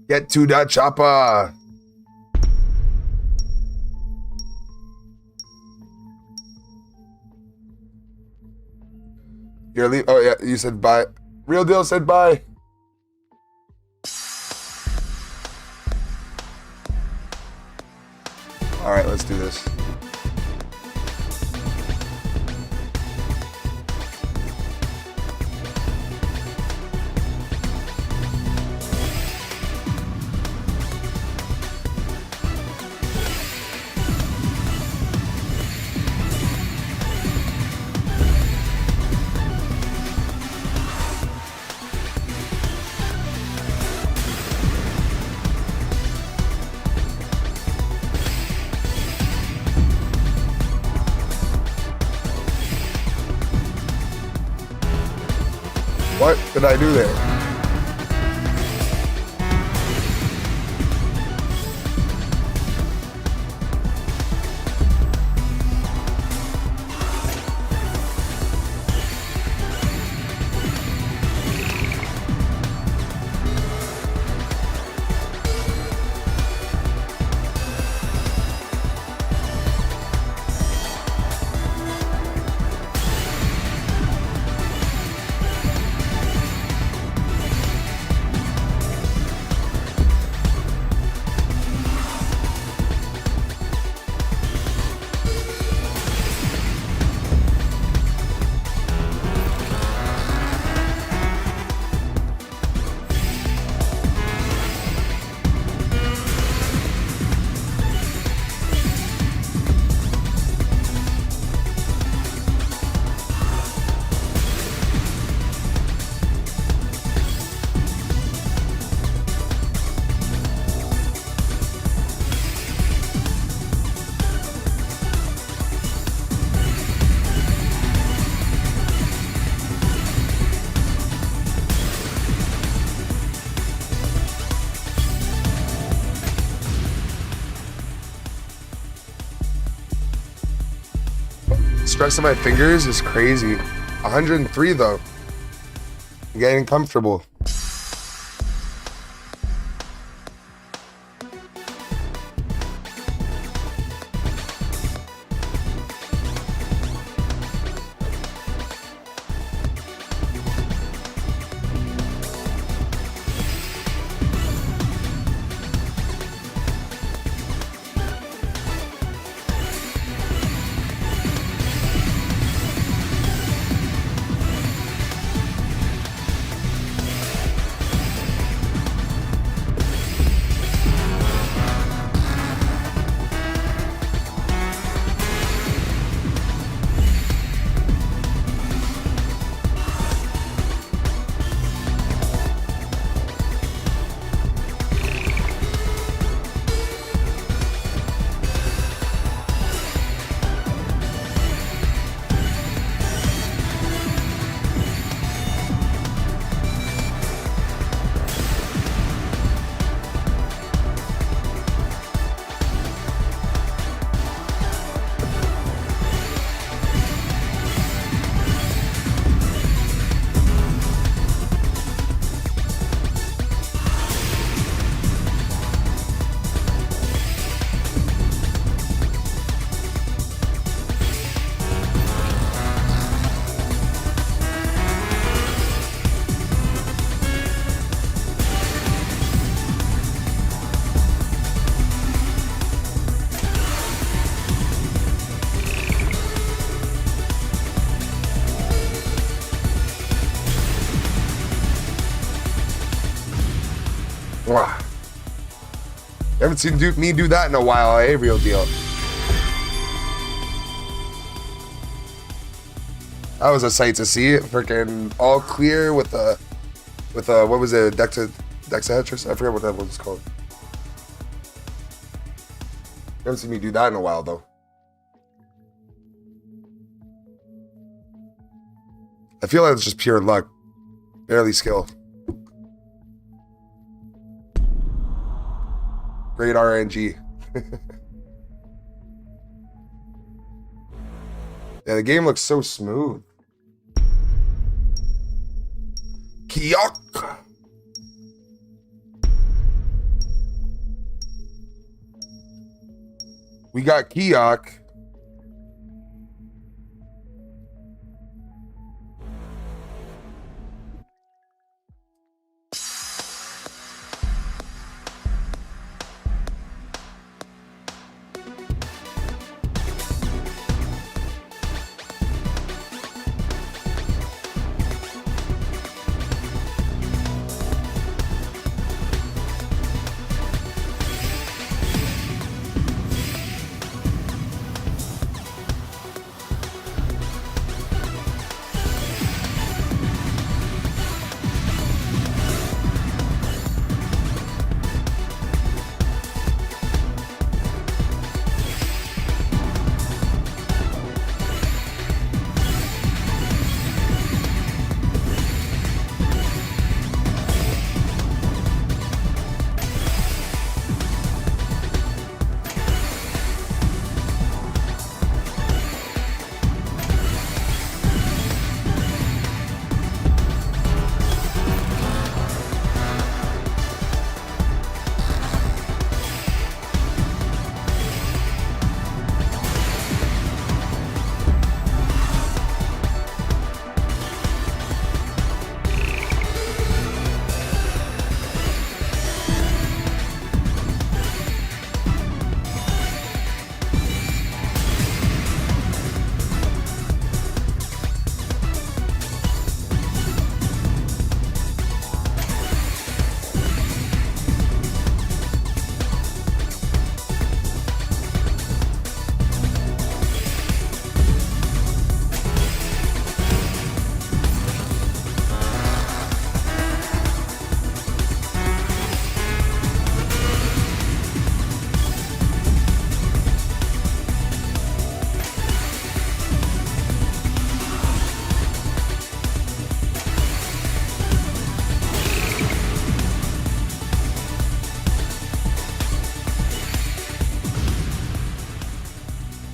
Get to the chopper. You're leave. Oh yeah, you said bye. Real deal said bye. All right, let's do this. What did I do there? stress in my fingers is crazy. 103 though. I'm getting comfortable. Wow. Haven't seen me do that in a while, eh? Real deal. That was a sight to see. Freaking all clear with a what was it? Tetris? I forget what that was called. Haven't seen me do that in a while though. I feel like it's just pure luck, barely skill. Great RNG. Yeah, the game looks so smooth. Kiok. We got Kiok.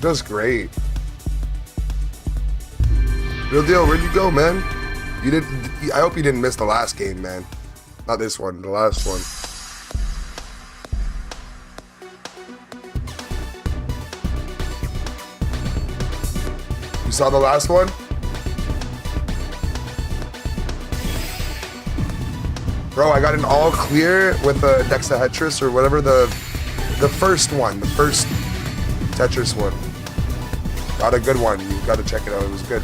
Does great. Real deal, where'd you go, man? You didn't. I hope you didn't miss the last game, man. Not this one, the last one. You saw the last one? Bro, I got an all clear with the Tetris or whatever, the first one, the first Tetris one. Got a good one. You got to check it out. It was good.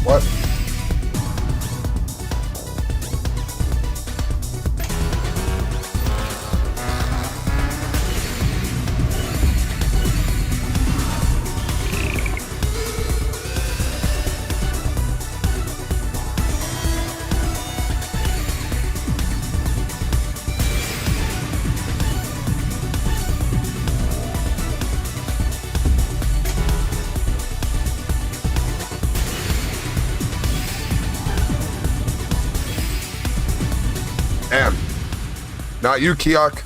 What? Damn. Not you, Kiok.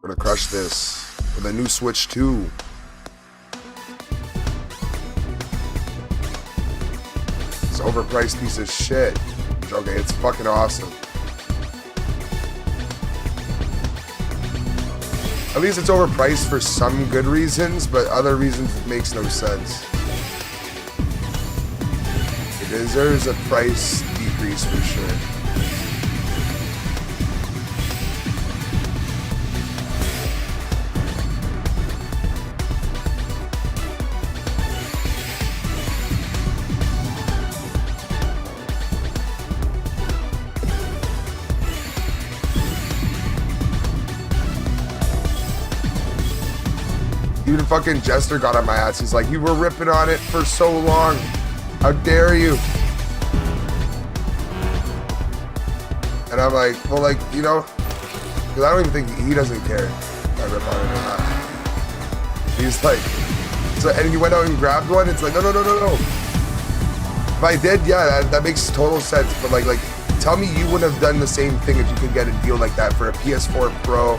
We're gonna crush this with a new Switch 2. It's an overpriced piece of shit. Okay, it's fucking awesome. At least it's overpriced for some good reasons, but other reasons it makes no sense. It deserves a price decrease for sure. Even fucking Jester got on my ass. He's like, you were ripping on it for so long. How dare you? And I'm like, well, like, you know, because I don't even think he doesn't care if I rip on it or not. He's like, so, and he went out and grabbed one. It's like, no. If I did, yeah, that makes total sense. But like, tell me you wouldn't have done the same thing if you could get a deal like that for a PS4 Pro.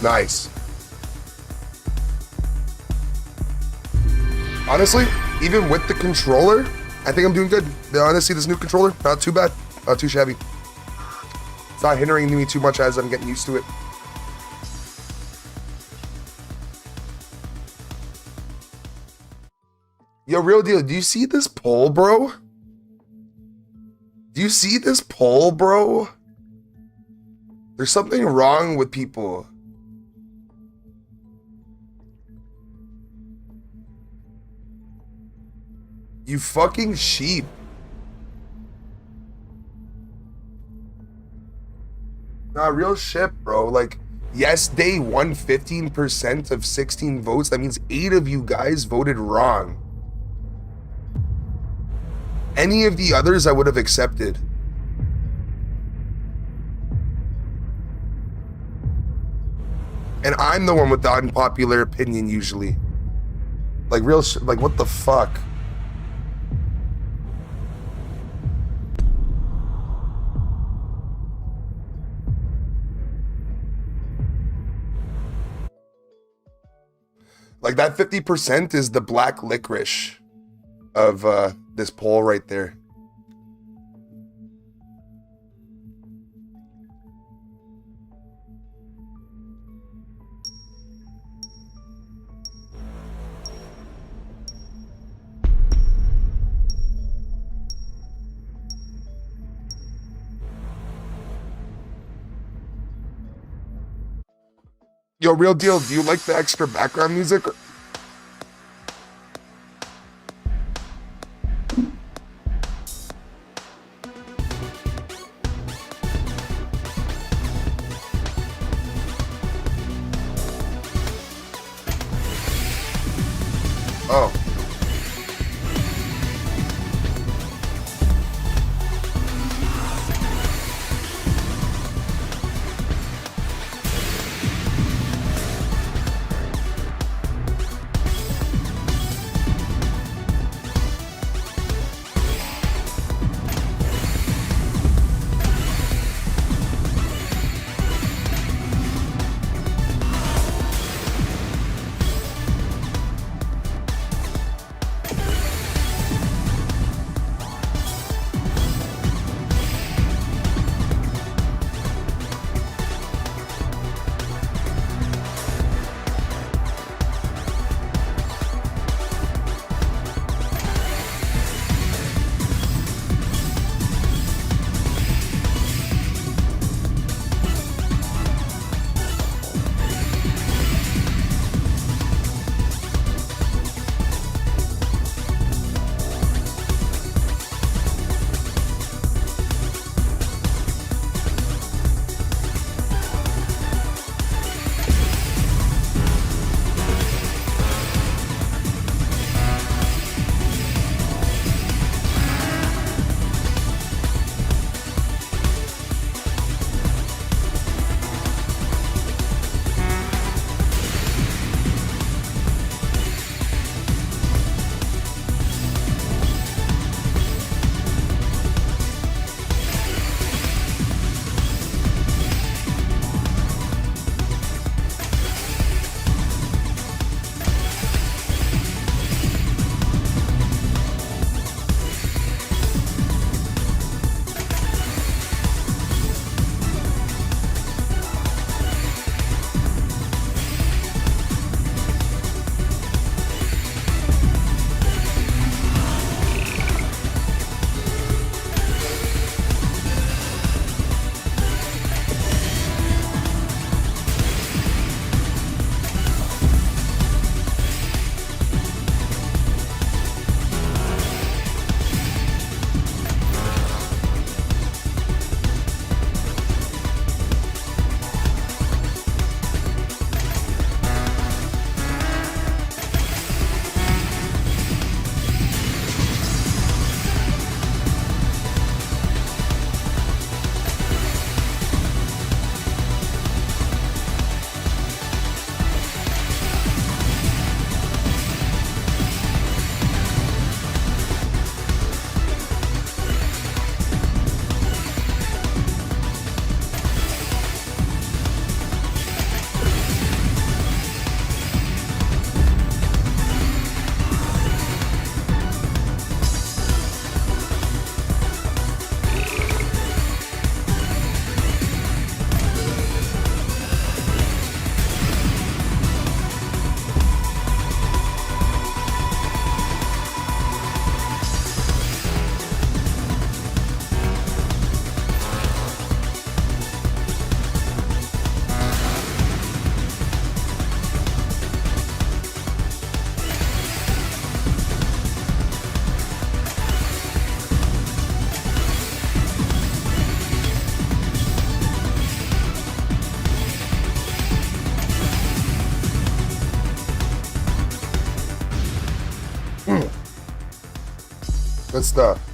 Nice. Honestly, even with the controller, I think I'm doing good. Honestly, this new controller, not too bad. Not too shabby. It's not hindering me too much as I'm getting used to it. Yo, real deal, do you see this poll, bro? Do you see this poll, bro? There's something wrong with people. You fucking sheep. Nah, real shit, bro. Like, yes, they won 15% of 16 votes. That means 8 of you guys voted wrong. Any of the others I would have accepted. And I'm the one with the unpopular opinion usually. Like real like what the fuck? Like that 50% is the black licorice of this poll right there. Yo, real deal, do you like the extra background music? Oh. Good stuff.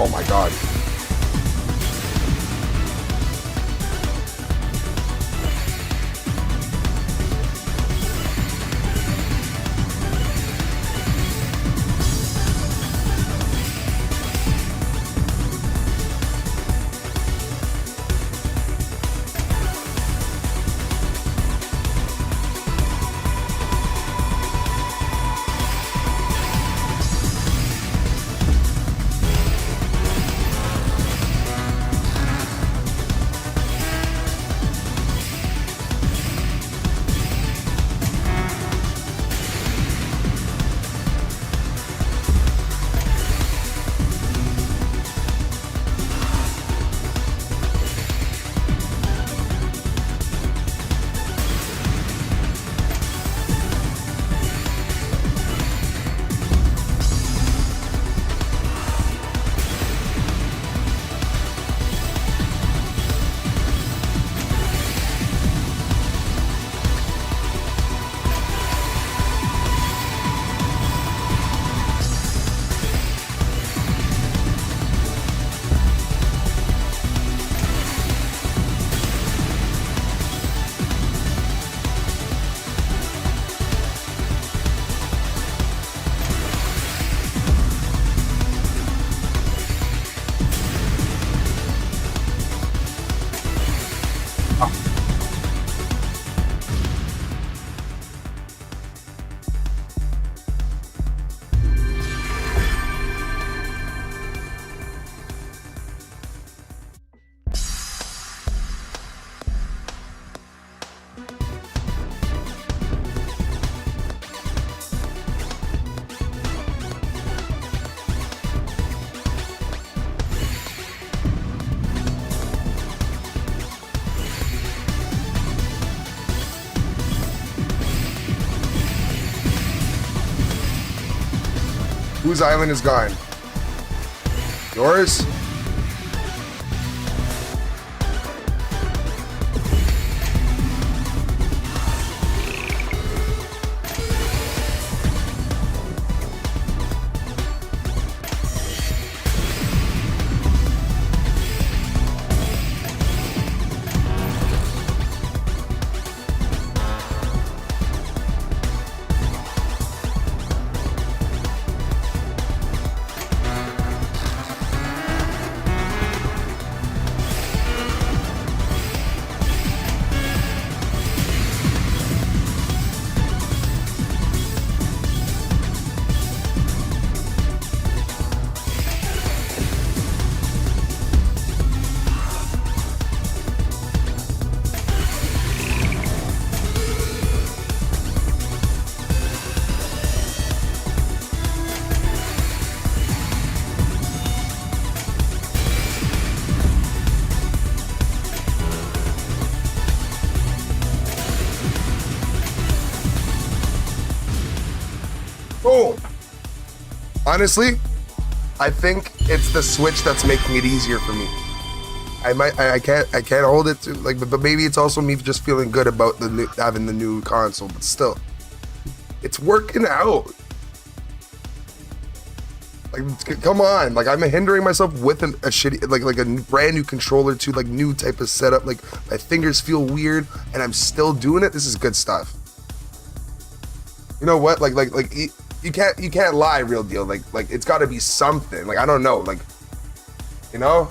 Oh my god. Whose island is gone? Yours? Boom. Honestly, I think it's the Switch that's making it easier for me. I can't hold it to like, but maybe it's also me just feeling good about having the new console. But still, it's working out. Like, come on, like I'm hindering myself with a shitty, like a brand new controller to like new type of setup. Like my fingers feel weird, and I'm still doing it. This is good stuff. You know what? Like you can't lie, real deal. Like it's got to be something. Like I don't know. Like you know,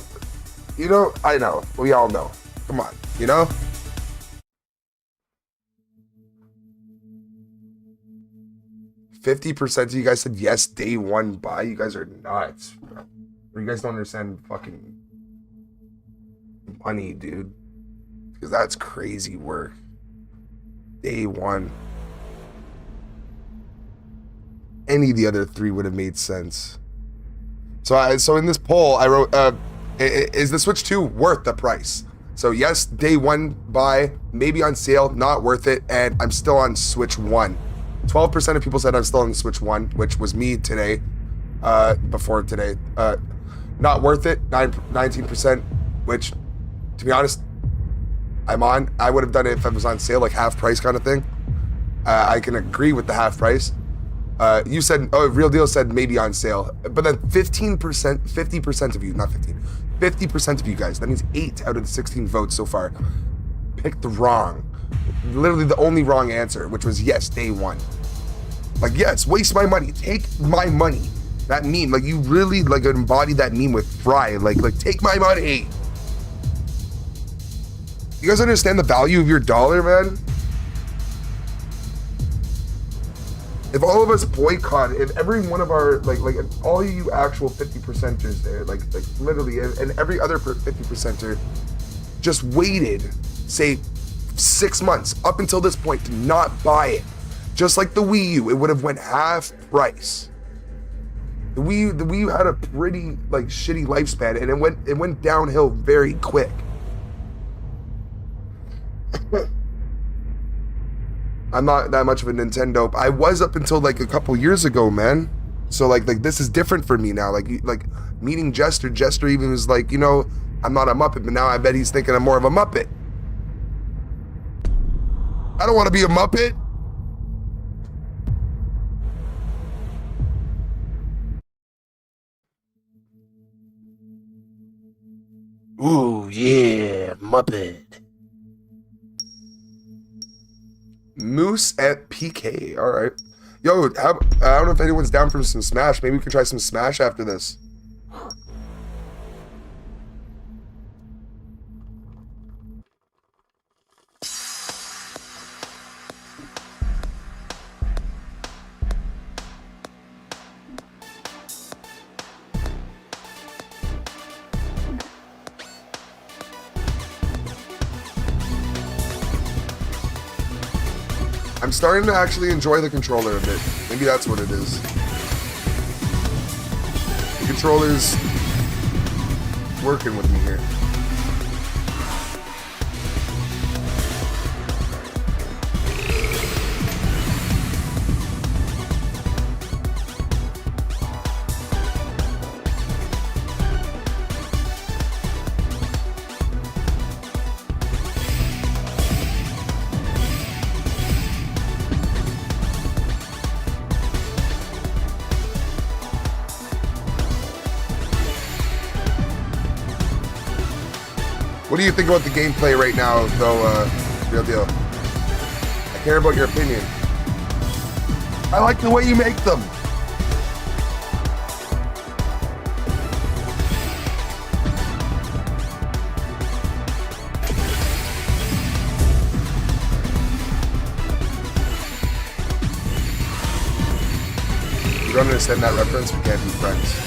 I know. We all know. Come on, you know. %50 of you guys said yes, day one buy. You guys are nuts, bro. Or you guys don't understand fucking money, dude. Because that's crazy work. Day one. Any of the other three would have made sense. So in this poll, I wrote, is the Switch 2 worth the price? So yes, day one buy, maybe on sale, not worth it, and I'm still on Switch 1. 12% of people said I'm still on Switch 1, which was me today, before today. Not worth it, 19%, which, to be honest, I'm on. I would have done it if it was on sale, like half price kind of thing. I can agree with the half price. You said, oh, Real Deal said maybe on sale. But then 15%, 50% of you, not 15, 50% of you guys, that means 8 out of the 16 votes so far, picked wrong. Literally the only wrong answer, which was yes, day one. Like, yes, waste my money, take my money. That meme, like, you really, like, embodied that meme with Fry. Like, take my money. You guys understand the value of your dollar, man? If all of us boycott, if every one of our, like all you actual 50%ers there, like literally, and every other 50%er just waited, say, 6 months up until this point to not buy it, just like the Wii U, it would have went half price. The Wii U had a pretty, like, shitty lifespan, and it went downhill very quick. I'm not that much of a Nintendo. I was up until like a couple years ago, man. So like this is different for me now. Like meeting Jester. Jester even was like, you know, I'm not a Muppet, but now I bet he's thinking I'm more of a Muppet. I don't want to be a Muppet. Ooh, yeah, Muppet. Moose at PK. All right. Yo, I don't know if anyone's down for some Smash. Maybe we can try some Smash after this. I'm starting to actually enjoy the controller a bit. Maybe that's what it is. The controller's working with me here. What do you think about the gameplay right now, though, Real Deal? I care about your opinion. I like the way you make them. You don't understand that reference? We can't be friends.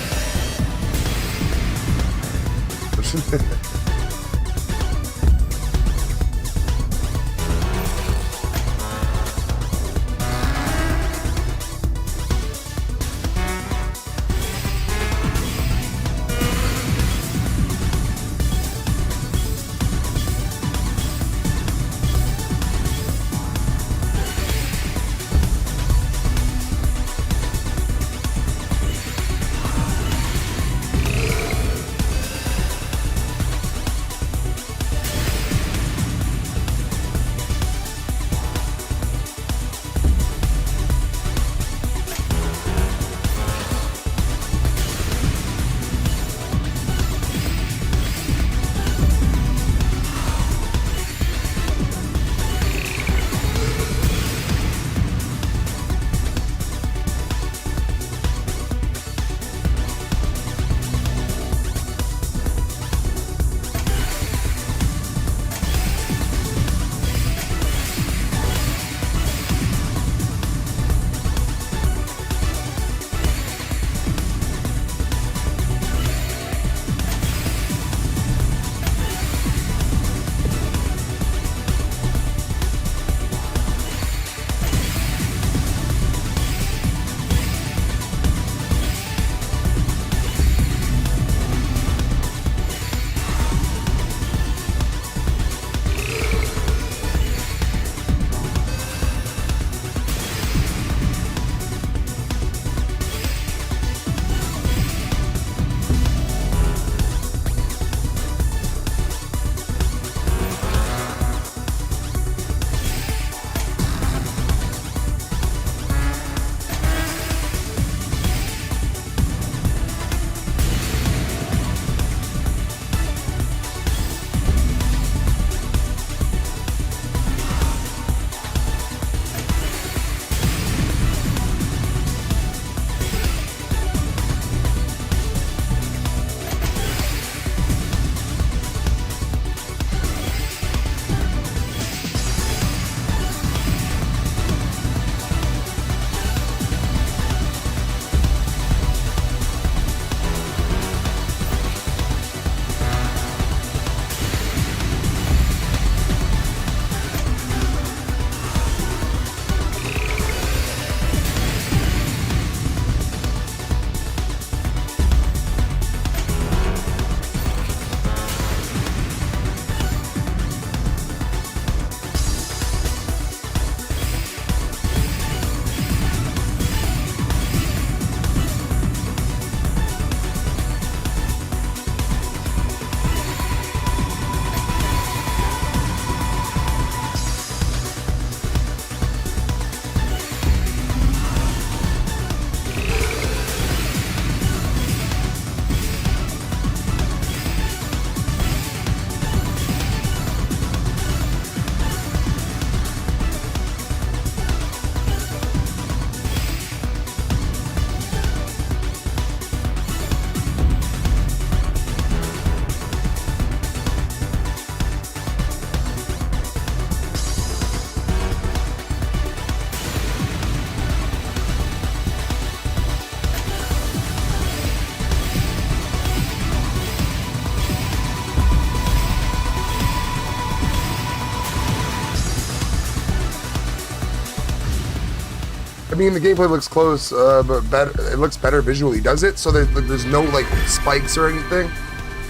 I mean, the gameplay looks close, but better. It looks better visually, does it? So there's no like spikes or anything.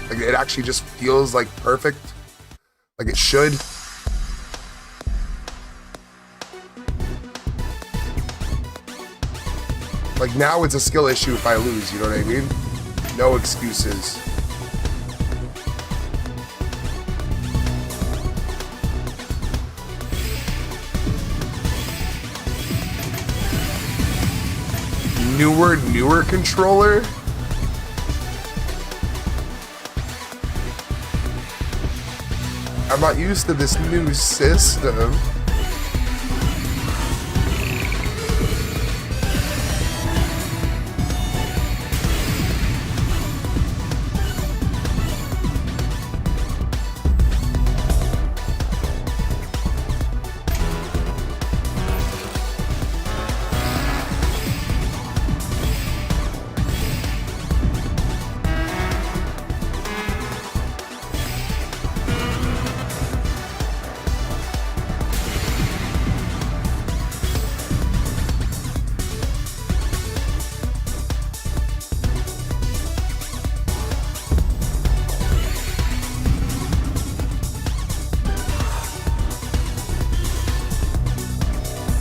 Like it actually just feels like perfect, like it should. Like now it's a skill issue if I lose. You know what I mean? No excuses. Newer controller. I'm not used to this new system.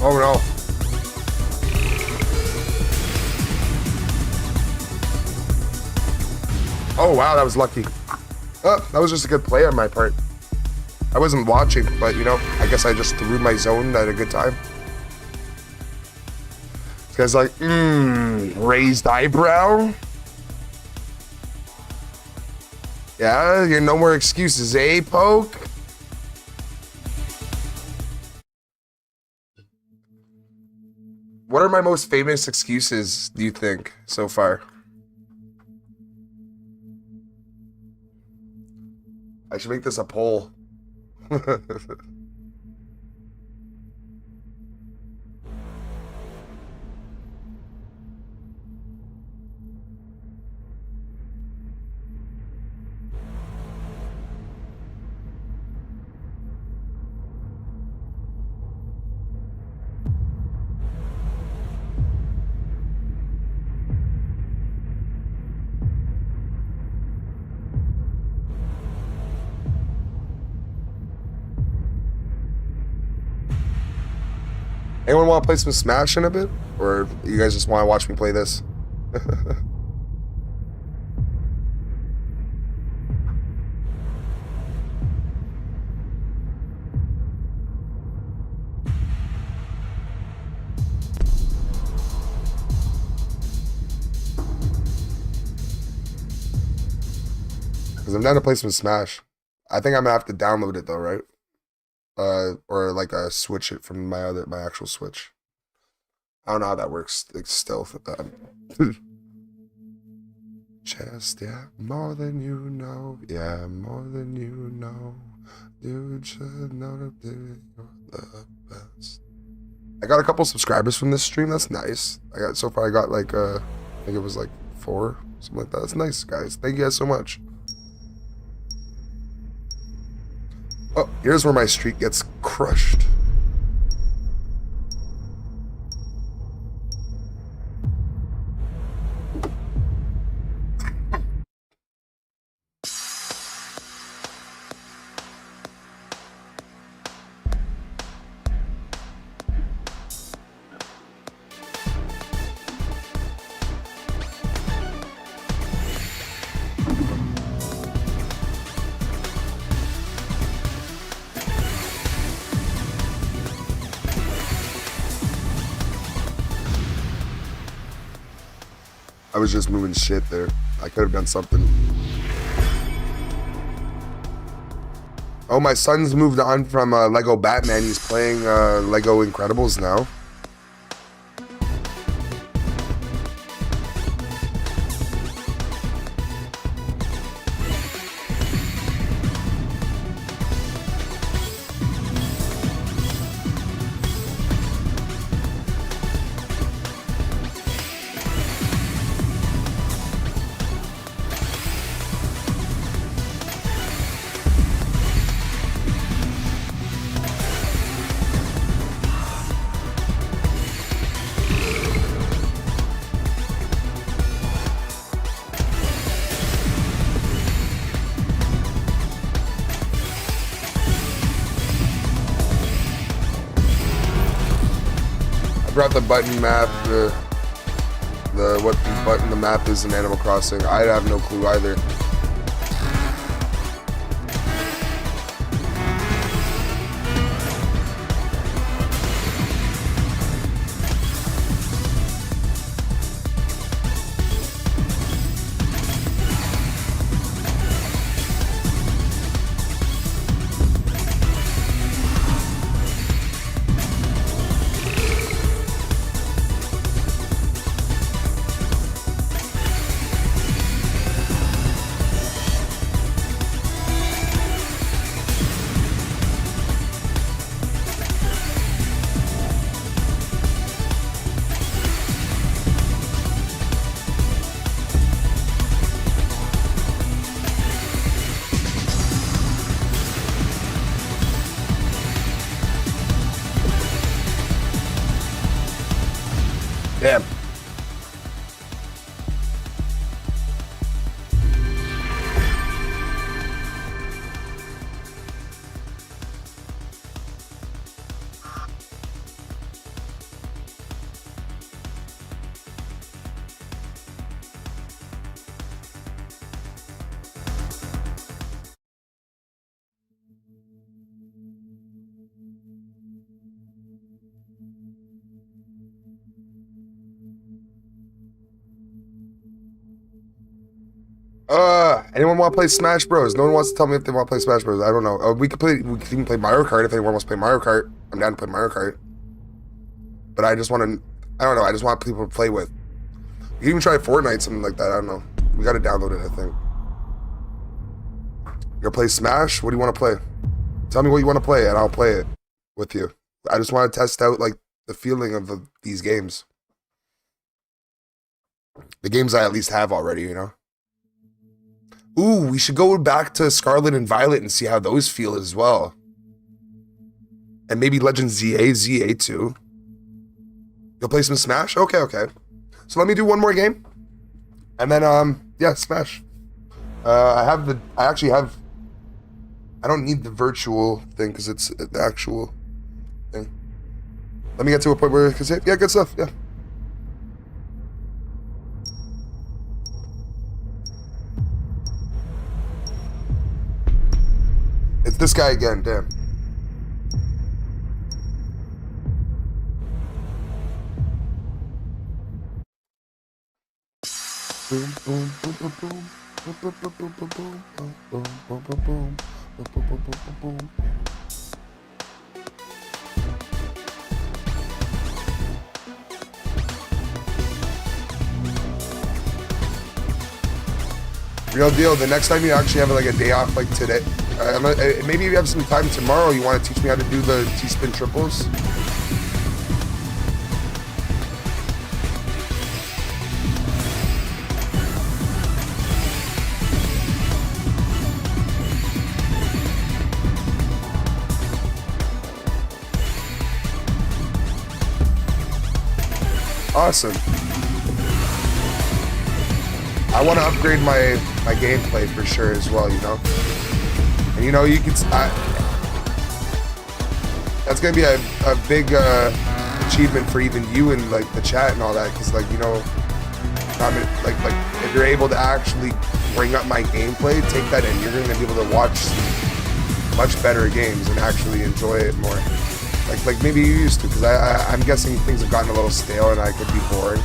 Oh no. Oh wow, that was lucky. Oh, that was just a good play on my part. I wasn't watching, but you know, I guess I just threw my zone at a good time. This guy's like, raised eyebrow? Yeah, you're no more excuses, eh, Poke? What are my most famous excuses, do you think, so far? I should make this a poll. Anyone want to play some Smash in a bit? Or you guys just want to watch me play this? Because I'm down to play some Smash. I think I'm going to have to download it though, right? Or like switch it from my actual Switch. I don't know how that works. Like Stealth. Just yeah, more than you know. Yeah, more than you know. You should know that you're the best. I got a couple subscribers from this stream. That's nice. So far I got like I think it was like 4, something like that. That's nice, guys. Thank you guys so much. Oh, here's where my streak gets crushed. I was just moving shit there. I could have done something. Oh, my son's moved on from Lego Batman. He's playing Lego Incredibles now. forgot the button map, what the button the map is in Animal Crossing. I have no clue either. Damn. Anyone want to play Smash Bros? No one wants to tell me if they want to play Smash Bros. I don't know. We could even play Mario Kart if anyone wants to play Mario Kart. I'm down to play Mario Kart. But I just want to, I don't know, I just want people to play with. You can even try Fortnite, something like that, I don't know. We gotta download it, I think. You gonna play Smash? What do you want to play? Tell me what you want to play and I'll play it with you. I just want to test out, like, the feeling of these games. The games I at least have already, you know? Ooh, we should go back to Scarlet and Violet and see how those feel as well. And maybe Legend ZA too. You'll play some Smash? Okay, okay. So let me do one more game. And then, yeah, Smash. I don't need the virtual thing because it's the actual thing. Let me get to a point where I can say, yeah, good stuff, yeah. It's this guy again, damn. Boom, boom, boom, boom, boom. Boom, boom, boom, boom, boom, boom. Boom, boom, boom, boom, boom. Boom, boom, boom, boom, boom, boom. Real deal. The next time you actually have like a day off, like today, maybe you have some time tomorrow. You want to teach me how to do the T-spin triples? Awesome. I want to upgrade my gameplay for sure as well, you know? And you know, you can... that's going to be a big achievement for even you and like the chat and all that, because like, you know, like if you're able to actually bring up my gameplay, take that in, you're going to be able to watch much better games and actually enjoy it more. Like maybe you used to, because I'm guessing things have gotten a little stale and I could be bored.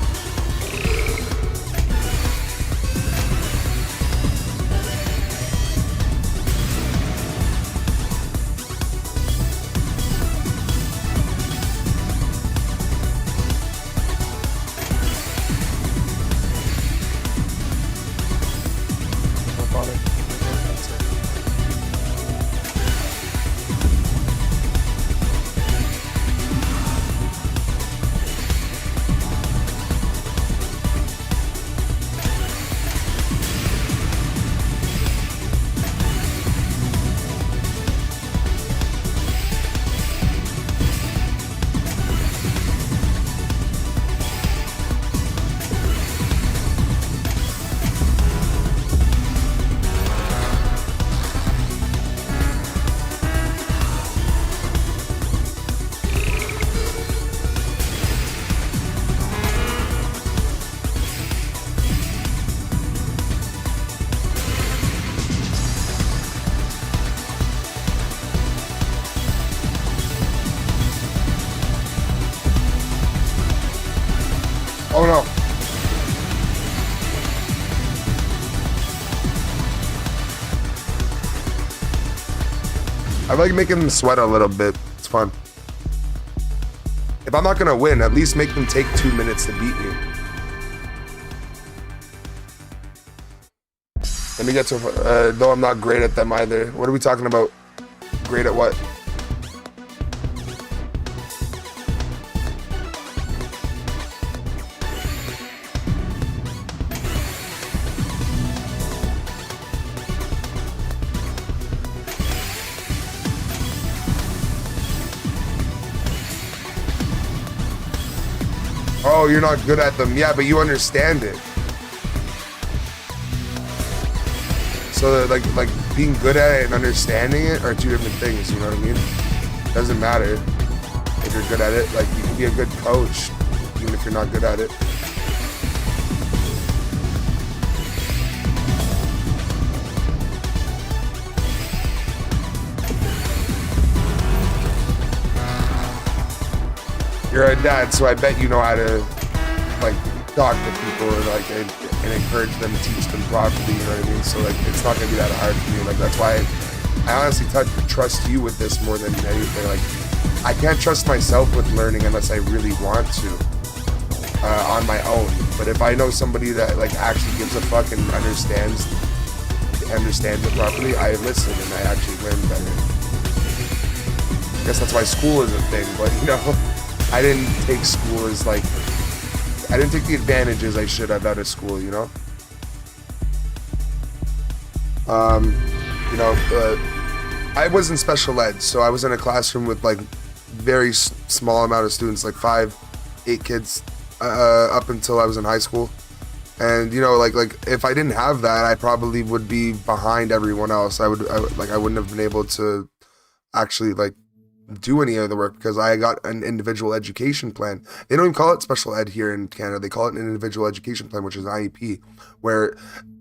Oh no. I like making them sweat a little bit. It's fun. If I'm not gonna win, at least make them take 2 minutes to beat me. Let me get to, though I'm not great at them either. What are we talking about? Great at what? Oh, you're not good at them. Yeah, but you understand it. So like being good at it and understanding it are two different things, you know what I mean? Doesn't matter if you're good at it. Like, you can be a good coach even if you're not good at it. You're a dad, so I bet you know how to like talk to people and encourage them, teach them properly, you know what I mean? So like, it's not gonna be that hard for me. Like, that's why I honestly trust you with this more than anything. Like, I can't trust myself with learning unless I really want to on my own. But if I know somebody that like actually gives a fuck and understands it properly, I listen and I actually learn better. I guess that's why school is a thing, but you know, I didn't take school as like, I didn't take the advantages I should have out of school, you know? I was in special ed, so I was in a classroom with like very small amount of students, like 5-8 kids, up until I was in high school. And you know, like if I didn't have that, I probably would be behind everyone else. I wouldn't have been able to actually like do any of the work because I got an individual education plan. They don't even call it special ed here in Canada. They call it an individual education plan, which is an IEP, where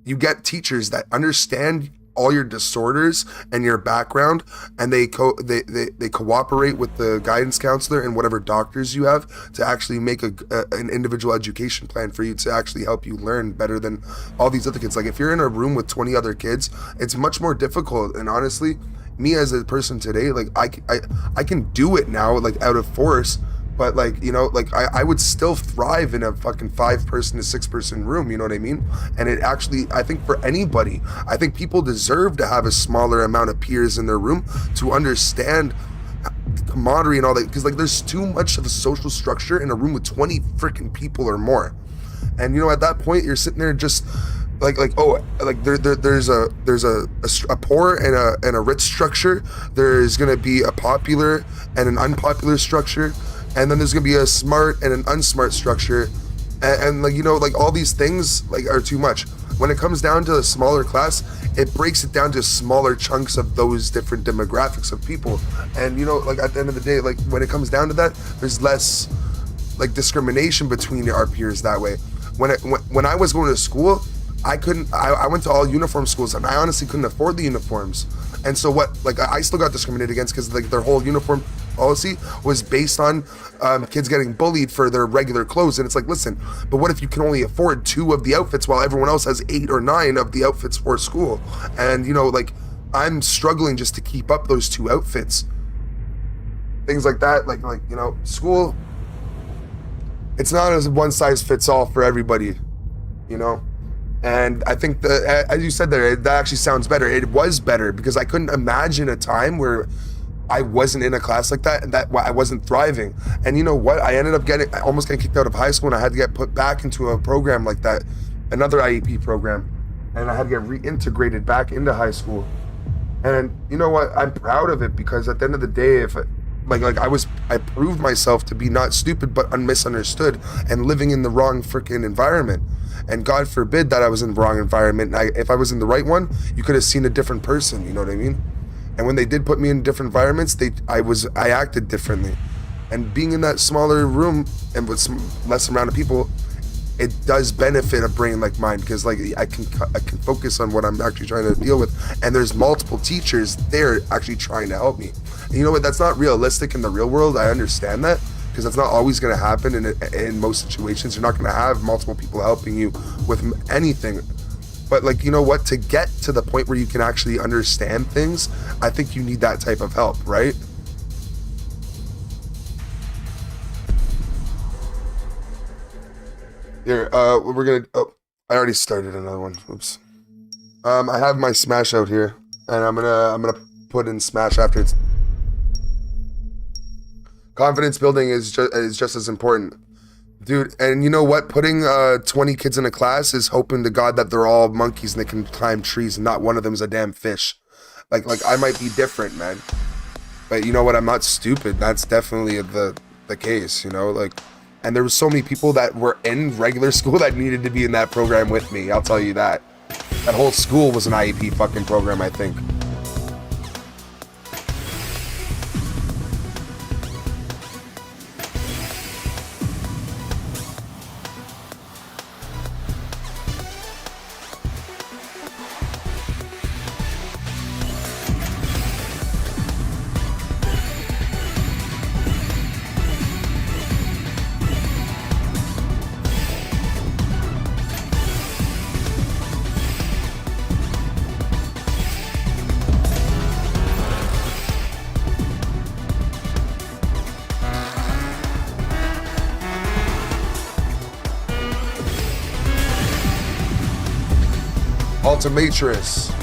you get teachers that understand all your disorders and your background, and they cooperate with the guidance counselor and whatever doctors you have to actually make an individual education plan for you to actually help you learn better than all these other kids. Like, if you're in a room with 20 other kids, it's much more difficult. And honestly, me as a person today, like I can do it now, like out of force, but like, you know, like I would still thrive in a fucking 5-person to 6-person room, you know what I mean? And it actually, I think for anybody, I think people deserve to have a smaller amount of peers in their room to understand camaraderie and all that, because like there's too much of a social structure in a room with 20 freaking people or more. And you know, at that point, you're sitting there just there's a poor and a rich structure. There's gonna be a popular and an unpopular structure, and then there's gonna be a smart and an unsmart structure, and like, you know, like all these things like are too much. When it comes down to a smaller class, it breaks it down to smaller chunks of those different demographics of people. And you know, like at the end of the day, like when it comes down to that, there's less like discrimination between our peers that way. When I was going to school, I went to all uniform schools, and I honestly couldn't afford the uniforms. And so I still got discriminated against because like their whole uniform policy was based on kids getting bullied for their regular clothes. And it's like, listen, but what if you can only afford 2 of the outfits while everyone else has 8 or 9 of the outfits for school? And you know, like I'm struggling just to keep up those 2 outfits. Things like that, like you know, school, it's not as one size fits all for everybody, you know? And I think that, as you said there, that actually sounds better. It was better because I couldn't imagine a time where I wasn't in a class like that and that I wasn't thriving. And you know what? I ended up almost getting kicked out of high school, and I had to get put back into a program like that, another IEP program, and I had to get reintegrated back into high school. And you know what? I'm proud of it because at the end of the day, if I proved myself to be not stupid but misunderstood and living in the wrong freaking environment. And God forbid that I was in the wrong environment. If I was in the right one, you could have seen a different person, you know what I mean? And when they did put me in different environments, I acted differently. And being in that smaller room and with some less amount of people, it does benefit a brain like mine, because like I can focus on what I'm actually trying to deal with, and there's multiple teachers there actually trying to help me. And you know what? That's not realistic in the real world. I understand that, because that's not always going to happen in most situations. You're not going to have multiple people helping you with anything. But like, you know what, to get to the point where you can actually understand things, I think you need that type of help, right? Here, we're gonna, oh, I already started another one, oops. I have my Smash out here, and I'm gonna put in Smash after it's. Confidence building is just as important. Dude, and you know what? Putting 20 kids in a class is hoping to God that they're all monkeys and they can climb trees and not one of them is a damn fish. Like I might be different, man. But you know what? I'm not stupid. That's definitely the case, you know? Like, and there was so many people that were in regular school that needed to be in that program with me. I'll tell you that. That whole school was an IEP fucking program, I think. Ultimatrix.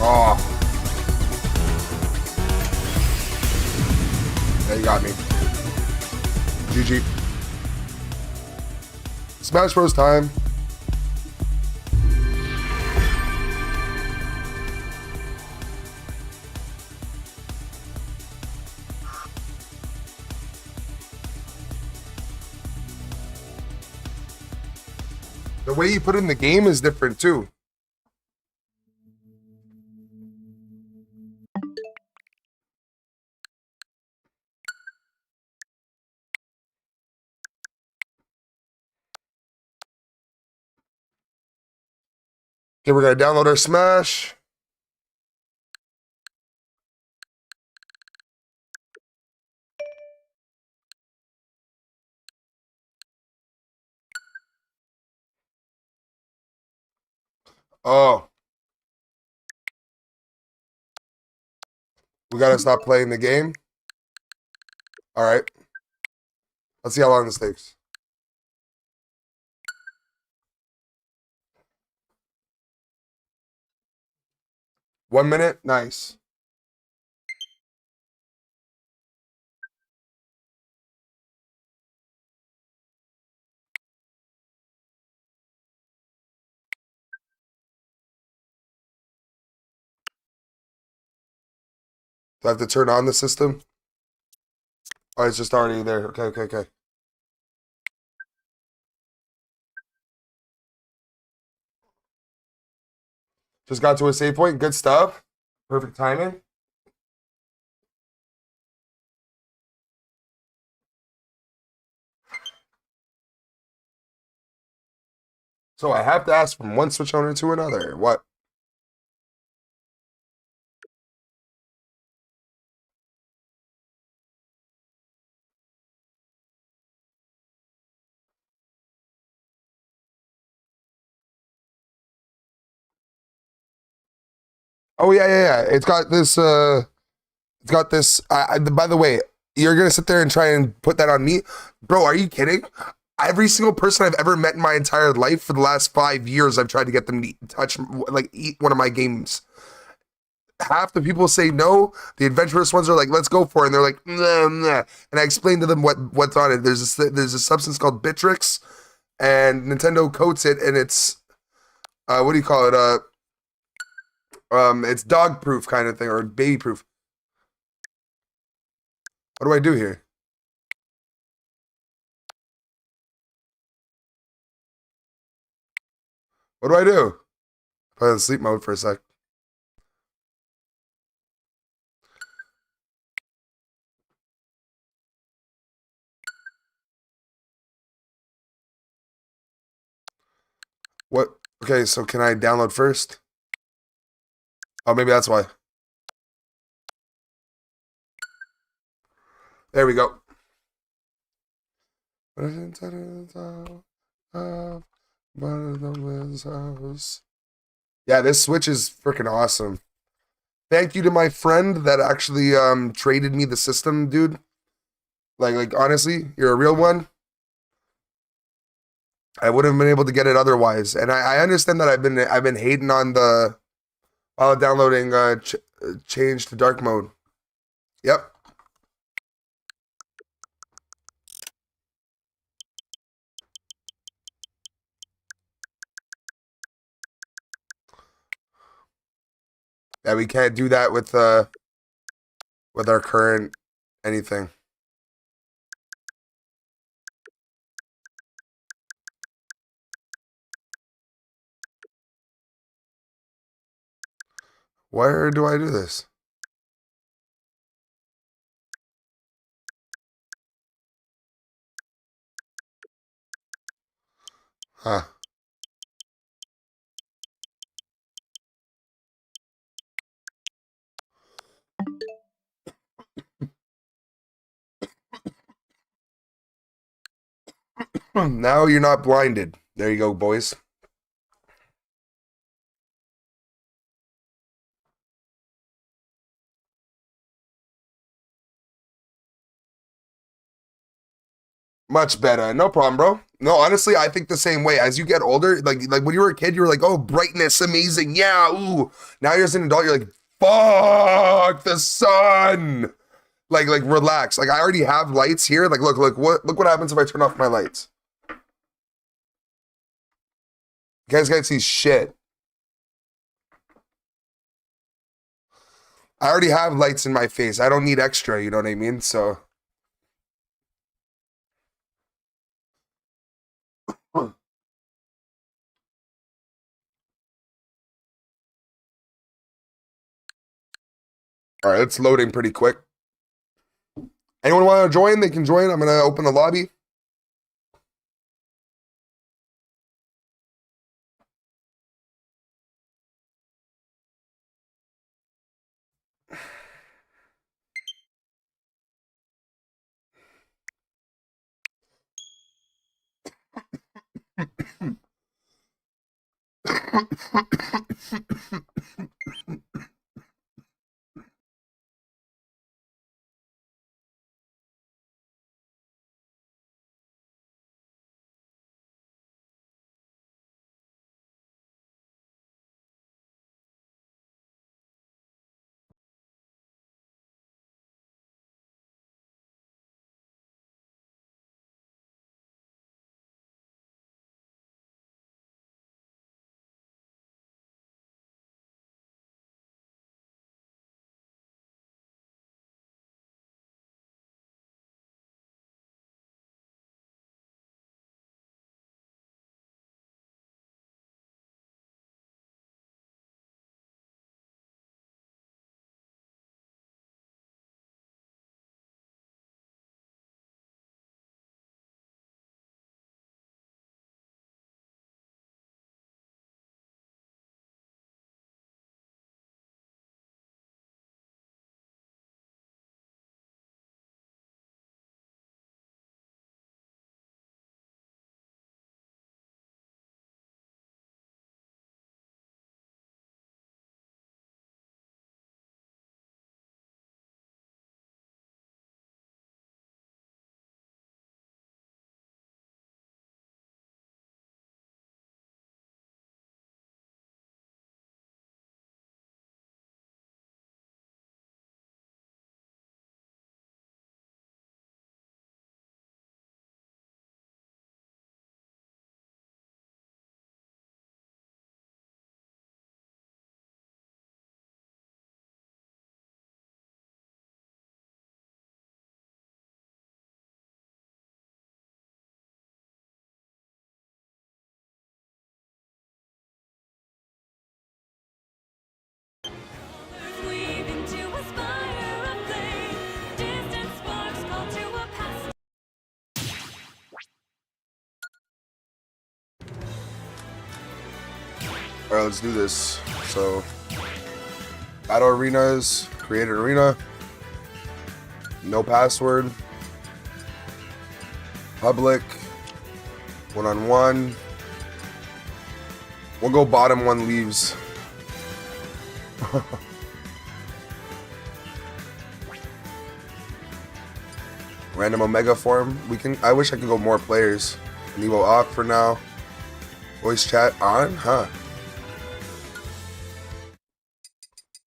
Oh. Yeah, you got me. GG. Smash Bros. Time. The way you put it in the game is different too. Okay, we're gonna download our Smash. Oh. We gotta stop playing the game. All right. Let's see how long this takes. One minute. Nice. Do I have to turn on the system? Oh, it's just already there. Okay, okay, okay. Just got to a save point. Good stuff. Perfect timing. So I have to ask from one Switch owner to another. What? Oh yeah, yeah, yeah. It's got this. It's got this. By the way, you're gonna sit there and try and put that on me, bro? Are you kidding? Every single person I've ever met in my entire life for the last 5 years, I've tried to get them to touch, like, eat one of my games. Half the people say no. The adventurous ones are like, let's go for it. And they're like, nah, nah. And I explained to them what's on it. There's a substance called Bitrix, and Nintendo coats it, and it's what do you call it? It's dog proof kind of thing, or baby proof. What do I do here? What do I do? Put in sleep mode for a sec. What? Okay, so can I download first? Oh, maybe that's why. There we go. Yeah, this Switch is freaking awesome. Thank you to my friend that actually traded me the system, dude. Like honestly, you're a real one. I wouldn't have been able to get it otherwise. And I understand that I've been hating on the while downloading change to dark mode. Yep. Yeah, we can't do that with our current anything. Where do I do this? Huh. Now you're not blinded. There you go, boys. Much better. No problem, bro. No, honestly, I think the same way. As you get older, like when you were a kid, you were like, oh, brightness, amazing. Yeah, ooh. Now you're as an adult, you're like, fuck the sun. Like relax. Like I already have lights here. Like look what happens if I turn off my lights. You guys can't see shit. I already have lights in my face. I don't need extra, you know what I mean? So all right, it's loading pretty quick. Anyone want to join? They can join. I'm gonna open the lobby. All right, let's do this. So, battle arenas, create an arena. No password. Public. One-on-one. We'll go bottom one leaves. Random Omega form. I wish I could go more players. Niveau off for now. Voice chat on, huh?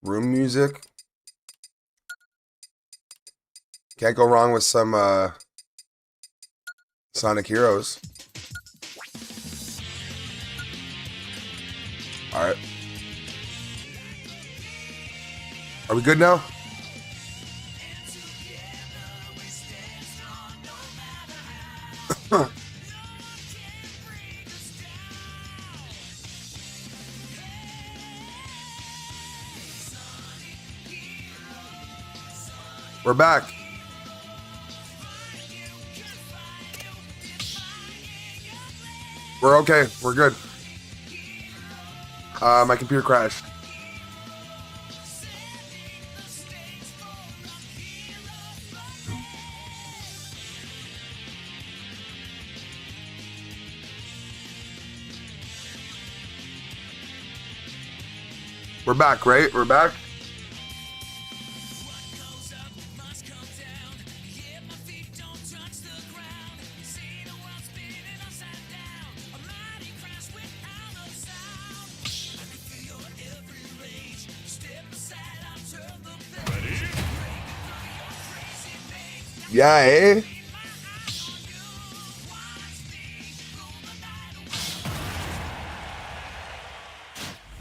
Room music. Can't go wrong with some Sonic Heroes. Alright. Are we good now? We're back. We're okay. We're good. My computer crashed. We're back, right? We're back. Yeah, eh?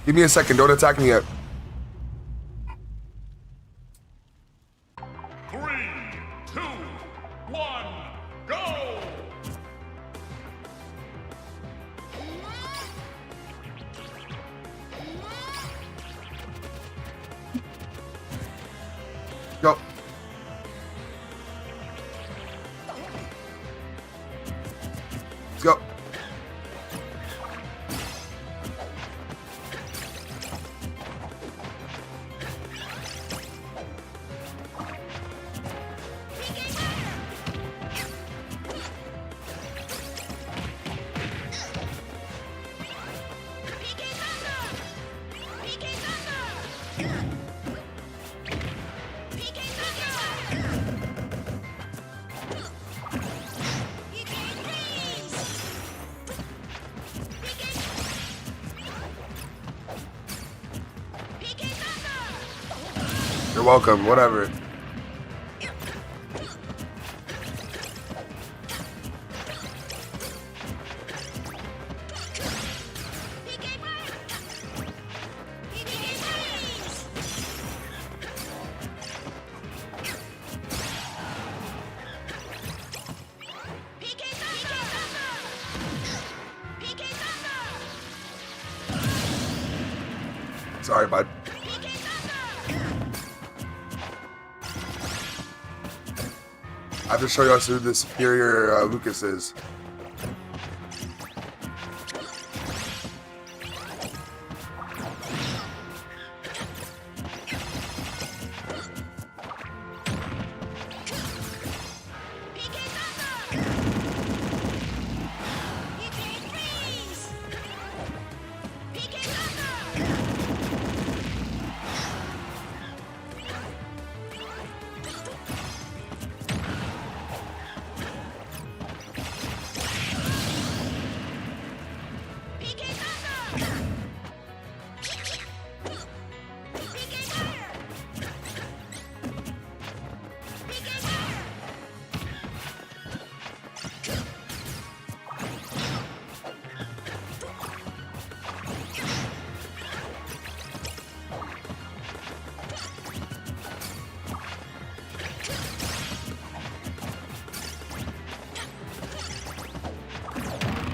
Give me a second. Don't attack me yet. 3, 2, 1, go! Go. Let's go. You're welcome, whatever. Sorry, bud. I have to show you us who the superior Lucas is.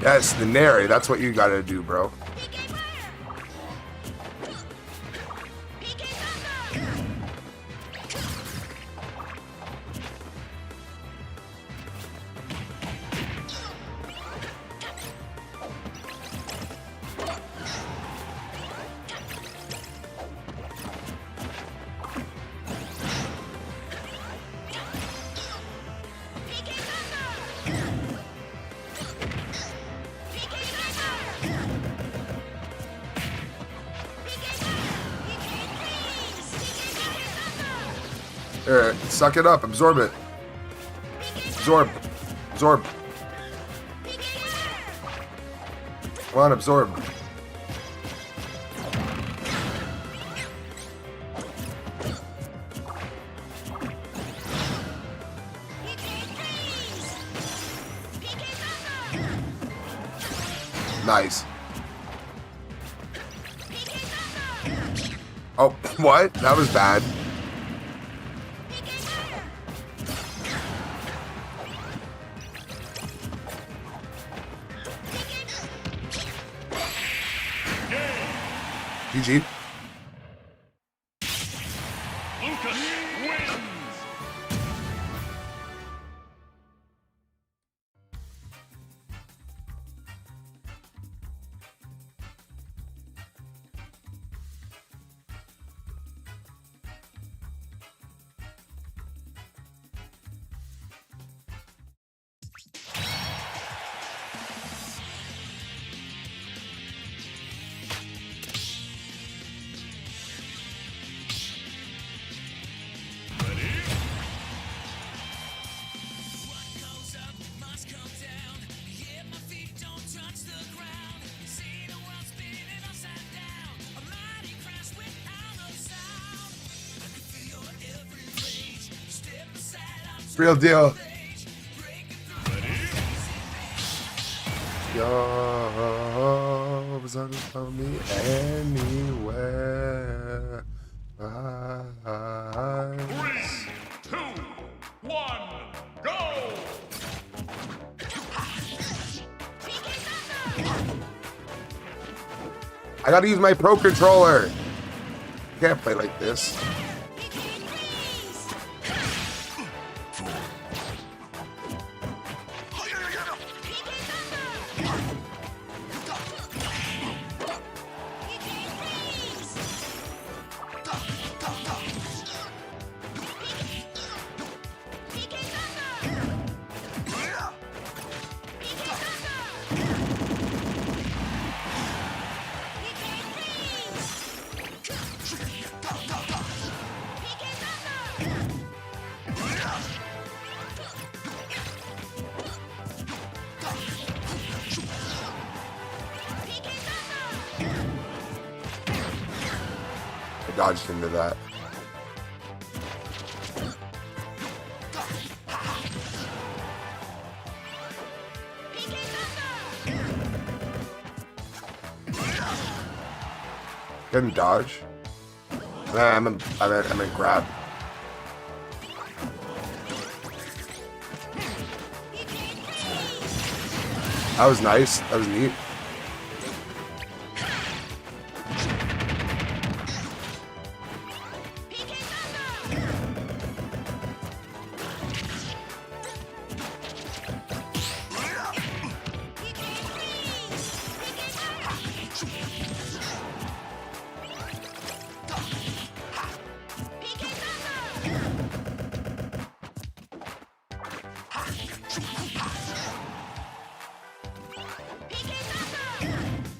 Yes, the Nary. That's what you gotta do, bro. Here, suck it up. Absorb it. Absorb. Absorb. Come on, absorb. Nice. Oh, what? That was bad. GG. Lucas wins. Real deal. You're on me anywhere. 3, 2, 1, go! I gotta use my Pro Controller. Can't play like this. I dodged into that. Couldn't dodge. Nah, I'm in grab. That was nice. That was neat.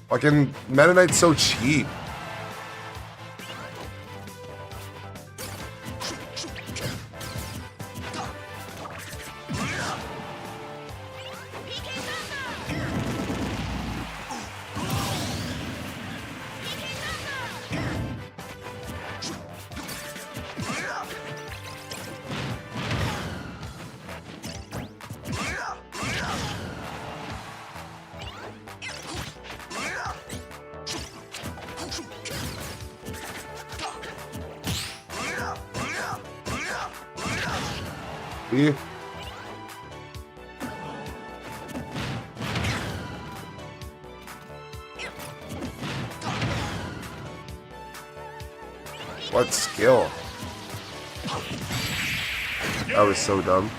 Fucking Meta Knight's so cheap. See? What skill? That was so dumb.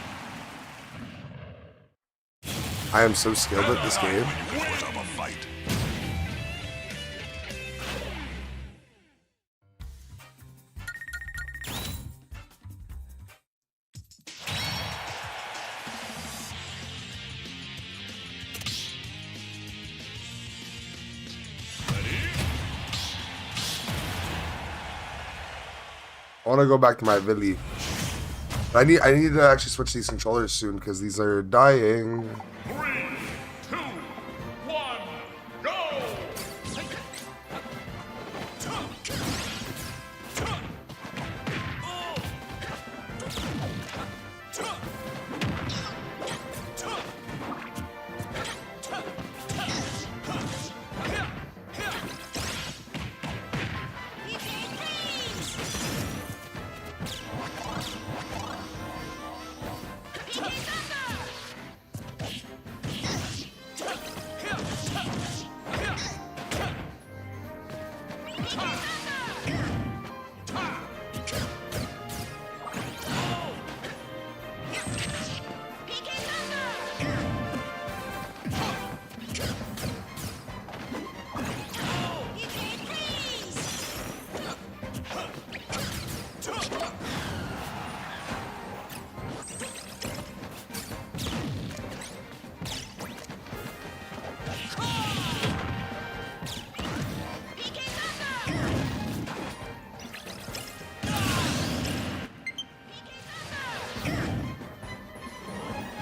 I am so skilled at this game. I want to go back to my Villy. I need to actually switch these controllers soon because these are dying. 3, 2, 1, go!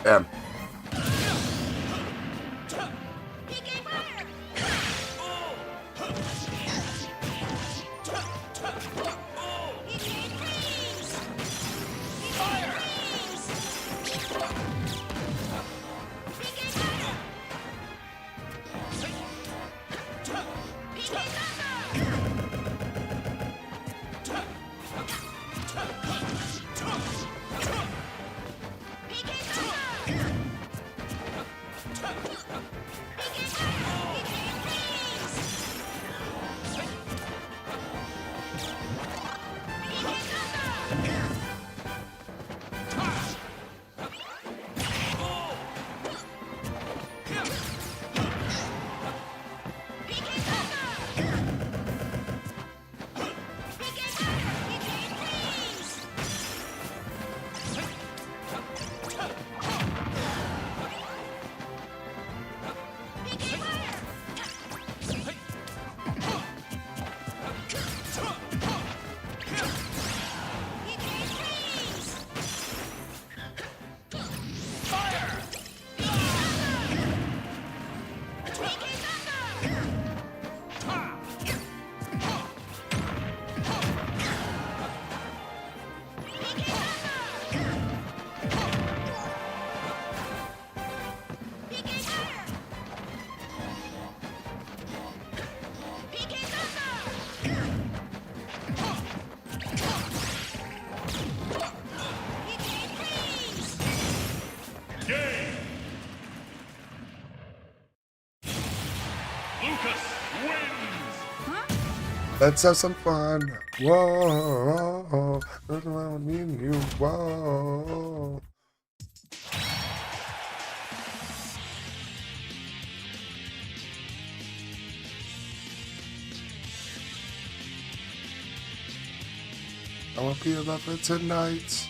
Damn. Game. Lucas wins. Let's have some fun. Whoa. That's what I mean you. Whoa. I want to be a lover tonight.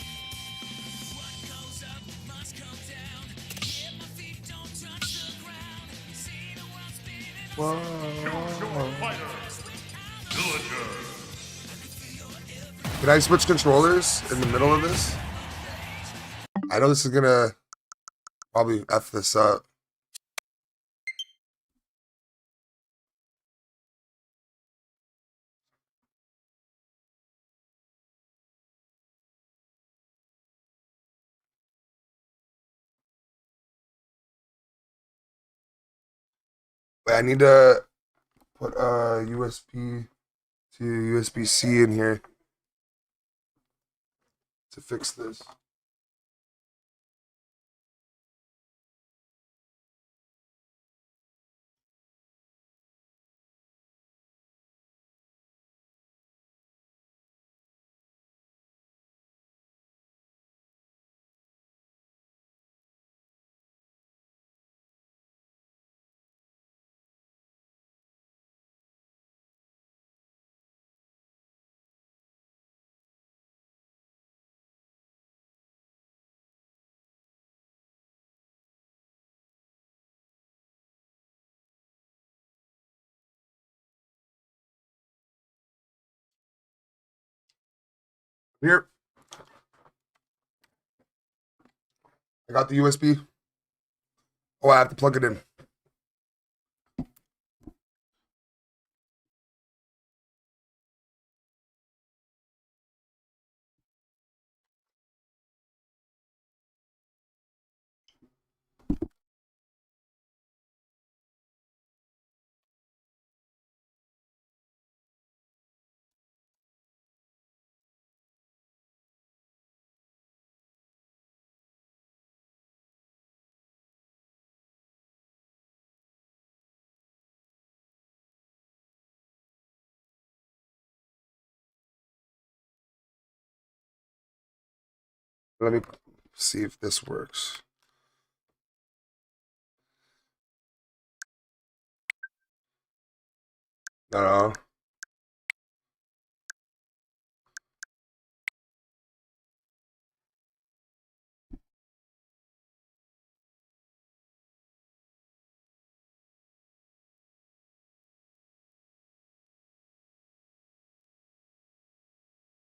Whoa. Fighter. Villager. Can I switch controllers in the middle of this? I know this is gonna probably F this up. But I need to put a USB to USB-C in here to fix this. Here. I got the USB. Oh, I have to plug it in. Let me see if this works. No.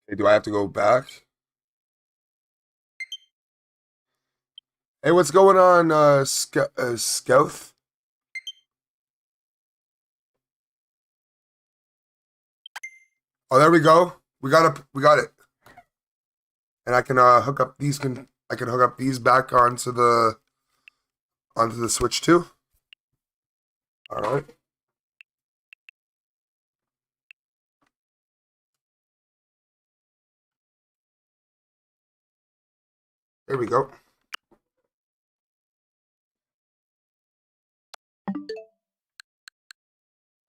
Okay, do I have to go back? Hey, what's going on, Sleuth? Oh, there we go. We got it. And I can hook up these. I can hook up these back onto the Switch too. All right. There we go.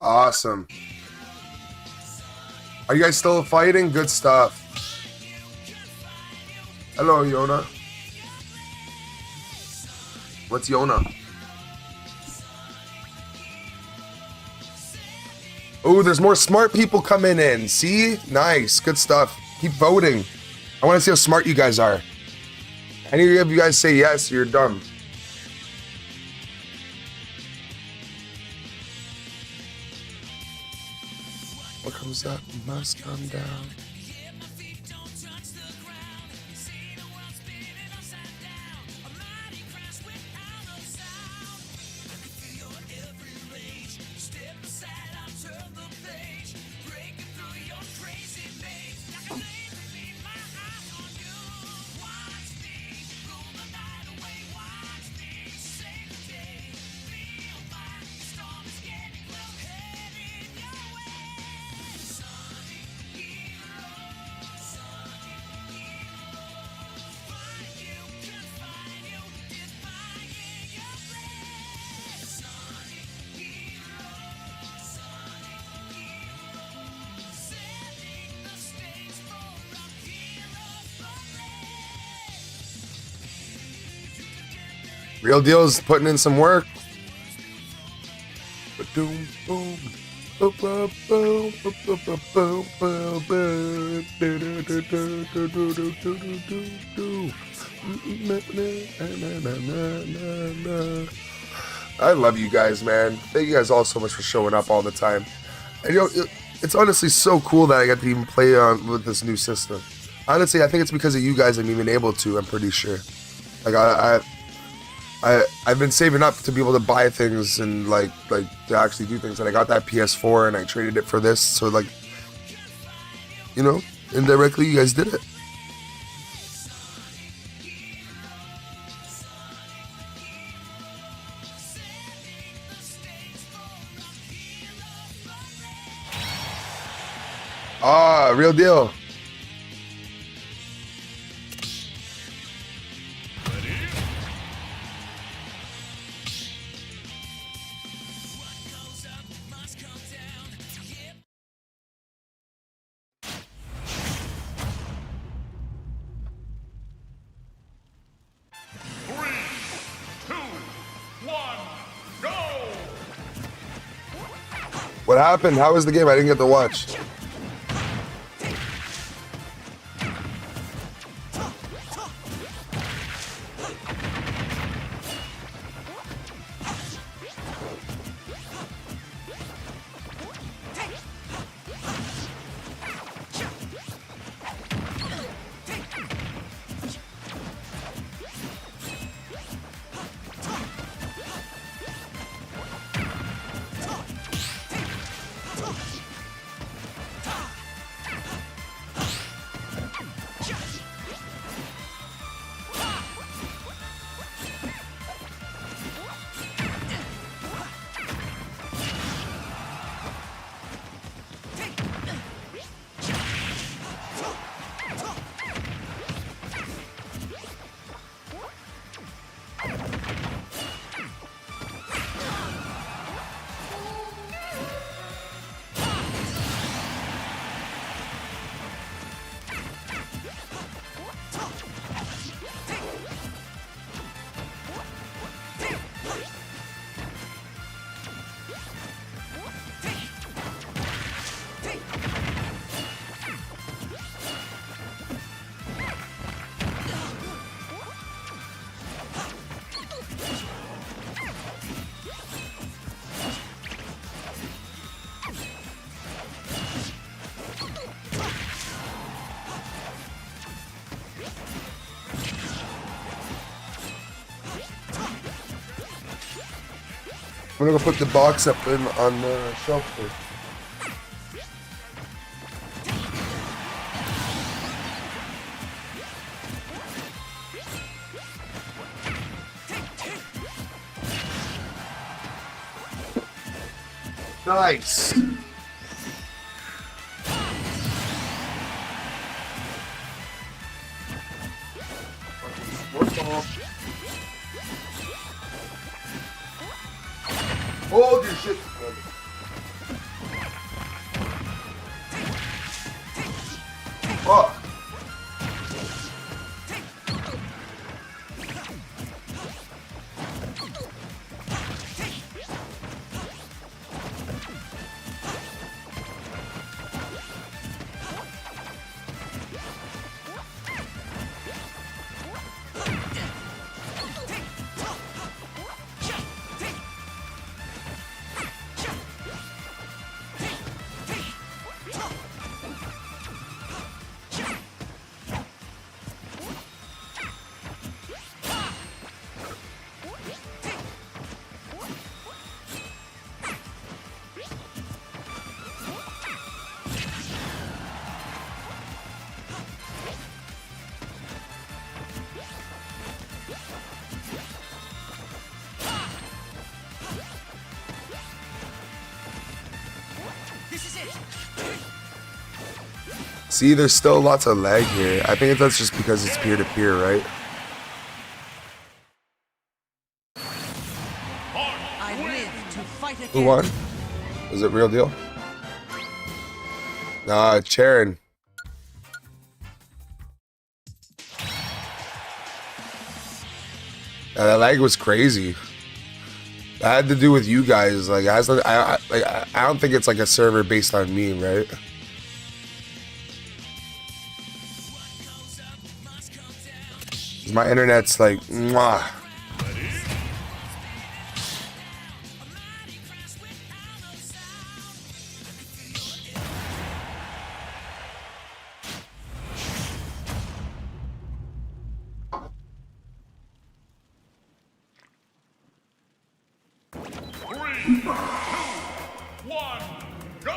Awesome. Are you guys still fighting? Good stuff. Hello, Yona. What's Yona? Oh, there's more smart people coming in. See? Nice. Good stuff. Keep voting. I want to see how smart you guys are. Any of you guys say yes, you're dumb. What comes up must come down. Real Deal's putting in some work. Boom, boom, boom, boom, boom, boom, boom, boom, boom. I love you guys, man. Thank you guys all so much for showing up all the time. And you know, it's honestly so cool that I got to even play with this new system. Honestly, I think it's because of you guys I'm even able to. I'm pretty sure. Like I've been saving up to be able to buy things and like to actually do things, and I got that PS4 and I traded it for this, so like, you know, indirectly you guys did it. Ah, Real Deal. What happened? How was the game? I didn't get to watch. I'm gonna go put the box up on the shelf here. Nice. Hold your shit. Fuck. See, there's still lots of lag here. I think that's just because it's peer-to-peer, right? I live to fight again. Who won? Is it real deal? Nah, Charon. That lag was crazy. That had to do with you guys. Like, I don't think it's like a server based on me, right? 'Cause my internet's like, mwah. Three, two, one, go!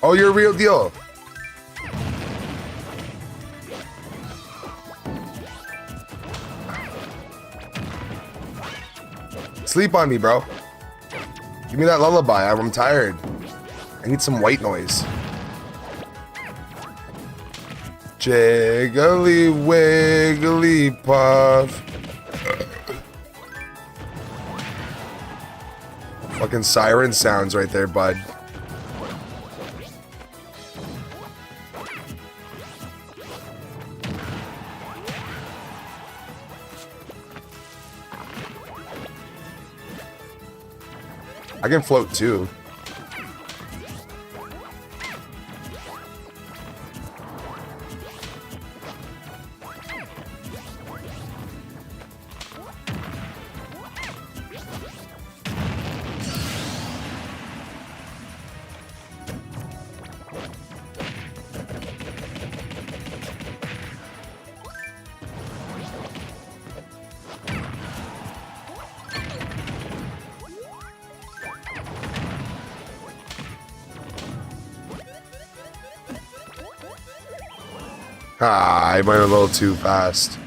Oh, you're a real deal. Sleep on me, bro. Give me that lullaby. I'm tired. I need some white noise. Jiggly wiggly puff. Fucking siren sounds right there, bud. I can float too. Ah, I went a little too fast.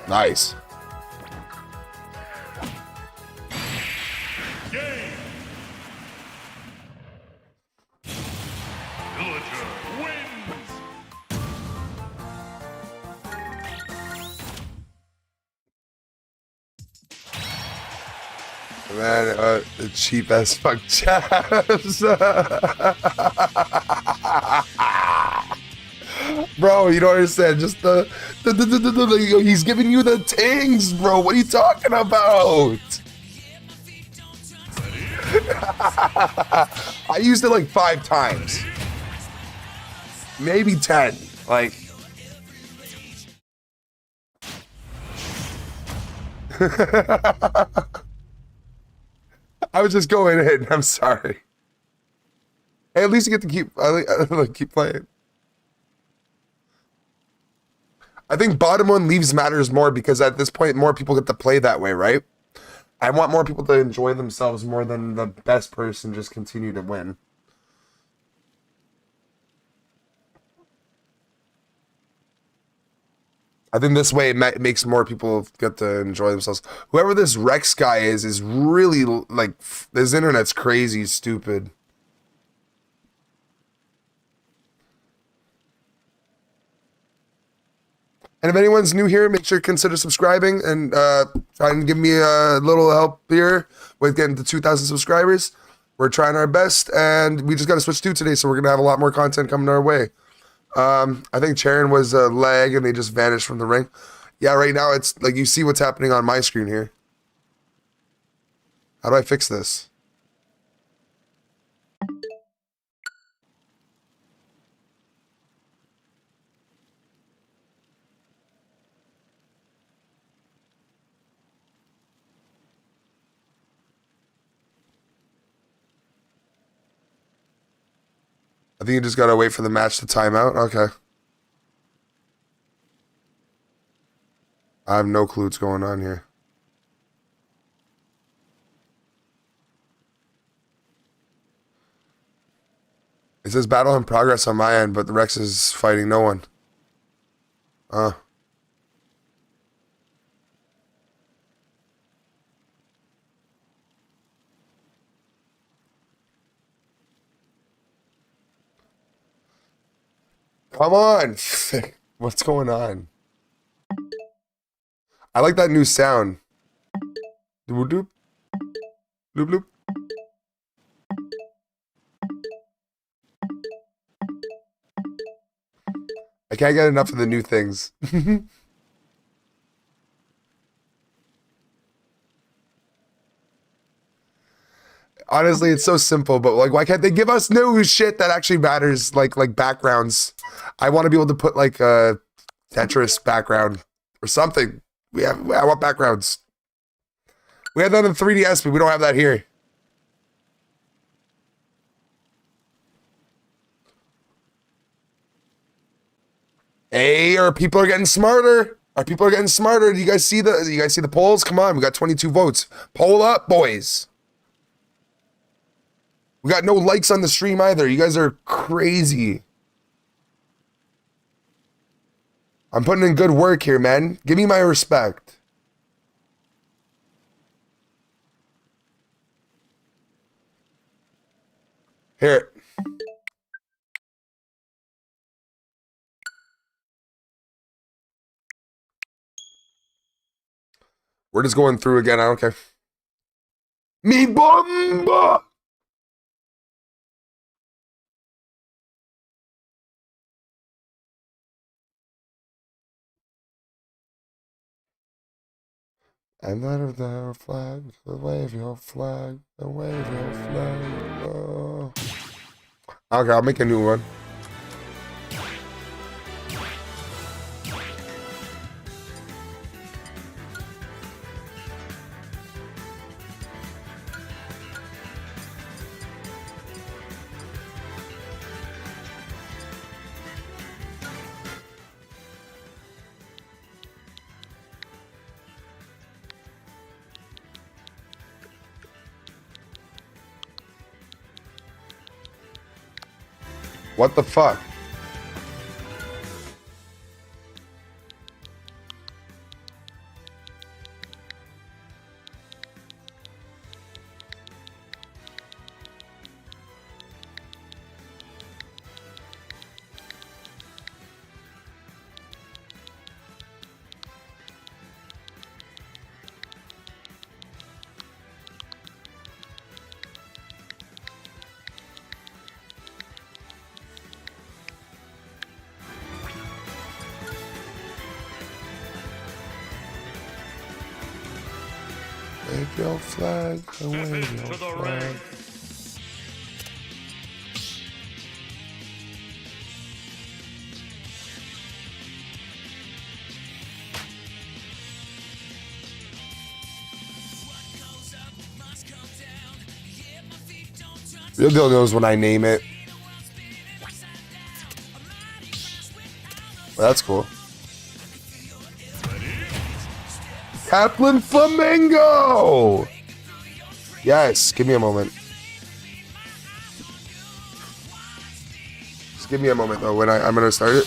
Nice. Game. Villager wins. Man, the cheap as fuck jabs. Bro, you don't understand. Just he's giving you the tings, bro. What are you talking about? I used it like 5 times. Maybe 10. Like. I was just going in. I'm sorry. Hey, at least you get to keep playing. I think bottom one leaves matters more because at this point, more people get to play that way, right? I want more people to enjoy themselves more than the best person just continue to win. I think this way it makes more people get to enjoy themselves. Whoever this Rex guy is really, like, this internet's crazy stupid. And if anyone's new here, make sure to consider subscribing and try and give me a little help here with getting to 2,000 subscribers. We're trying our best, and we just got to switch to today, so we're going to have a lot more content coming our way. I think Charon was a lag, and they just vanished from the ring. Yeah, right now it's like you see what's happening on my screen here. How do I fix this? I think you just gotta wait for the match to time out. Okay. I have no clue what's going on here. It says battle in progress on my end, but the Rex is fighting no one. Come on. What's going on? I like that new sound. Doop doop. Bloop bloop. I can't get enough of the new things. Honestly, it's so simple, but like, why can't they give us new shit that actually matters, like backgrounds? I want to be able to put like a Tetris background or something. I want backgrounds. We have that in 3DS, but we don't have that here. Hey, our people are getting smarter. Our people are getting smarter. Do you guys see the polls? Come on, we got 22 votes. Poll up, boys. We got no likes on the stream either. You guys are crazy. I'm putting in good work here, man. Give me my respect. Here. We're just going through again. I don't care. Mi bomba! And let of the flag, wave your flag, wave your flag. Oh. Okay, I'll make a new one. What the fuck? Wave your flag, and wave your To the flag. ring. Real deal knows when I name it. Well, that's cool. Kaplan Flamingo! Yes, give me a moment. Just give me a moment though when I'm gonna start it.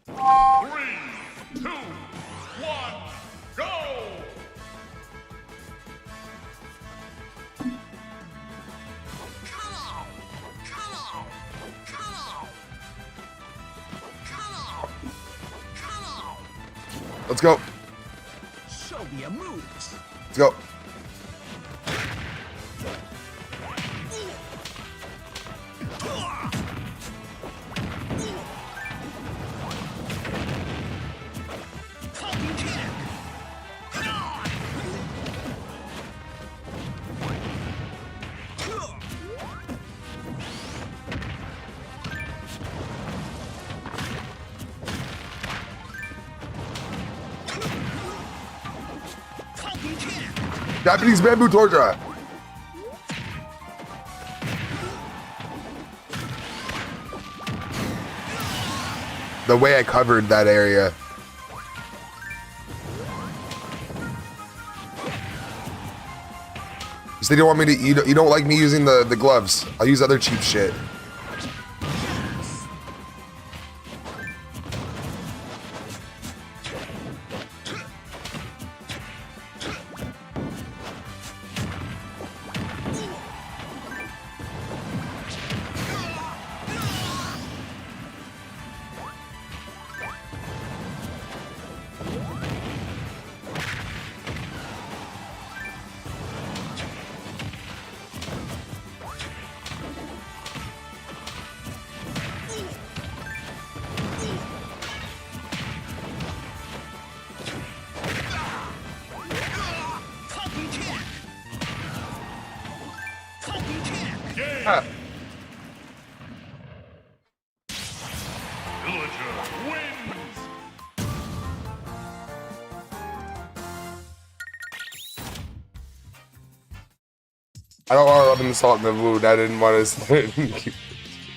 Three, two, one, go! Let's go. Show me your moves. Let's go. Japanese bamboo torture. The way I covered that area. So they don't want me to. You don't like me using the gloves. I'll use other cheap shit. Ah. Villager wins! I don't want to rub in the salt in the wound. I didn't want to keep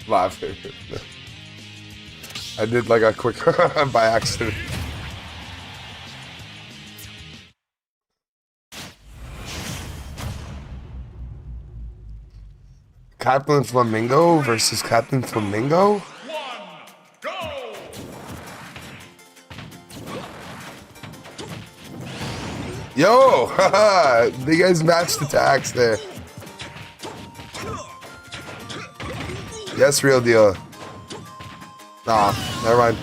laughing. I did like a quick by accident. Captain Flamingo versus Captain Flamingo? One, go! Yo! Haha! They guys matched attacks there. Yes, real deal. Nah, never mind.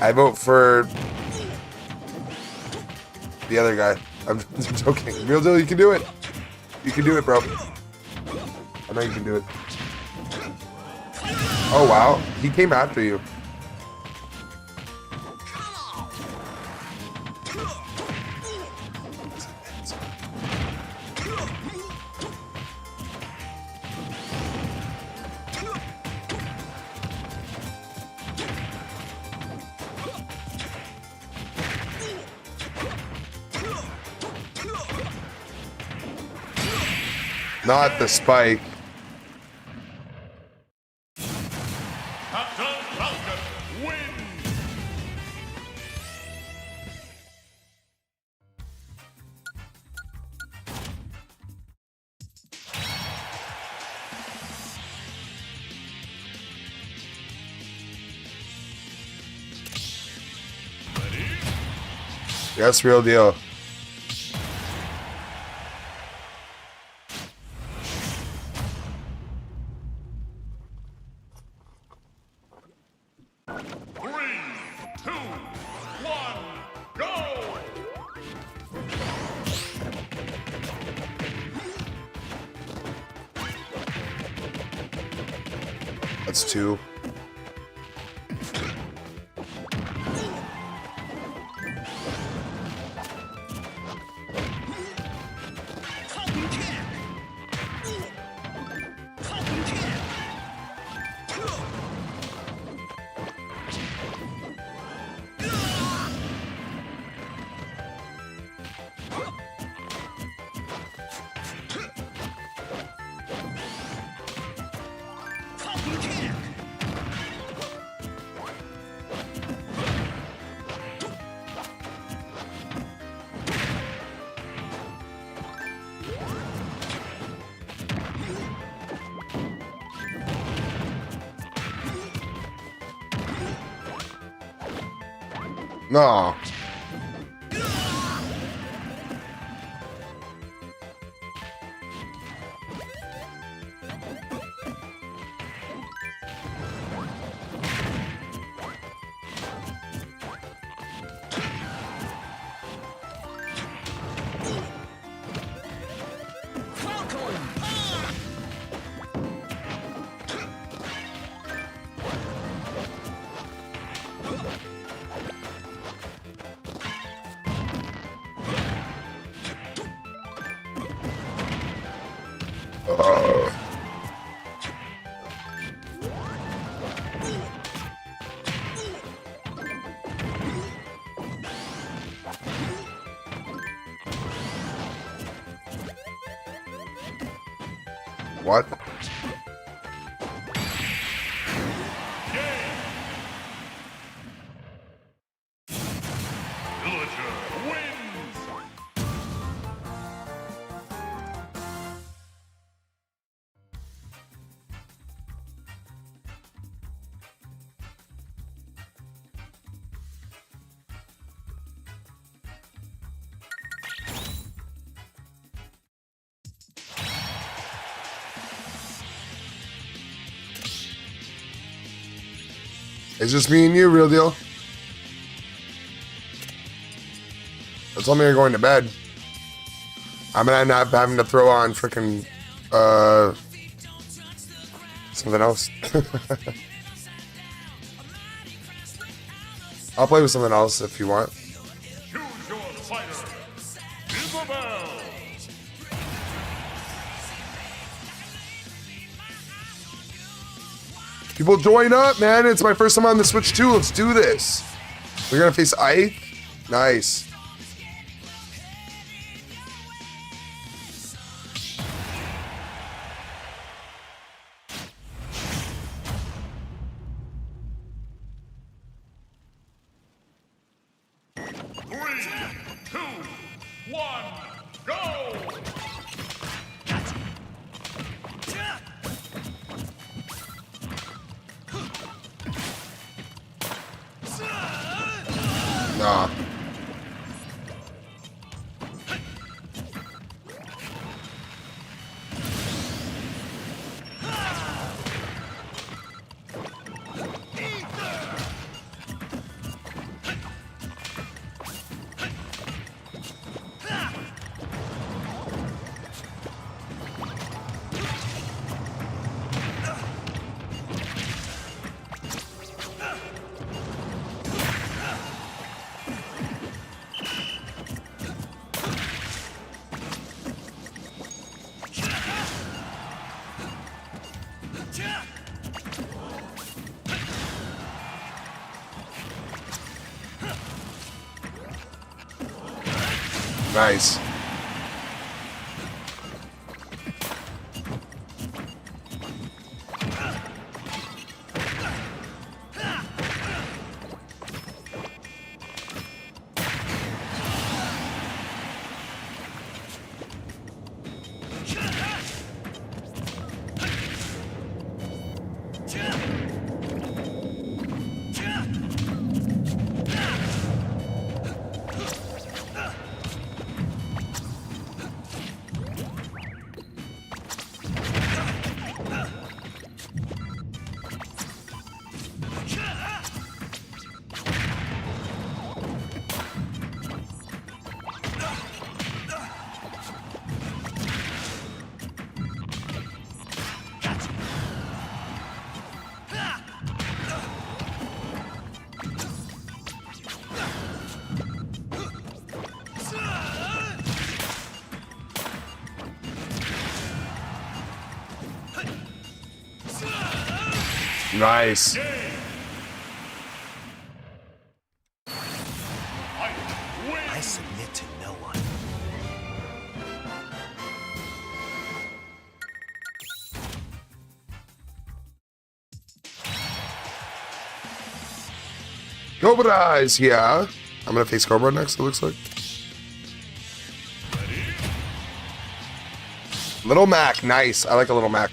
I vote for the other guy. I'm joking. Real deal, you can do it. You can do it, bro. I know you can do it. Oh, wow. He came after you. Not the spike. Captain Falcon wins! Yes, real deal. That's 2. No. What? Villager wins. It's just me and you, real deal. Tell me you're going to bed. I'm gonna end up having to throw on freaking something else. I'll play with something else if you want. Choose your fighter. Isabel. People join up, man. It's my first time on the Switch too. Let's do this. We're gonna face Ike. Nice. Nah. Nice. Nice. I submit to no one. Cobra's here. I'm gonna face Cobra next, it looks like. Little Mac, nice. I like a Little Mac.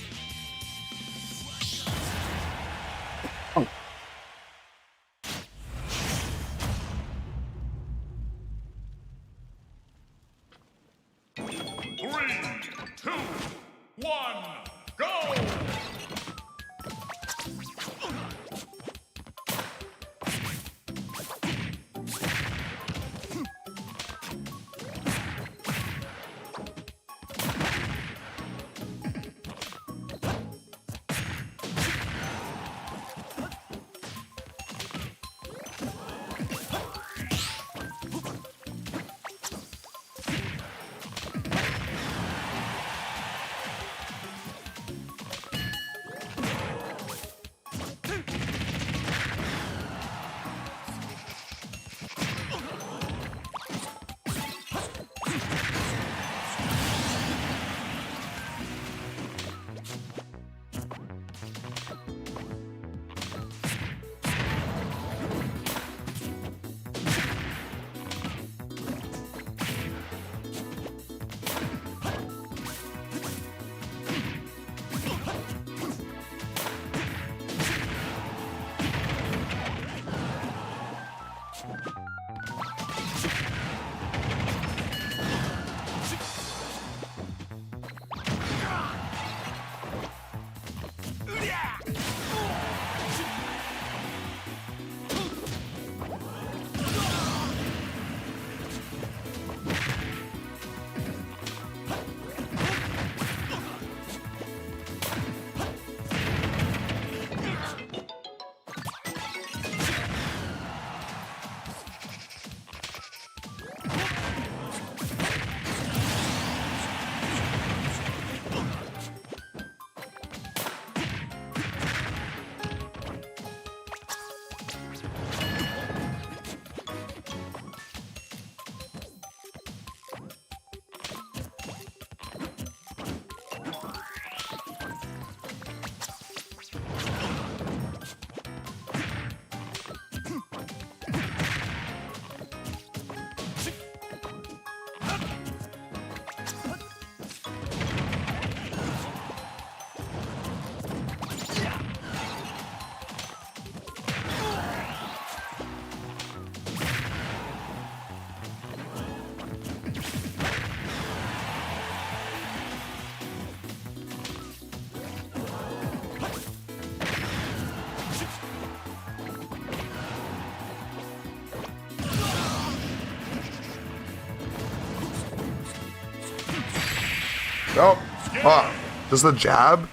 Nope. Oh, just the jab?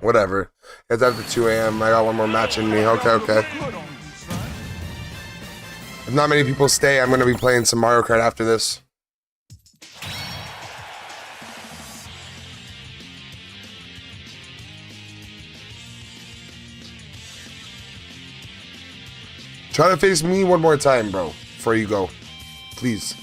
Whatever. It's after 2 a.m. I got one more match in me. Okay. If not many people stay, I'm going to be playing some Mario Kart after this. Try to face me one more time, bro, before you go. Please.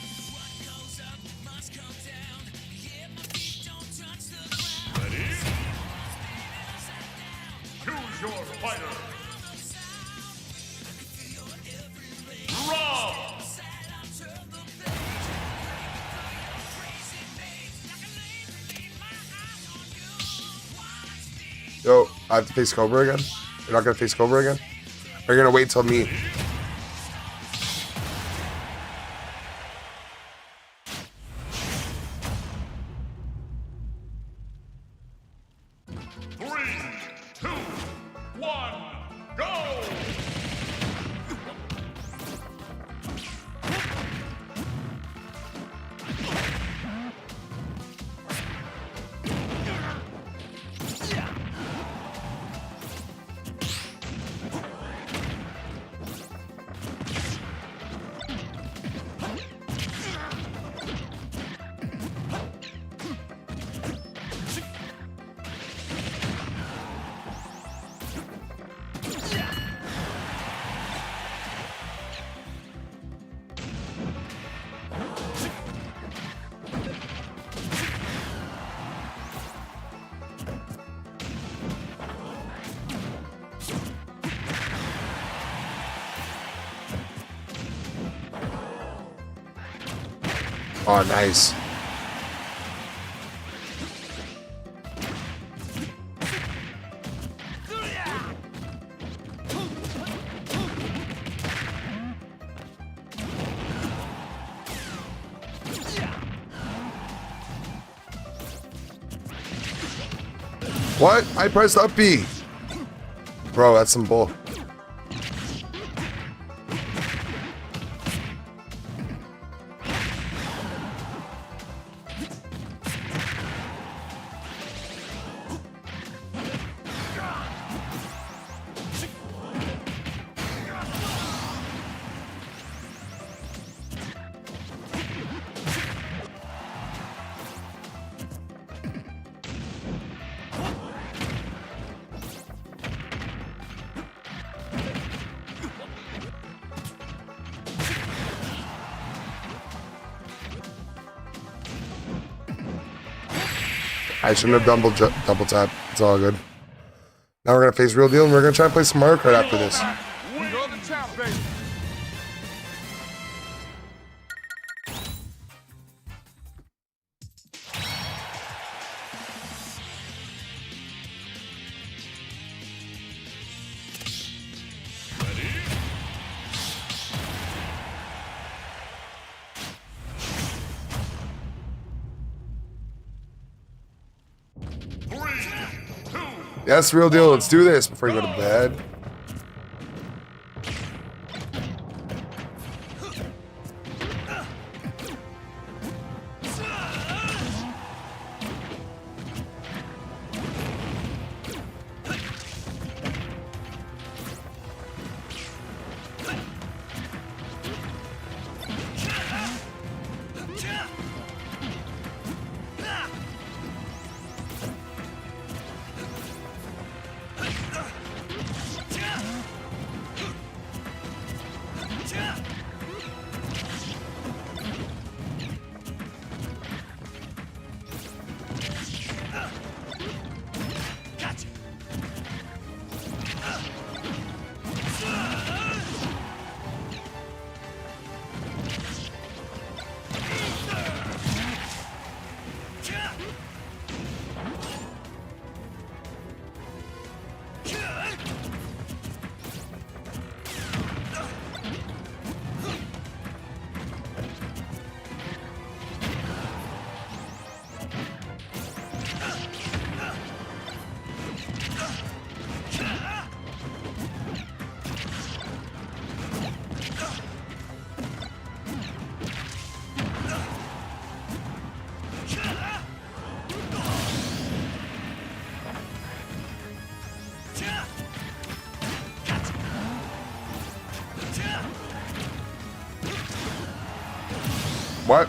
Yo, I have to face Cobra again? You're not gonna face Cobra again? Or you're gonna wait till me? Oh, nice. What? I pressed up B. Bro, that's some bull. I shouldn't have double tap. It's all good. Now we're gonna face Real Deal, and we're gonna try and play some Mario Kart after this. You're the champ, baby. Yes, Real Deal. Let's do this before you go to bed. What?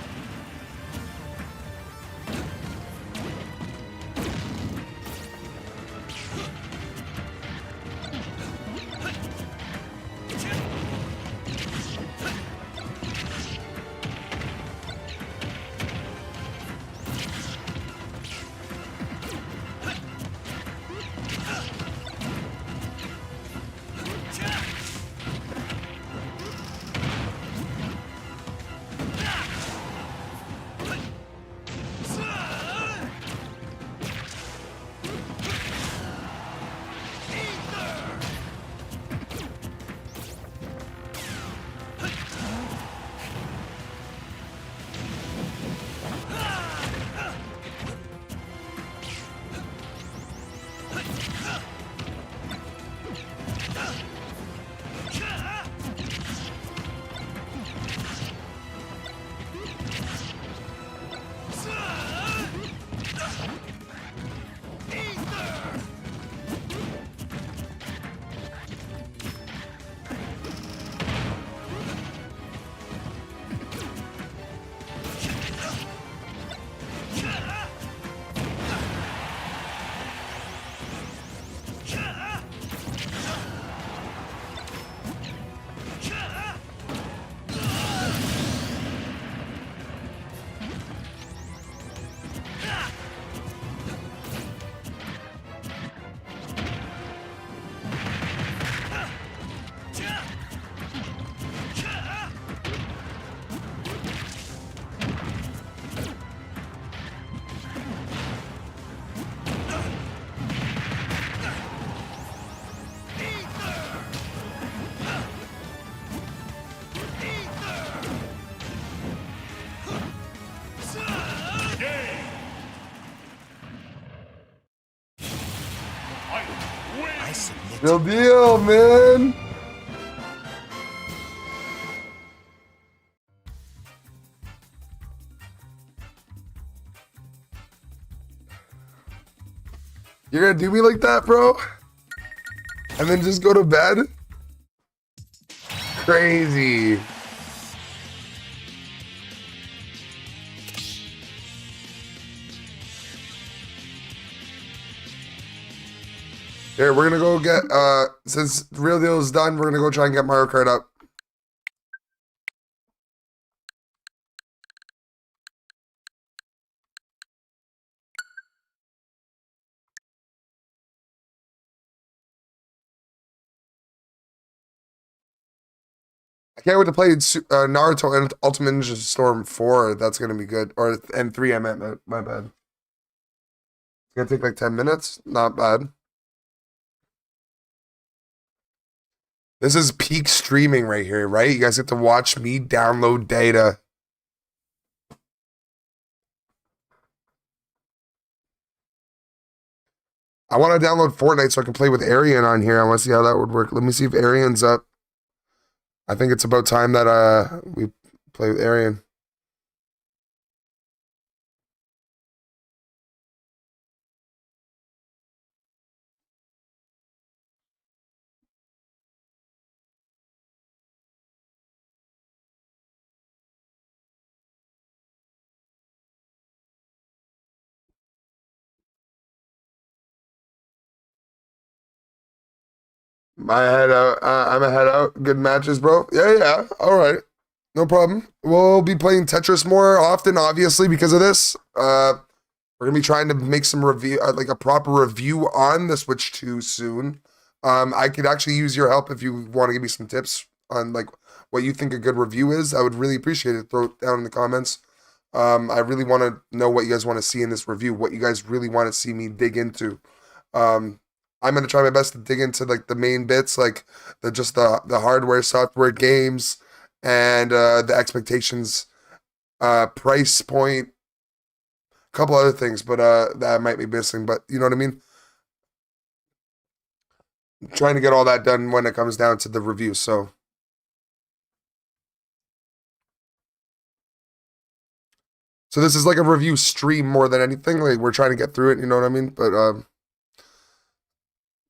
submit. Real deal, man. You're gonna do me like that, bro? And then just go to bed? Crazy. Here, we're gonna go get, since Real Deal is done, we're gonna go try and get Mario Kart up. I can't wait to play Naruto and Ultimate Ninja Storm 4. That's gonna be good. And 3, I meant, my bad. It's gonna take like 10 minutes. Not bad. This is peak streaming right here, right? You guys get to watch me download data. I want to download Fortnite so I can play with Arian on here. I want to see how that would work. Let me see if Arian's up. I think it's about time that we play with Arian. My head out. I'm a head out. Good matches, bro. Yeah. All right. No problem. We'll be playing Tetris more often, obviously, because of this. We're gonna be trying to make some review, like a proper review on the Switch 2 soon. I could actually use your help if you want to give me some tips on like what you think a good review is. I would really appreciate it. Throw it down in the comments. I really want to know what you guys want to see in this review. What you guys really want to see me dig into. I'm gonna try my best to dig into like the main bits, like the hardware, software, games, and the expectations, price point, a couple other things, but that I might be missing. But you know what I mean? I'm trying to get all that done when it comes down to the review. So this is like a review stream more than anything. Like we're trying to get through it, you know what I mean? But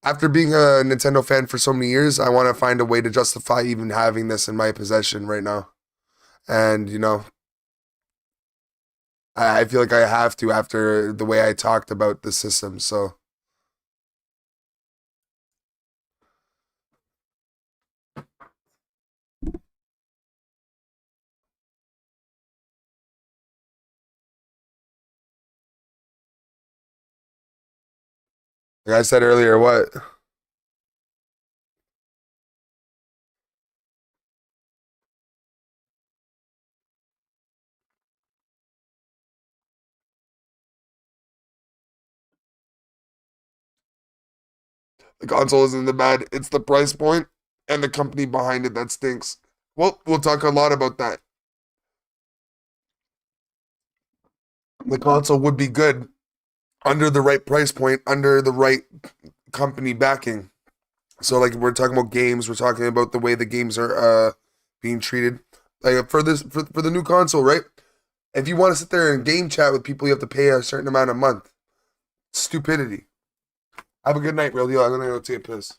after being a Nintendo fan for so many years, I want to find a way to justify even having this in my possession right now. And, you know, I feel like I have to after the way I talked about the system. So, like I said earlier, what? The console isn't the bad. It's the price point and the company behind it that stinks. Well, we'll talk a lot about that. The console would be good under the right price point, under the right company backing. So like we're talking about games, we're talking about the way the games are being treated. Like for the new console, right? If you want to sit there and game chat with people, you have to pay a certain amount a month. Stupidity. Have a good night, Real Deal. I'm gonna go take a piss.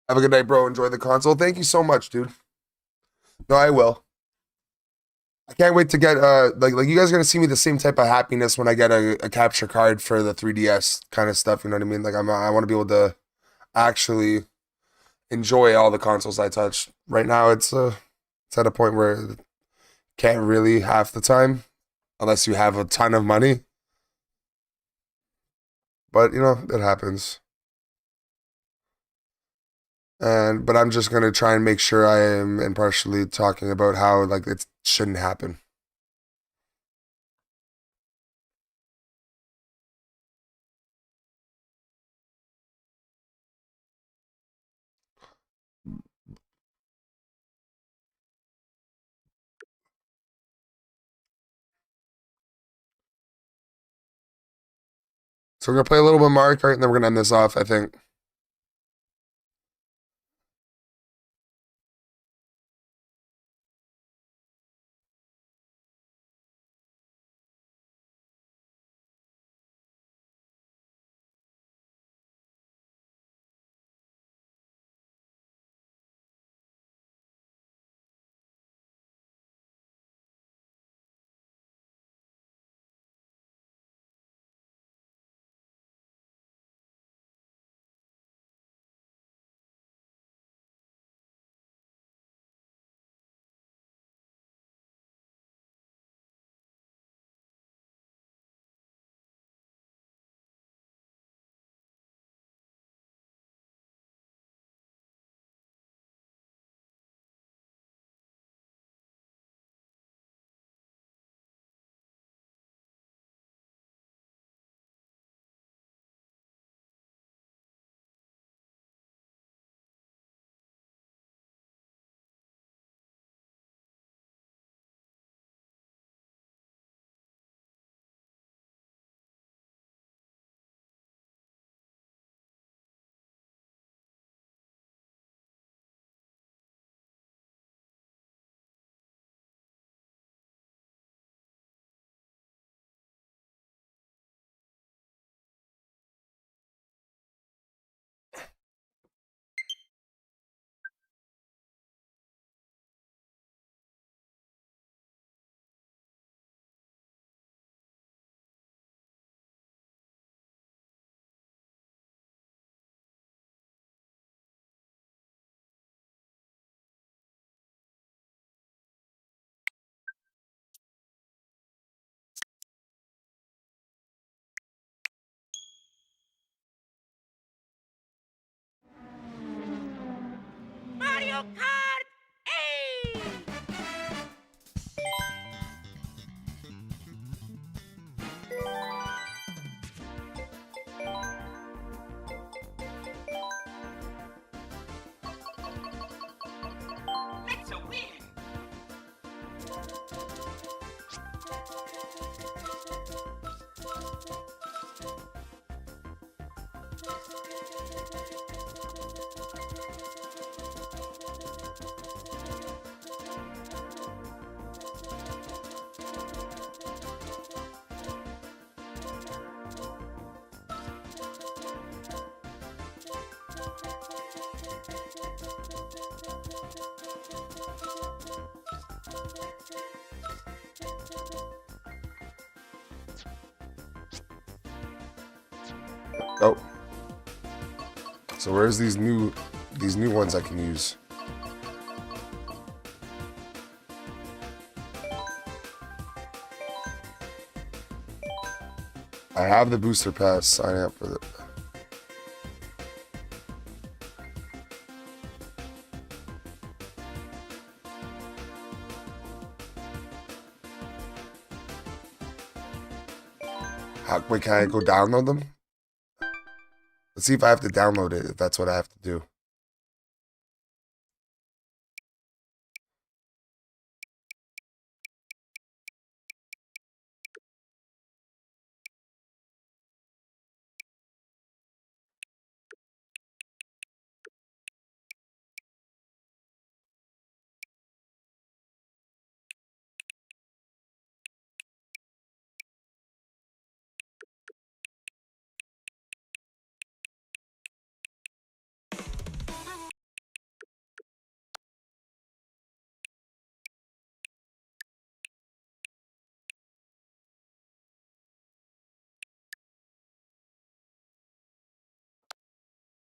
Have a good night, bro. Enjoy the console. Thank you so much, dude. No, I will. I can't wait to get like you guys are gonna see me the same type of happiness when I get a capture card for the 3DS kind of stuff. You know what I mean? Like I want to be able to actually enjoy all the consoles I touch. Right now, it's at a point where it can't really half the time unless you have a ton of money. But you know, it happens. But I'm just gonna try and make sure I am impartially talking about how like it shouldn't happen. So we're gonna play a little bit of Mario Kart and then we're gonna end this off, I think. Mario Kart 8! Let's win! Oh. So where's these new ones I can use? I have the booster pass. Sign up for the. Wait, can I go download them? Let's see if I have to download it, if that's what I have to do.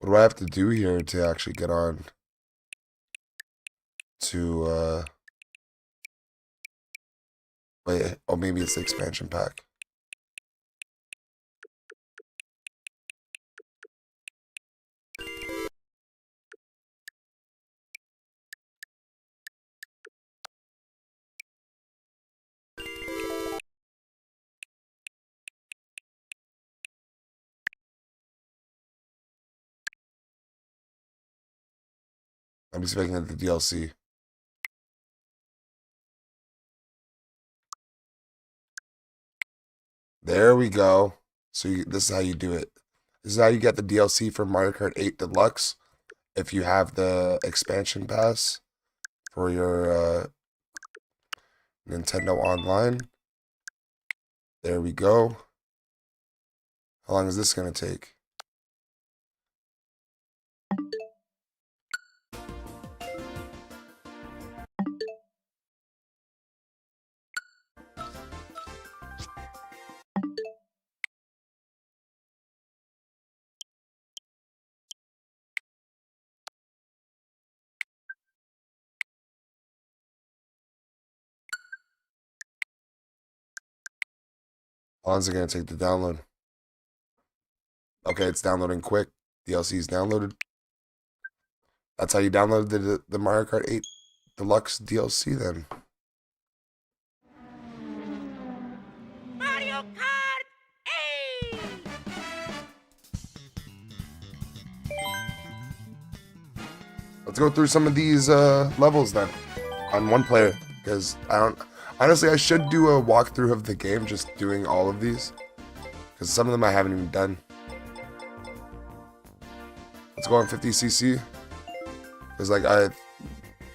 What do I have to do here to actually get on to, wait, oh, maybe it's the expansion pack. Let me see if I can get the DLC. There we go. So this is how you do it. This is how you get the DLC for Mario Kart 8 Deluxe. If you have the expansion pass for your Nintendo Online. There we go. How long is this going to take? How long is it going to take to download? Okay, it's downloading quick. DLC is downloaded. That's how you download the Mario Kart 8 Deluxe DLC then. Mario Kart 8! Let's go through some of these levels then on one player, because honestly, I should do a walkthrough of the game, just doing all of these, because some of them I haven't even done. Let's go on 50cc, because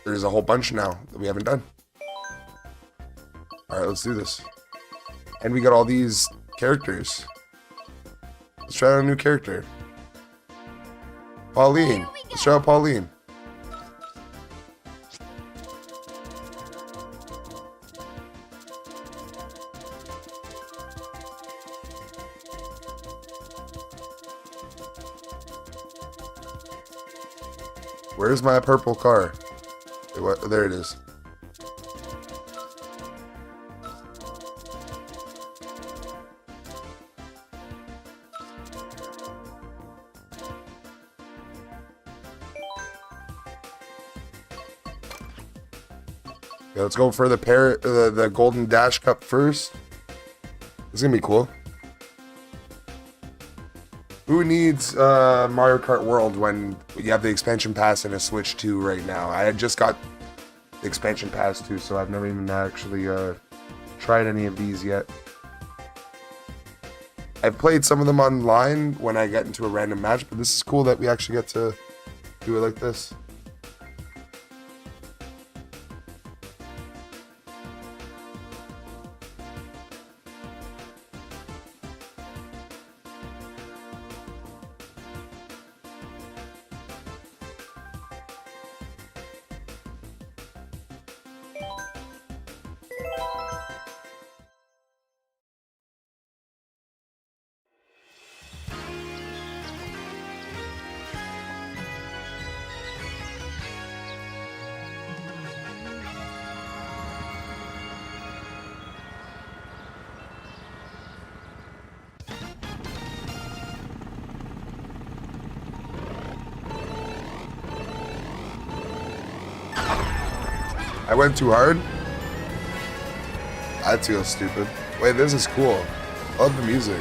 there's a whole bunch now that we haven't done. All right, let's do this. And we got all these characters. Let's try out a new character. Pauline. Let's try out Pauline. Where's my purple car? Wait, what? There it is. Yeah, let's go for the Golden Dash Cup first. It's gonna be cool. Who needs Mario Kart World when you have the expansion pass and a Switch 2 right now? I just got the expansion pass too, so I've never even actually tried any of these yet. I've played some of them online when I get into a random match, but this is cool that we actually get to do it like this. I went too hard? That feels stupid. Wait, this is cool. I love the music.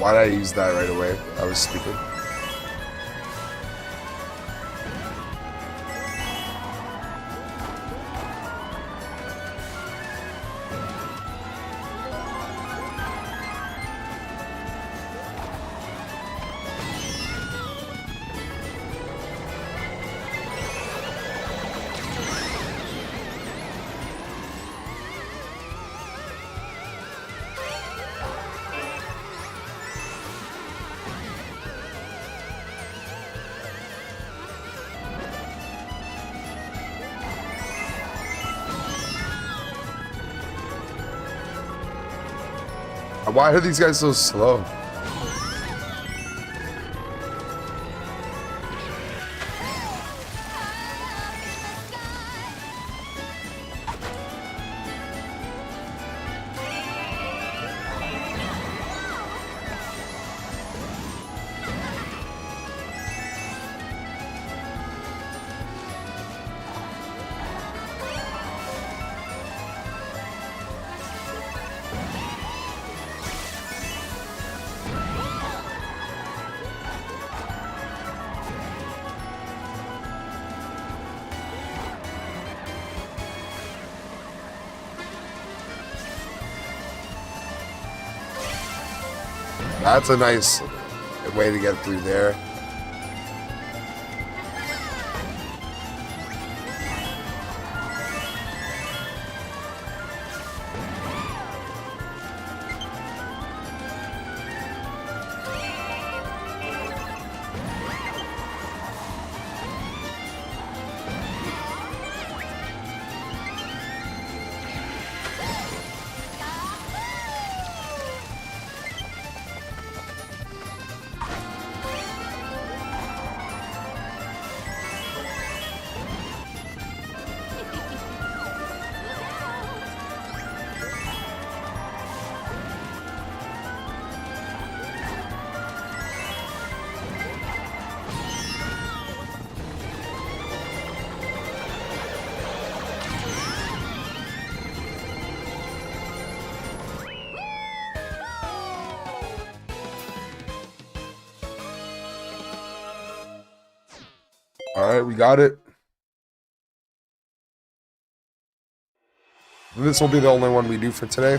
Why did I use that right away? That was stupid. Why are these guys so slow? That's a nice way to get through there. All right, we got it. This will be the only one we do for today.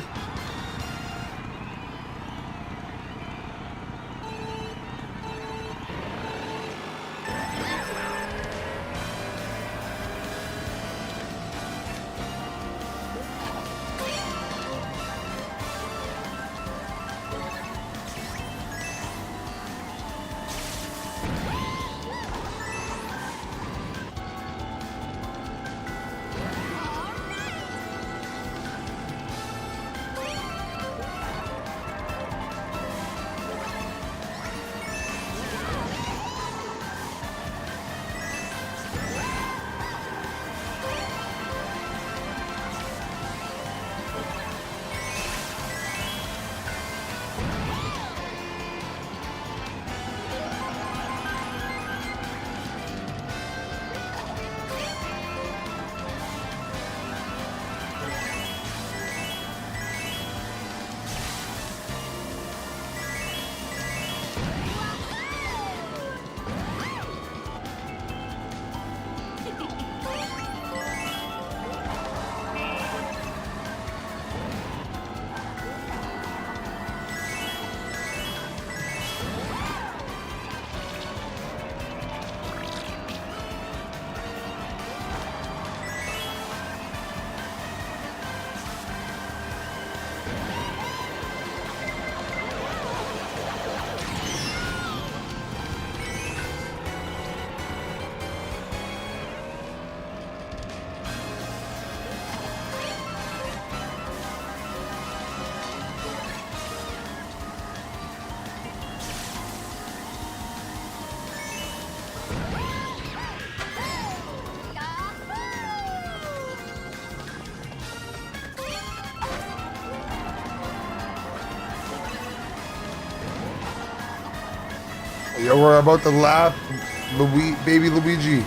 Yo, we're about to laugh, baby Luigi.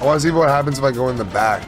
I want to see what happens if I go in the back.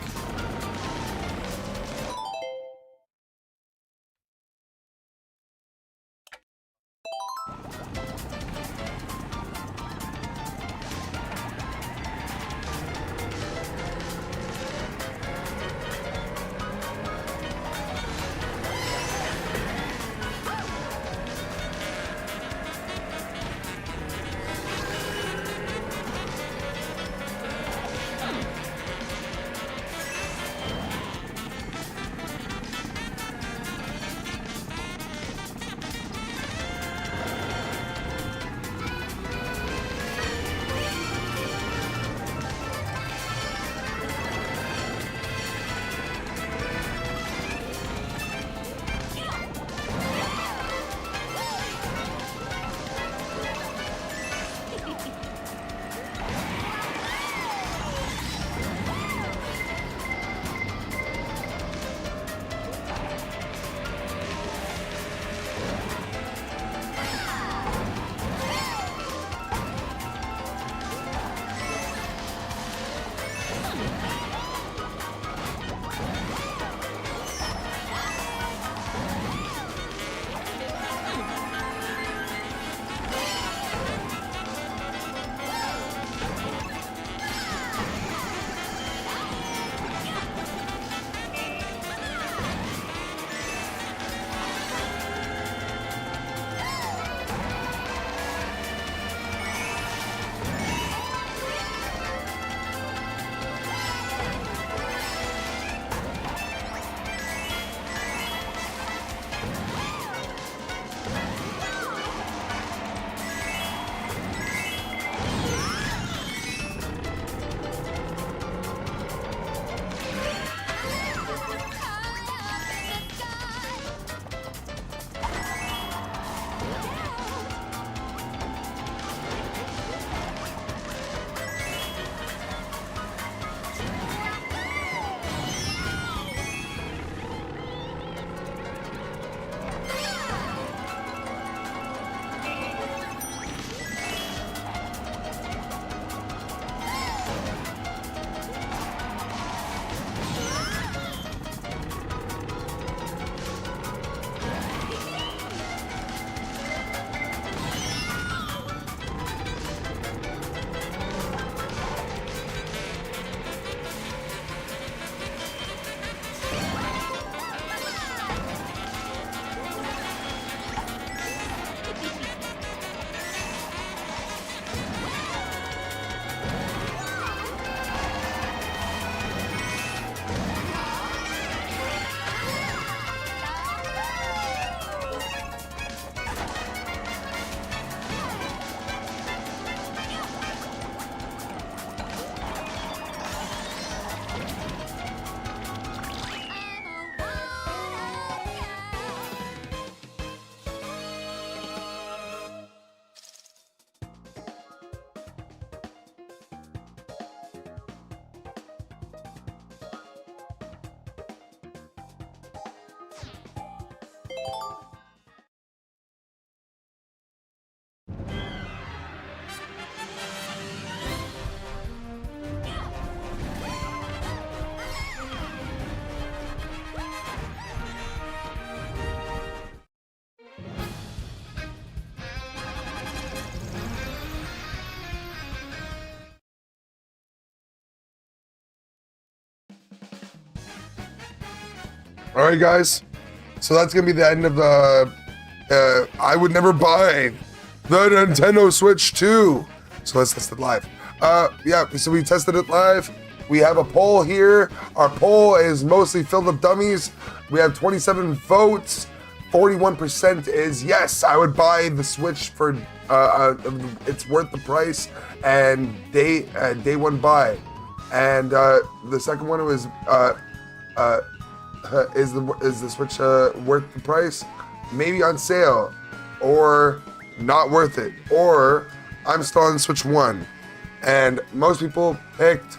All right, guys. So that's gonna be the end of the. I would never buy the Nintendo Switch 2. So let's test it live. Yeah. So we tested it live. We have a poll here. Our poll is mostly filled with dummies. We have 27 votes. 41% is yes, I would buy the Switch for it's worth the price, and day one buy. And the second one was is the Switch worth the price? Maybe on sale, or not worth it, or I'm still on Switch 1. And most people picked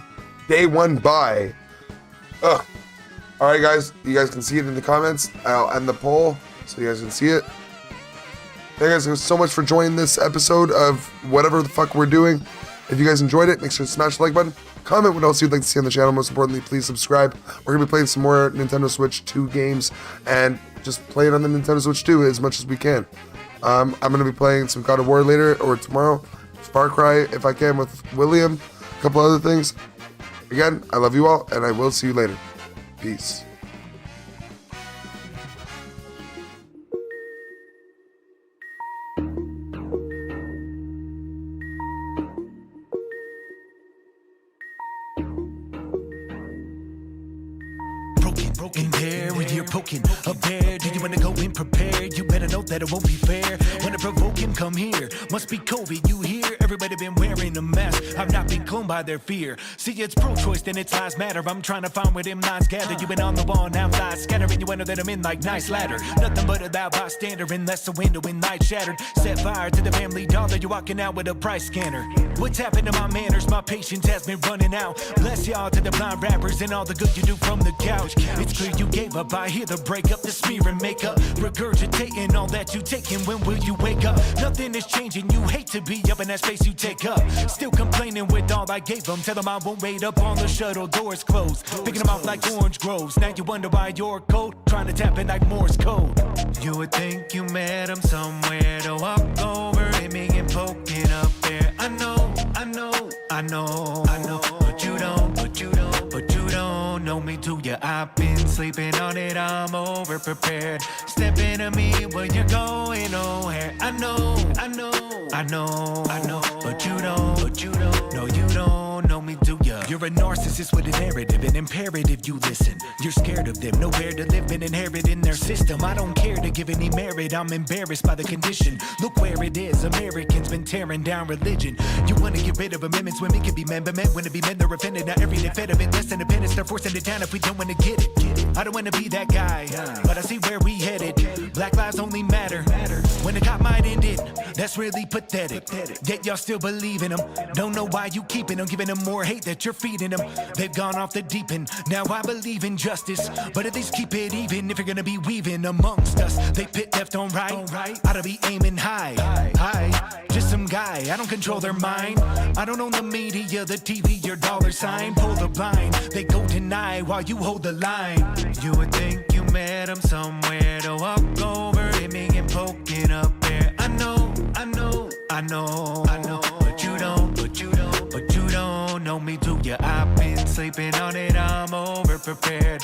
day one buy. Ugh. All right, guys, you guys can see it in the comments. I'll end the poll so you guys can see it. Thank you guys so much for joining this episode of whatever the fuck we're doing. If you guys enjoyed it, make sure to smash the like button. Comment what else you'd like to see on the channel. Most importantly, please subscribe. We're going to be playing some more Nintendo Switch 2 games and just play it on the Nintendo Switch 2 as much as we can. I'm going to be playing some God of War later or tomorrow. Far Cry if I can with William. A couple other things. Again, I love you all and I will see you later. Peace. In there when you're poking a bear, do you wanna go in prepared? You better know that it won't be fair. Wanna provoke him, come here. Must be COVID, you hear? Everybody been wearing a mask. I've not been cloned by their fear. See, it's pro-choice, then it's lives matter. I'm trying to find where them lines gather. You been on the wall, now flies scattering. You enter that I'm in like nice ladder. Nothing but a thou bystander, unless the window in night shattered. Set fire to the family dollar. You're walking out with a price scanner. What's happened to my manners? My patience has been running out. Bless y'all to the blind rappers and all the good you do from the couch. It's clear you gave up. I hear the breakup, the smear and makeup, regurgitating all that you taking. When will you wake up? Nothing is changing. You hate to be up in that space you take up. Still complaining with all I gave them. Tell them I won't wait up on the shuttle, doors closed. Picking them out like orange groves. Now you wonder why you're cold, trying to tap it like Morse code. You would think you met him somewhere to walk over him and poking up there. I know, but you don't know me, do you? I've been sleeping on it, I'm over prepared. Step into me when you're going nowhere. I know, but you don't know me, do ya? You're a narcissist with a narrative, an imperative you listen. You're scared of them, nowhere to live and inherit in their system. I don't care to give any merit, I'm embarrassed by the condition. Look where it is, Americans been tearing down religion. You wanna get rid of amendments, women can be men, but men wanna be men, they're offended. Now every day fed of it, less independence, they're forcing it down if we don't wanna get it. I don't wanna be that guy, but I see where we headed. Black lives only matter when the cop might end it. That's really pathetic, yet y'all still believe in them. Don't know why you keeping them, giving them more hate that you're feeding them. They've gone off the deep end, now I believe in justice, but at least keep it even if you're gonna be weaving amongst us. They pit left on right, I to be aiming high, just some guy, I don't control their mind. I don't own the media, the TV, your dollar sign. Pull the blind, they go deny while you hold the line. You would think you met him somewhere to walk over him and poking up there. I know, but you don't know me, do ya? I've been sleeping on it, I'm over prepared.